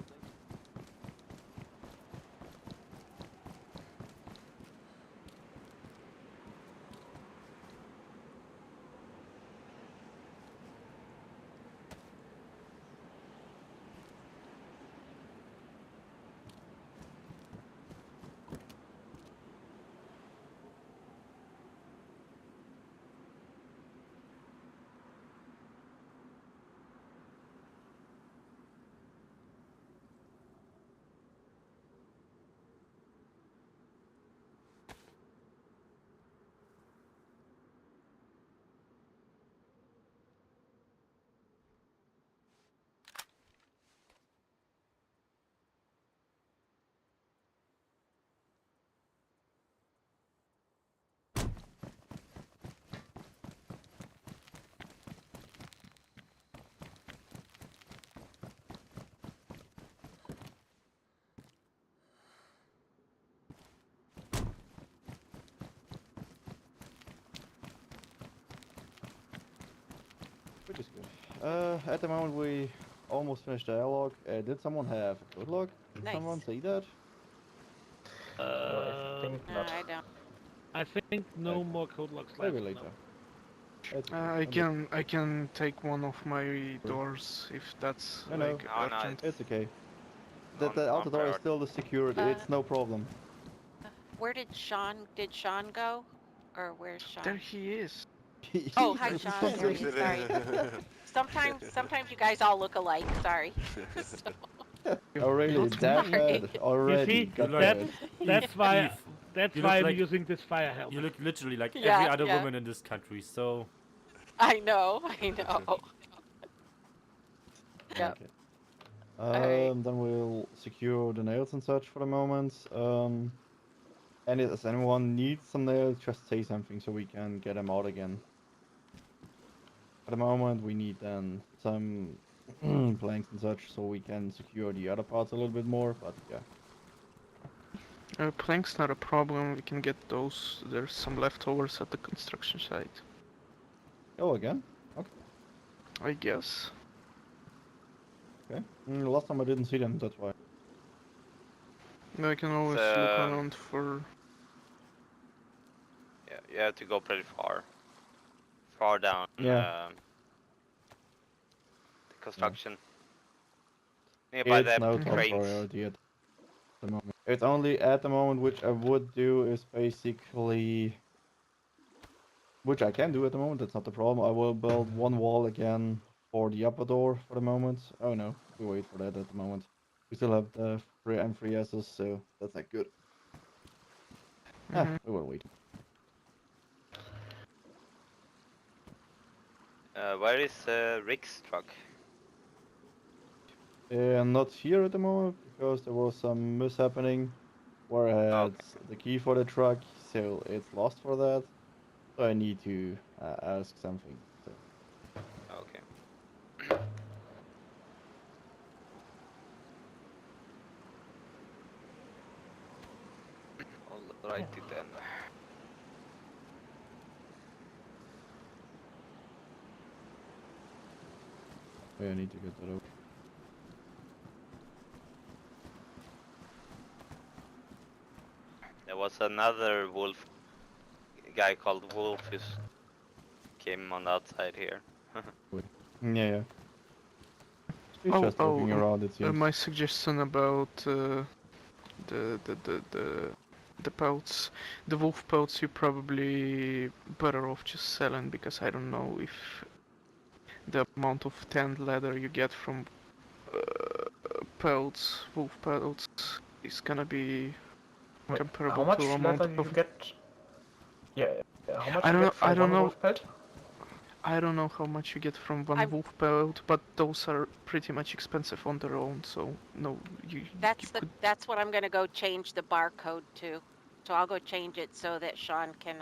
[SPEAKER 1] which is good. At the moment we almost finished the airlock. Did someone have a code lock? Did
[SPEAKER 5] Nice.
[SPEAKER 1] someone see that?
[SPEAKER 9] I think
[SPEAKER 5] No,
[SPEAKER 9] not.
[SPEAKER 5] I don't.
[SPEAKER 8] I think no more code locks left.
[SPEAKER 1] Maybe later. That's okay.
[SPEAKER 6] I can take one of my doors if that's
[SPEAKER 1] No, no.
[SPEAKER 6] like
[SPEAKER 2] No, no,
[SPEAKER 6] urgent.
[SPEAKER 1] It's okay.
[SPEAKER 2] On-
[SPEAKER 1] The
[SPEAKER 2] on
[SPEAKER 1] outer door is
[SPEAKER 2] priority.
[SPEAKER 1] still the secured. It's no problem.
[SPEAKER 5] Where did Sean go? Or where's Sean?
[SPEAKER 6] There he is.
[SPEAKER 5] Oh, hi Sean. There he is. Sorry. Sometimes you guys all look alike. Sorry.
[SPEAKER 1] Oh really? That
[SPEAKER 5] Sorry.
[SPEAKER 1] bad already?
[SPEAKER 8] You see,
[SPEAKER 1] Got
[SPEAKER 8] that's
[SPEAKER 1] it.
[SPEAKER 8] that's why
[SPEAKER 3] Eve,
[SPEAKER 8] that's
[SPEAKER 3] you
[SPEAKER 8] why
[SPEAKER 3] look
[SPEAKER 8] I'm
[SPEAKER 3] like-
[SPEAKER 8] using this fire helmet.
[SPEAKER 3] You look literally like
[SPEAKER 5] Yeah,
[SPEAKER 3] every other
[SPEAKER 5] yeah.
[SPEAKER 3] woman in this country, so...
[SPEAKER 5] I know. Yep.
[SPEAKER 1] Okay.
[SPEAKER 5] Alright.
[SPEAKER 1] Then we'll secure the nails and such for the moment. And if anyone needs some nails, just say something so we can get them out again. At the moment, we need then some planks and such so we can secure the other parts a little bit more. But yeah.
[SPEAKER 6] Planks not a problem. We can get those. There's some leftovers at the construction site.
[SPEAKER 1] Oh, again? Okay.
[SPEAKER 6] I guess.
[SPEAKER 1] Okay. Last time I didn't see them, that's why.
[SPEAKER 6] I can always
[SPEAKER 2] So,
[SPEAKER 6] look around for.
[SPEAKER 2] Yeah, you have to go pretty far down.
[SPEAKER 1] Yeah.
[SPEAKER 2] The construction. Nearby
[SPEAKER 1] It's
[SPEAKER 2] the
[SPEAKER 1] no top
[SPEAKER 2] cranes.
[SPEAKER 1] priority at the moment. It's only at the moment which I would do is basically, which I can do at the moment. That's not the problem. I will build one wall again for the upper door for the moment. Oh no, we wait for that at the moment. We still have the free M3Ss, so that's not good. We will wait.
[SPEAKER 2] Where is Rick's truck?
[SPEAKER 1] Not here at the moment because there was some mishappening where I had the key for the truck, so it's lost for that. So I need to ask something. So.
[SPEAKER 2] Okay. Alrighty then.
[SPEAKER 1] Yeah, I need to get that over.
[SPEAKER 2] There was another wolf guy called Wolf who came on the outside here.
[SPEAKER 1] Yeah. He's just looking around, it seems.
[SPEAKER 6] My suggestion about the pelts, the wolf pelts, you probably better off just selling because I don't know if the amount of tanned leather you get from pelts, wolf pelts, is gonna be comparable
[SPEAKER 9] How much
[SPEAKER 6] to amount
[SPEAKER 9] leather
[SPEAKER 6] of.
[SPEAKER 9] you get? Yeah, how much
[SPEAKER 6] I
[SPEAKER 9] you
[SPEAKER 6] don't.
[SPEAKER 9] get from
[SPEAKER 6] I don't
[SPEAKER 9] one
[SPEAKER 6] know.
[SPEAKER 9] wolf pelt?
[SPEAKER 6] I don't know how much you get from one wolf pelt, but those are pretty much expensive on their own. So no,
[SPEAKER 5] That's what I'm gonna go change the barcode to. So I'll go change it so that Sean can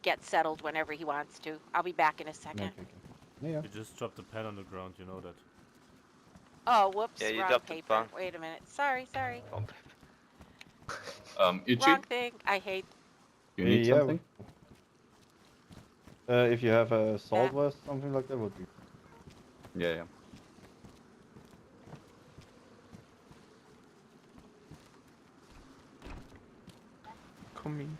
[SPEAKER 5] get settled whenever he wants to. I'll be back in a second.
[SPEAKER 1] Okay. Yeah.
[SPEAKER 3] You just dropped a pen on the ground, you know that.
[SPEAKER 5] Oh, whoops,
[SPEAKER 2] Yeah, you
[SPEAKER 5] wrong
[SPEAKER 2] dropped the
[SPEAKER 5] paper.
[SPEAKER 2] pen.
[SPEAKER 5] Wait a minute. Sorry.
[SPEAKER 4] Itchy?
[SPEAKER 5] Wrong thing. I hate.
[SPEAKER 4] You need something?
[SPEAKER 1] If you have a salt vest, something like that would be.
[SPEAKER 4] Yeah.
[SPEAKER 6] Coming.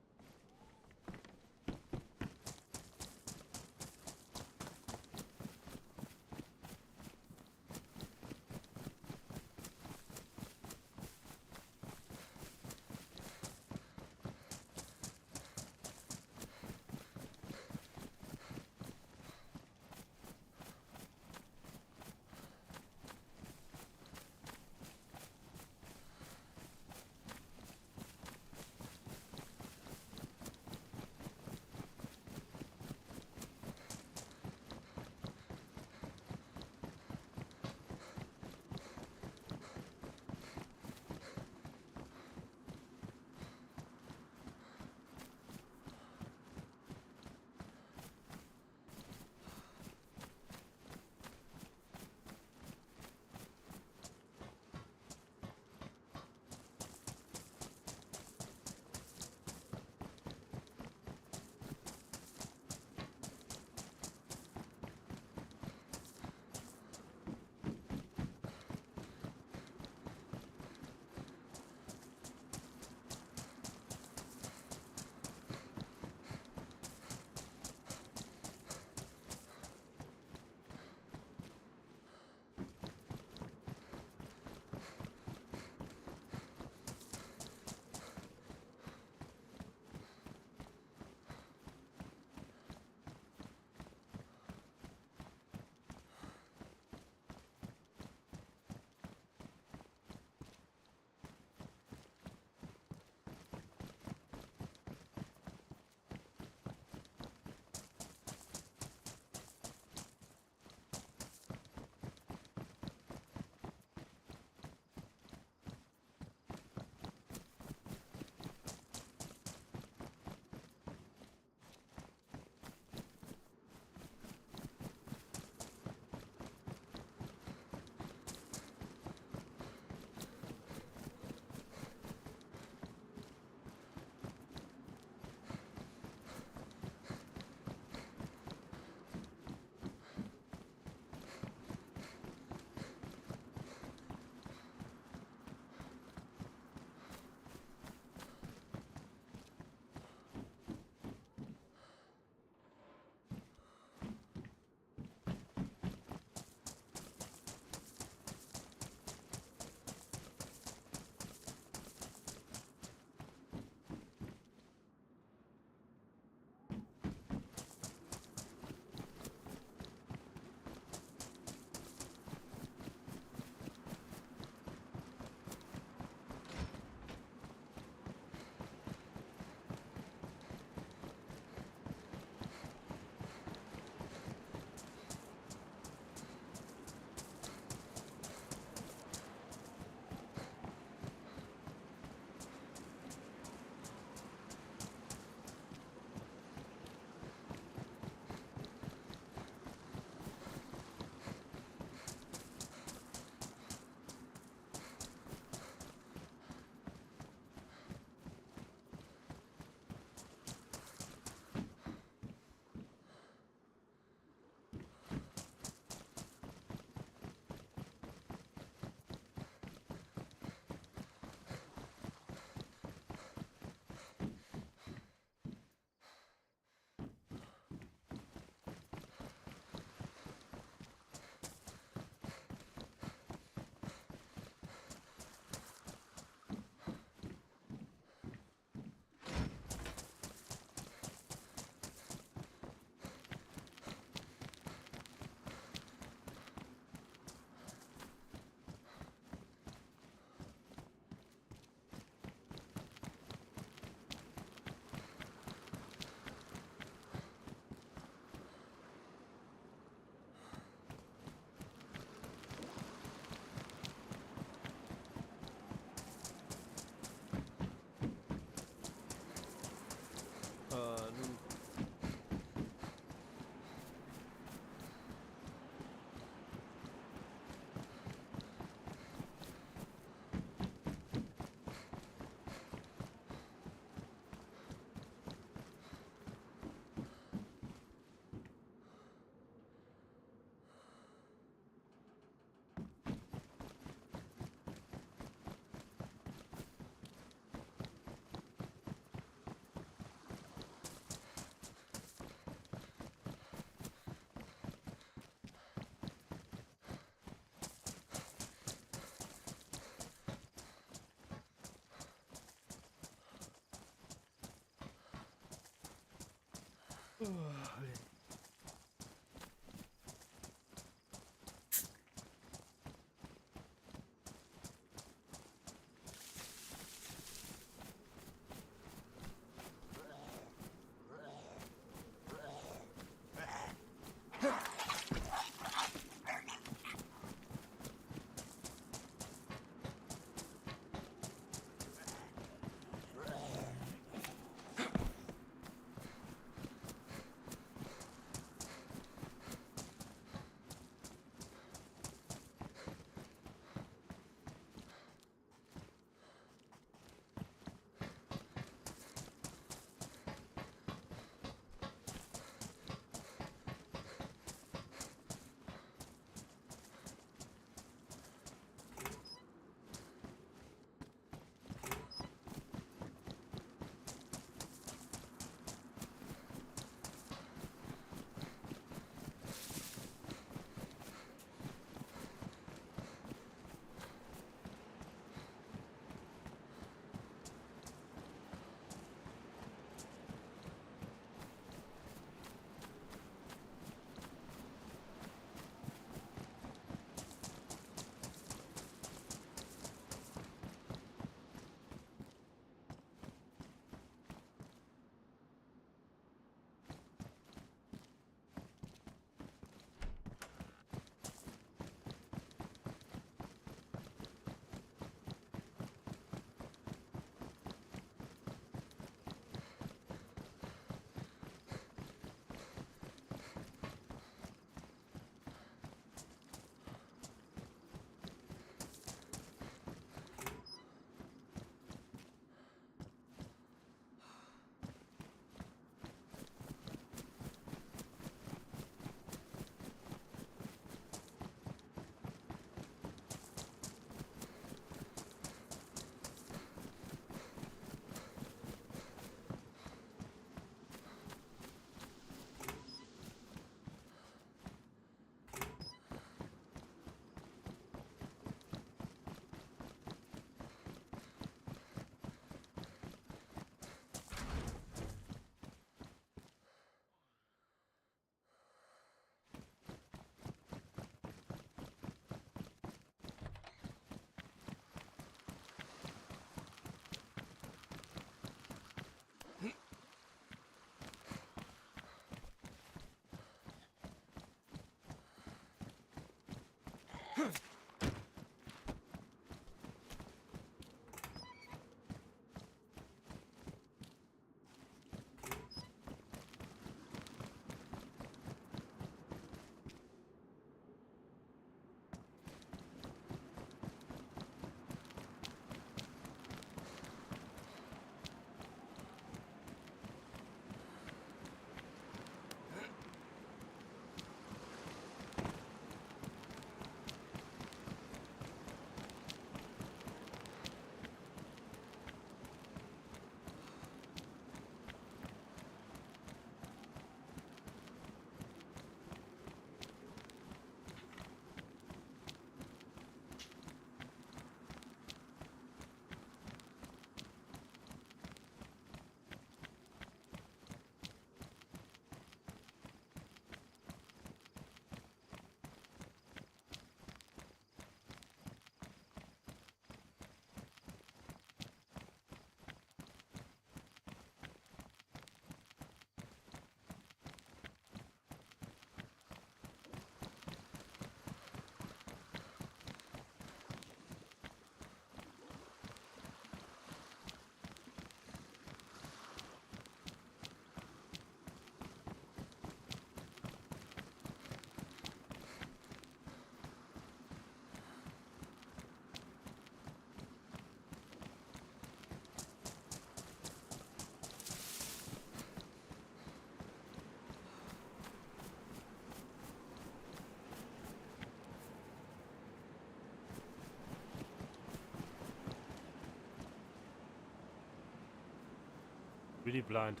[SPEAKER 3] really blind.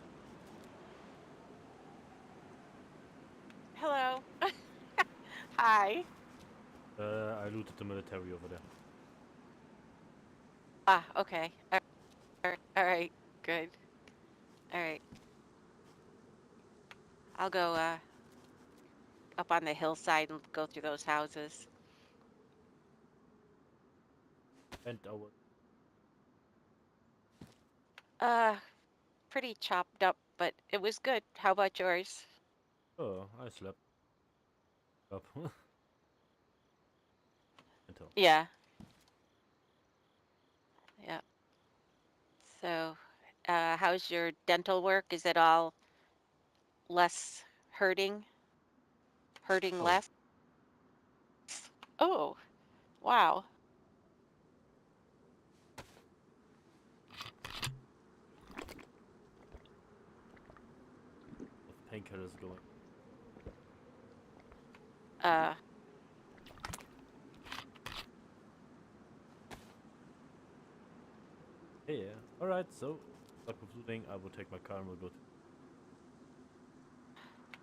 [SPEAKER 5] Hello. Hi.
[SPEAKER 3] I looted the military over there.
[SPEAKER 5] Ah, okay. All right. Good. All right. I'll go up on the hillside and go through those houses.
[SPEAKER 3] And our
[SPEAKER 5] Pretty chopped up, but it was good. How about yours?
[SPEAKER 3] oh, I slept up. Until
[SPEAKER 5] Yeah. Yeah. So, how's your dental work? Is it all less hurting? Hurting
[SPEAKER 3] oh,
[SPEAKER 5] less? Oh, wow.
[SPEAKER 3] the painkillers going.
[SPEAKER 5] Uh,
[SPEAKER 3] Yeah. All right. So, by concluding, I will take my car and we'll go.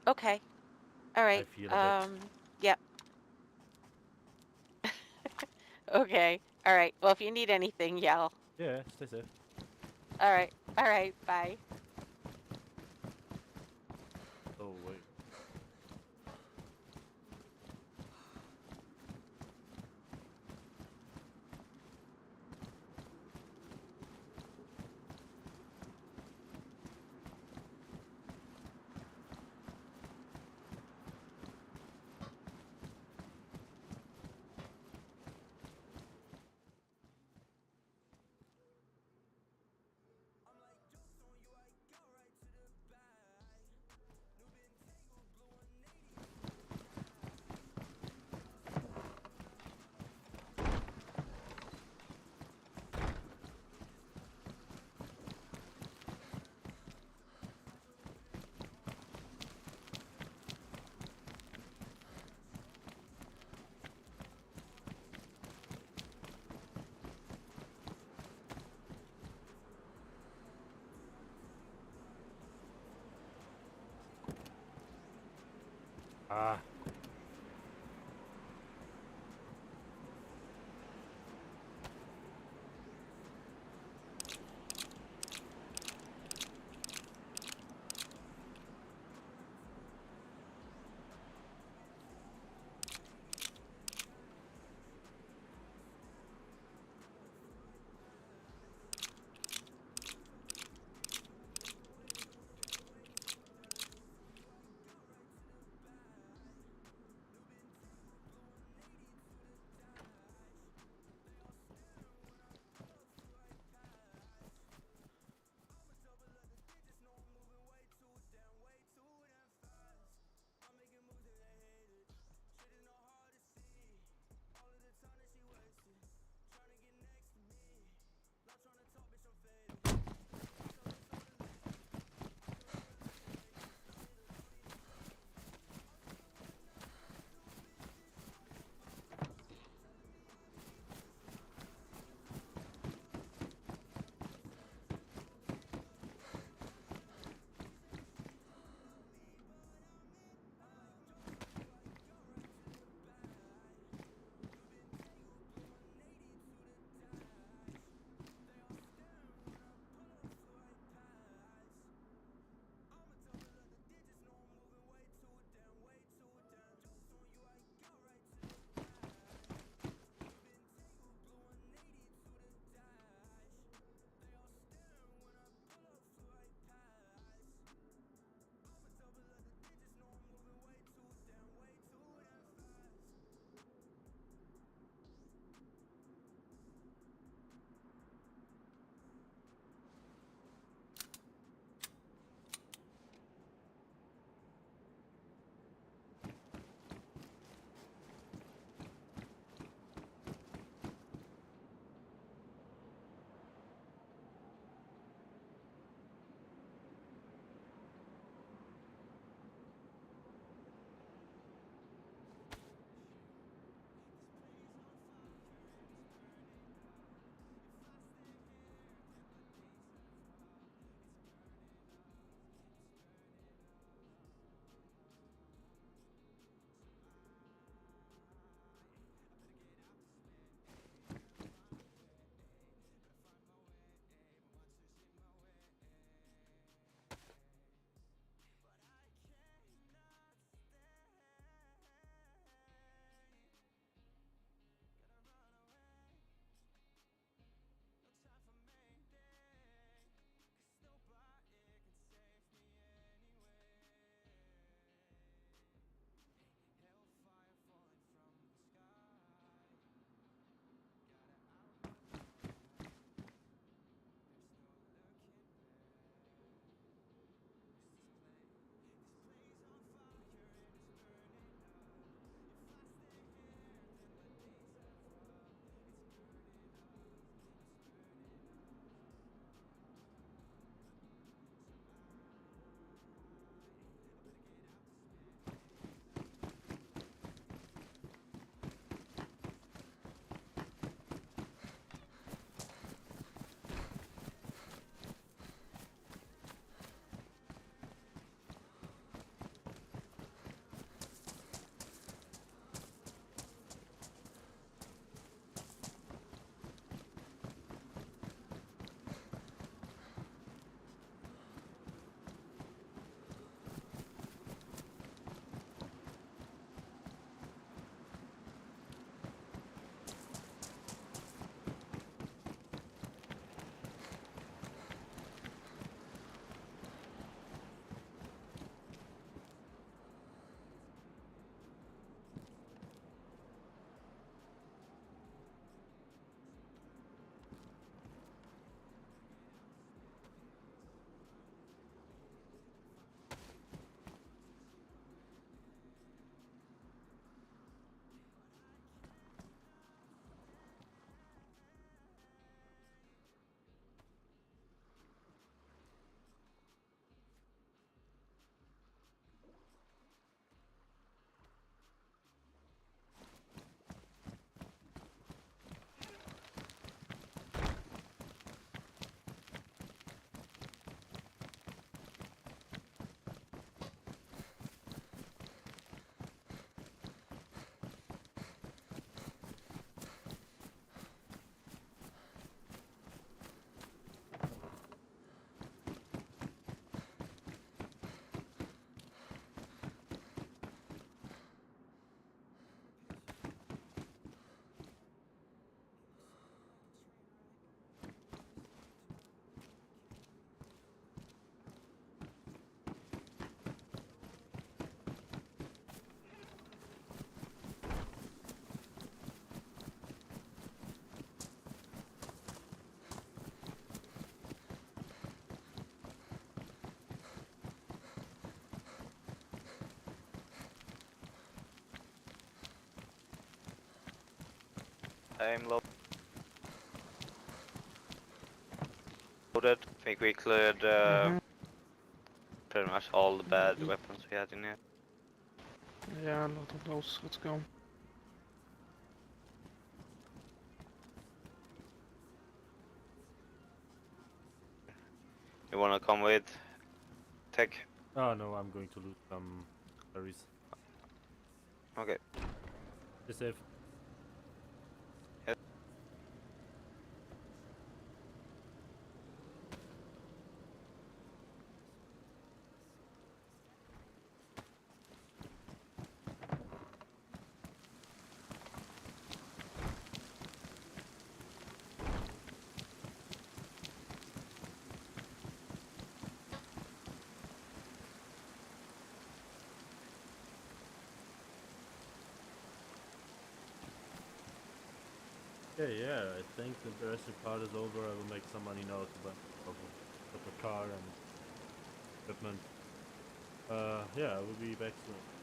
[SPEAKER 5] okay. All
[SPEAKER 3] I
[SPEAKER 5] right.
[SPEAKER 3] feel a bit.
[SPEAKER 5] Yep. Okay. All right. Well, if you need anything, yell.
[SPEAKER 3] Yeah. Stay safe.
[SPEAKER 5] All right. All right. Bye.
[SPEAKER 3] Oh wait. Ah.
[SPEAKER 2] Same loaded. I think we cleared pretty much all the bad weapons we had in here.
[SPEAKER 6] Yeah, a lot of those. Let's go.
[SPEAKER 2] You wanna come with Tech?
[SPEAKER 3] Oh no, I'm going to loot some berries.
[SPEAKER 2] Okay.
[SPEAKER 3] Be safe.
[SPEAKER 2] Yes.
[SPEAKER 3] Okay, yeah, I think the rest part is over. I will make some money now to buy a car and equipment. Yeah, I will be back soon.